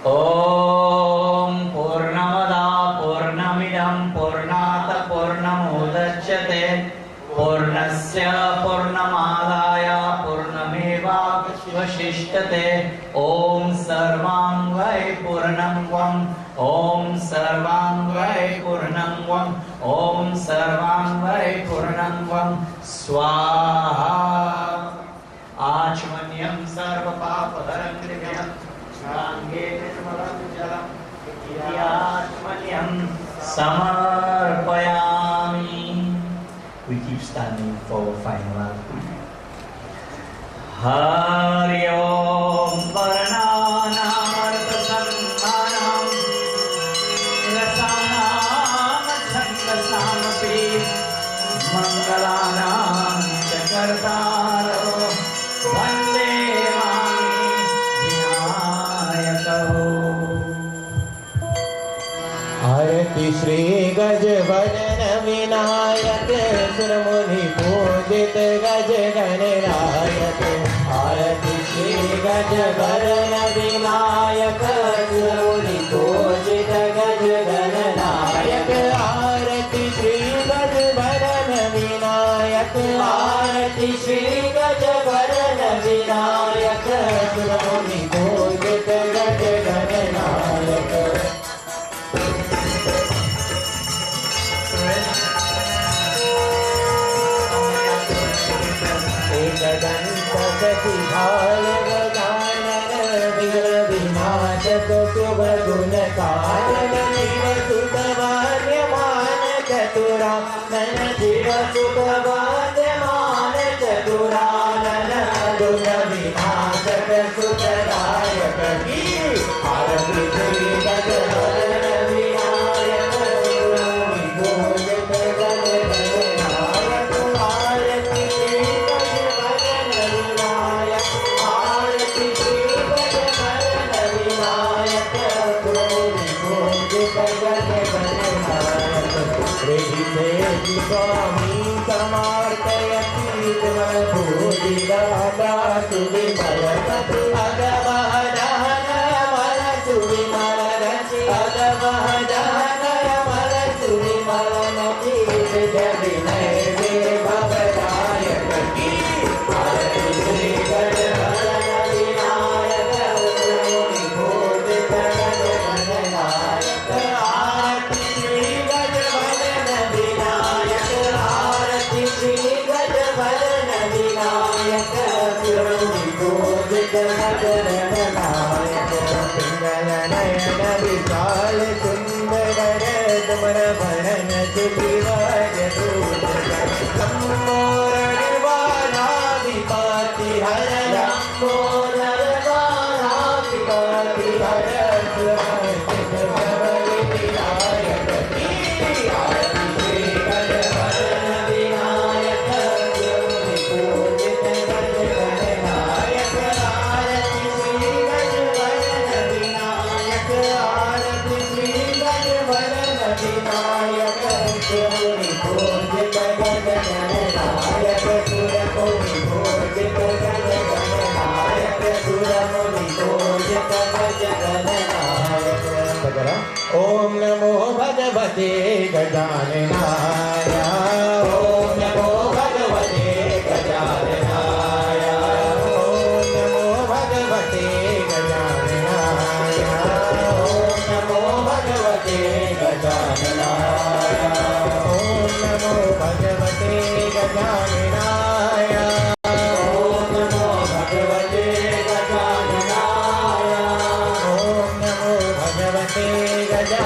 Speaker 3: Om Purnamada Purnamidam Purnata Purnamudachyate Purnasya Purnamadaya Purnameva Vasishtate Om Sarvangvai Purnamvam Om Sarvangvai Purnamvam Om Sarvangvai Purnamvam Swaha Achmanyam Sarva Papadharam Kriyam Shange Nirmalam Jalam Achmanyam Samarpayami. We keep standing for final arti. Hari Om Varnanam Sannanam Rasanam Chandasampi Mangalanam Chakartaro Vande Mami Vinayakaho.
Speaker 8: आरती श्री गजवदन विनायक सुरमुनि पूजित गज गणनायक आरती श्री गजवदन विनायक सुरमुनि पूजित गज गणनायक आरती श्री गजवदन विनायक आरती श्री गजवदन विनायक सुरमुनि पूजित गज गणनायक एकदंतकटिहाल गजानन विघ्न विनाशक शुभ गुण कारण शिव सुखवान्यमान चतुरानन शिव सुखवान्यमान चतुरानन दुख विनाशक सुखदायक की आरती श्री गजवदन विनायक सुरमुनि पूजित गज गणनायक आरती श्री गजवदन विनायक आरती श्री गजवदन विनायक सुरमुनि पूजित गज गणनायक हृदि स्वामी समार्पयति भूरि दाता सुविमल अगमहदान मल सुविमल अगमहदान मल सुविमल विनय भवदायक की आरती श्री गजवदन विनायक सुरमुनि पूजित गज गणनायक आरती श्री गजवदन विनायक आरती श्री गजवदन विनायक सुरमुनि पूजित गज गणनायक पिंगल नयन विशाल सुंदर तुमर भरण सुखिवाज दूत लंबोदर वाराधिपति हर लंबोदर वाराधिपति हर सुरमस्तित प्रबल विनायक की आरती श्री गजवदन विनायक सुरमुनि पूजित गज गणनायक आरती श्री गजवदन विनायक आरती श्री गजवदन विनायक सुरमुनि पूजित गज गणनायक सुरमुनि पूजित गज गणनायक सुरमुनि पूजित गज गणनायक ओम नमो भगवते गजाननाय ओम नमो भगवते गजाननाय ओम नमो भगवते गजाननाय ओम नमो भगवते गजाननाय ओम नमो भगवते गजाननाय ओम नमो भगवते गजाननाय ओम नमो भगवते गजाननाय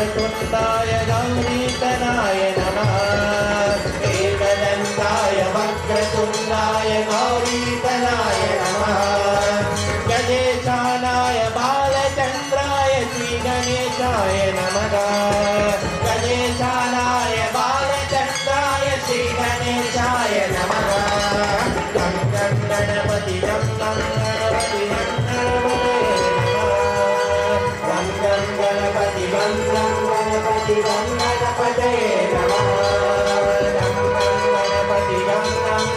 Speaker 8: वक्रतुण्डाय गौरीतनाय नमः एकदन्ताय वक्रतुण्डाय गौरीतनाय नमः गणेशानाय बालचन्द्राय श्रीगणेशाय नमः गणेशानाय बालचन्द्राय श्रीगणेशाय नमः गं गं गणपति गं गं गणपति गं गणपति गं गणपति गं गणपतये नमः गं गणपति गं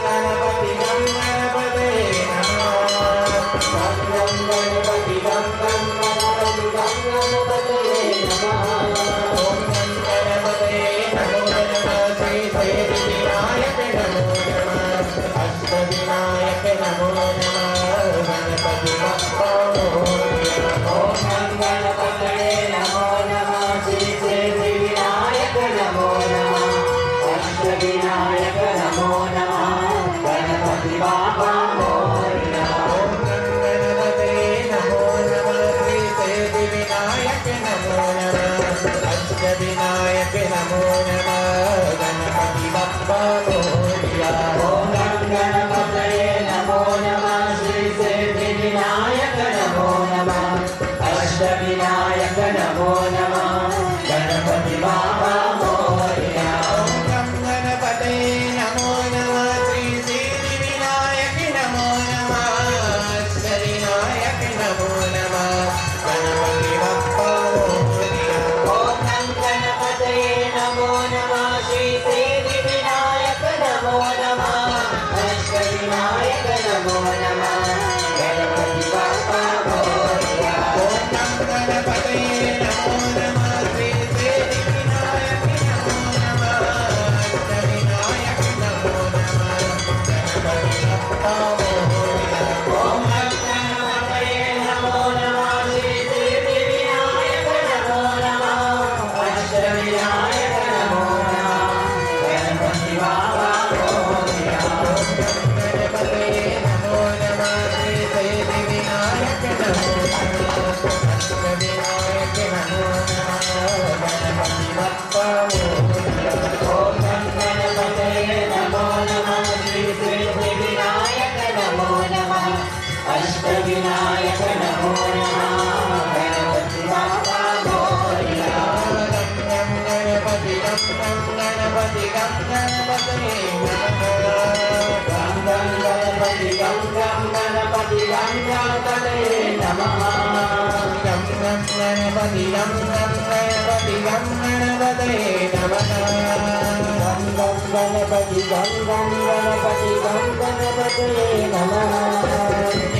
Speaker 8: गणपति गं गणपतये नमः गं गणपति गं गणपति गं गणपतये नमः ओम गणपतये नमो नमः श्री सिद्धिविनायक नमो नमः अष्टविनायक नमो नमः गणपति बप्पा ओम गणपतये नमो नमः श्री सिद्धिविनायक नमो नमः अष्टविनायक नमो नमः गणपति बप्पा ओम गणपतये नमो नमः श्री सिद्धिविनायक नमो नमः अष्टविनायक नमो नमः गणपति बप्पा ओम गणपतये नमो नमः श्री सिद्धिविनायक नमो नमः अष्टविनायक नमो नमः गणपति बप्पा मोरया ओम गणपतये नमो नमः श्री सिद्धिविनायक नमो नमः अष्टविनायक नमो नमः गणपति बप्पा मोरया ओम गणपतये नमो नमः श्री सिद्धिविनायक नमो नमः अष्टविनायक नमो नमः गणपति बप्पा मोरया ओम गणपतये नमो नमः श्री सिद्धिविनायक नमो नमः अष्टविनायक नमो नमः गणपति बप्पा मोरया ओम गणपतये नमो नमः श्री सिद्धिविनायक नमो नमः अष्टविनायक नमो नमः गणपति बप्पा मोरया गणपतये नमो नमः श्री सिद्धिविनायक नमो नमः अष्टविनायक नमो नमः गणपति बप्पा मोरया ओम गणपतये नमो नमः श्री सिद्धिविनायक नमो नमः अष्टविनायक नमो नमः गणपति बप्पा मोरया गणपति गणपति गणपतये नमः गणपति गणपति गणपतये नमः गणपति गणपति गणपतये नमः गणपति गणपति गणपतये नमः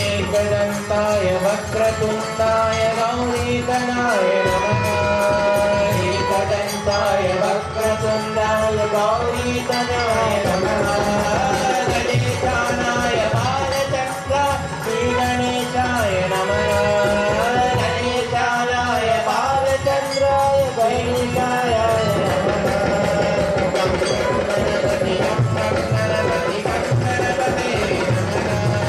Speaker 8: एकदन्ताय वक्रतुण्डाय गौरीतनाय नमः एकदन्ताय वक्रतुण्डाय गौरीतनाय नमः गणेशानाय बालचक्र श्रीगणेशाय नमः गणेशानाय बालचन्द्राय गणेशाय नमः गणपति गणपति गणपतये नमः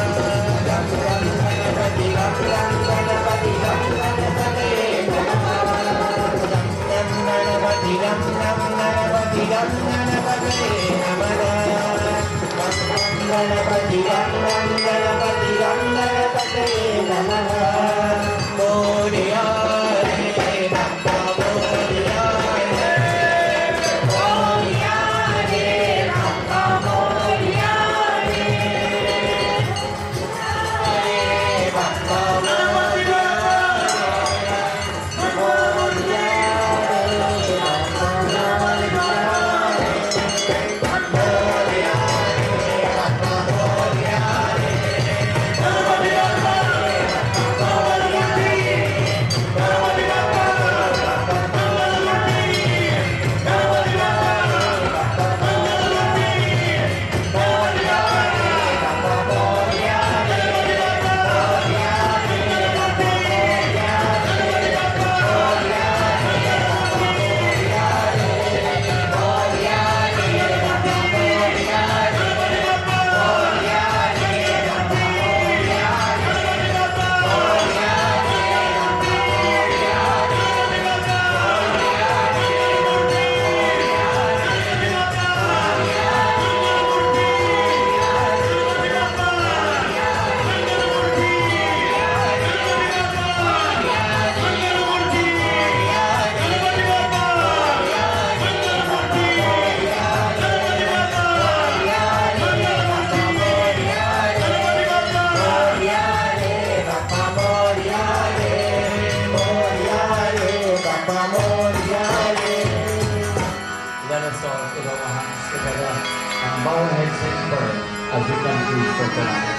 Speaker 3: bow our heads in prayer as we conclude for tonight.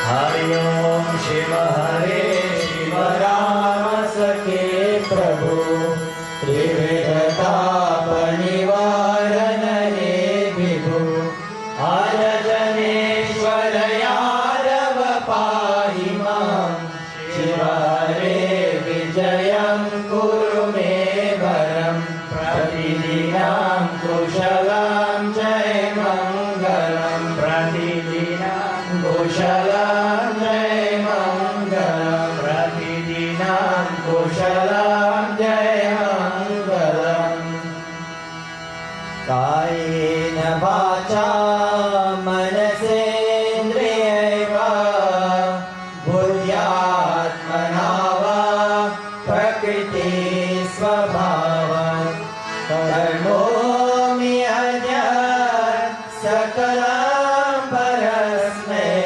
Speaker 8: Hari Om Shiva Hare Shiva Rama Sakhe Prabhu Trivedata Panivaran He Vibhu Arajaneshwara Yadav Pahi Mam Shiva Hare Vijayam Kuru Me Varam Pratidinam Kushalam Jai Mangalam Pratidinam Kushalam Jai Mangalam Pratidinam Kushalam Jai Mangalam Kayena Vacha Manasendriyaiva Buddhyatmana va Prakriti Svabhava Karmo Miyajat Sakalam Parasmai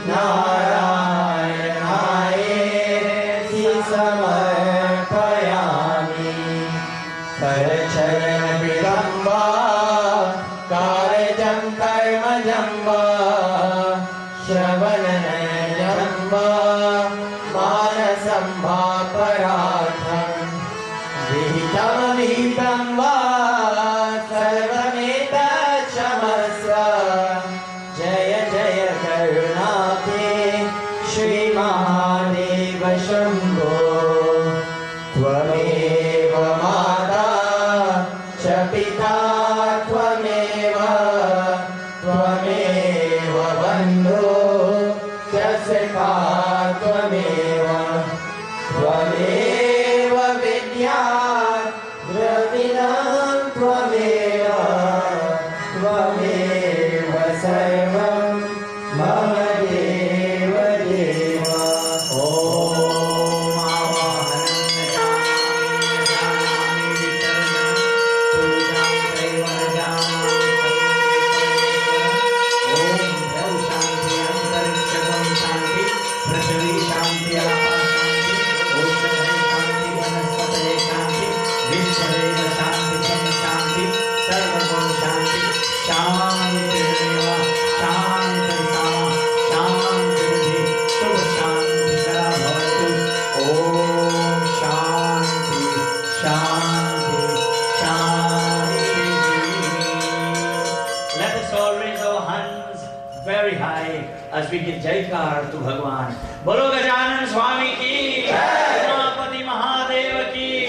Speaker 8: Narayanaye Samarpayami Karacharan Vidamba Karajam Karmajam va Shravananayam va Manasam va Paratham Vihitam Vihitam va Sarvameta Shamasva Jaya Jaya Karunate Shri Mahadeva Shambho Tvameva Mata Cha Pita Tvameva Tvameva Bandhu Cha Sakha Tvameva Tvameva Vidya Dravinam Tvameva Tvameva Sarvam Mama Deva Deva Om
Speaker 3: Let us all raise our hands very high as we give Jaikar to Bhagwan. Bolo Gajanan Swami ki, Umapati Mahadev ki,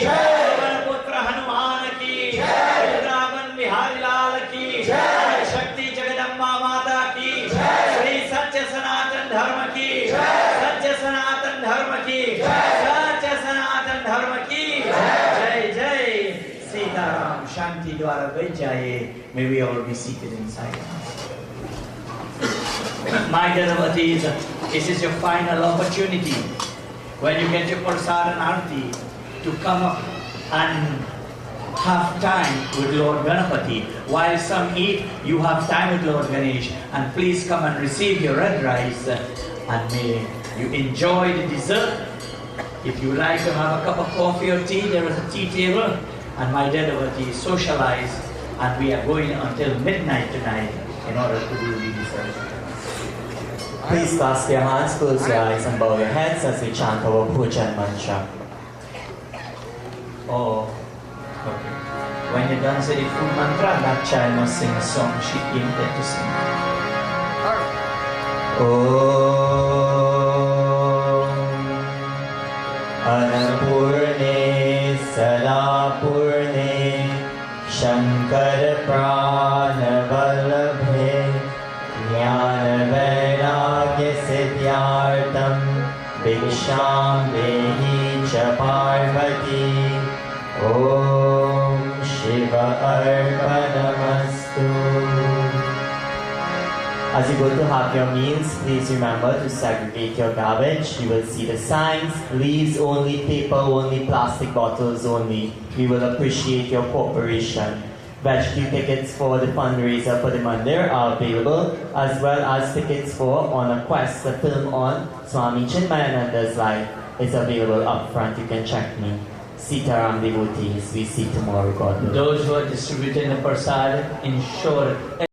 Speaker 3: Putra Hanuman ki, Vrindavan Bihari Lal ki, Shakti Jagadamba Mata ki, Shri Satya Sanatan Dharma ki, Satya Sanatan Dharma ki, Satya Sanatan Dharma ki, Jai Jai Sitaram Shanti Dwara Vijay. May we all be seated in silence. My dear devotees, this is your final opportunity when you get your prasad and arti to come up and have time with Lord Ganapati. While some eat, you have time with Lord Ganesh. And please come and receive your red rice and may you enjoy the dessert. If you like to have a cup of coffee or tea, there is a tea table. And my dear devotees, socialize. And we are going until midnight tonight in order to do the dessert.
Speaker 1: Please clasp your hands, close your eyes and bow your heads as we chant our puja mantra.
Speaker 3: Oh, okay. When you're done saying the full mantra, that child must sing a song she intended to sing.
Speaker 1: Om Anapurne Salapurne Shankar Prana Vallabhe Jnana Vairagya Siddhyartham Bhiksham Dehi Cha Parvati Om Shiva Arpanamastu. As you go to have your meals, please remember to segregate your garbage. You will see the signs: leaves only, paper only, plastic bottles only. We will appreciate your cooperation. Veggie tickets for the fundraiser for the Mandir are available, as well as tickets for On a Quest, the film on Swami Chinmayananda's life is available up front. You can check me. Sitaram devotees, we see tomorrow, God willing.
Speaker 3: Those who are distributing the prasad, ensure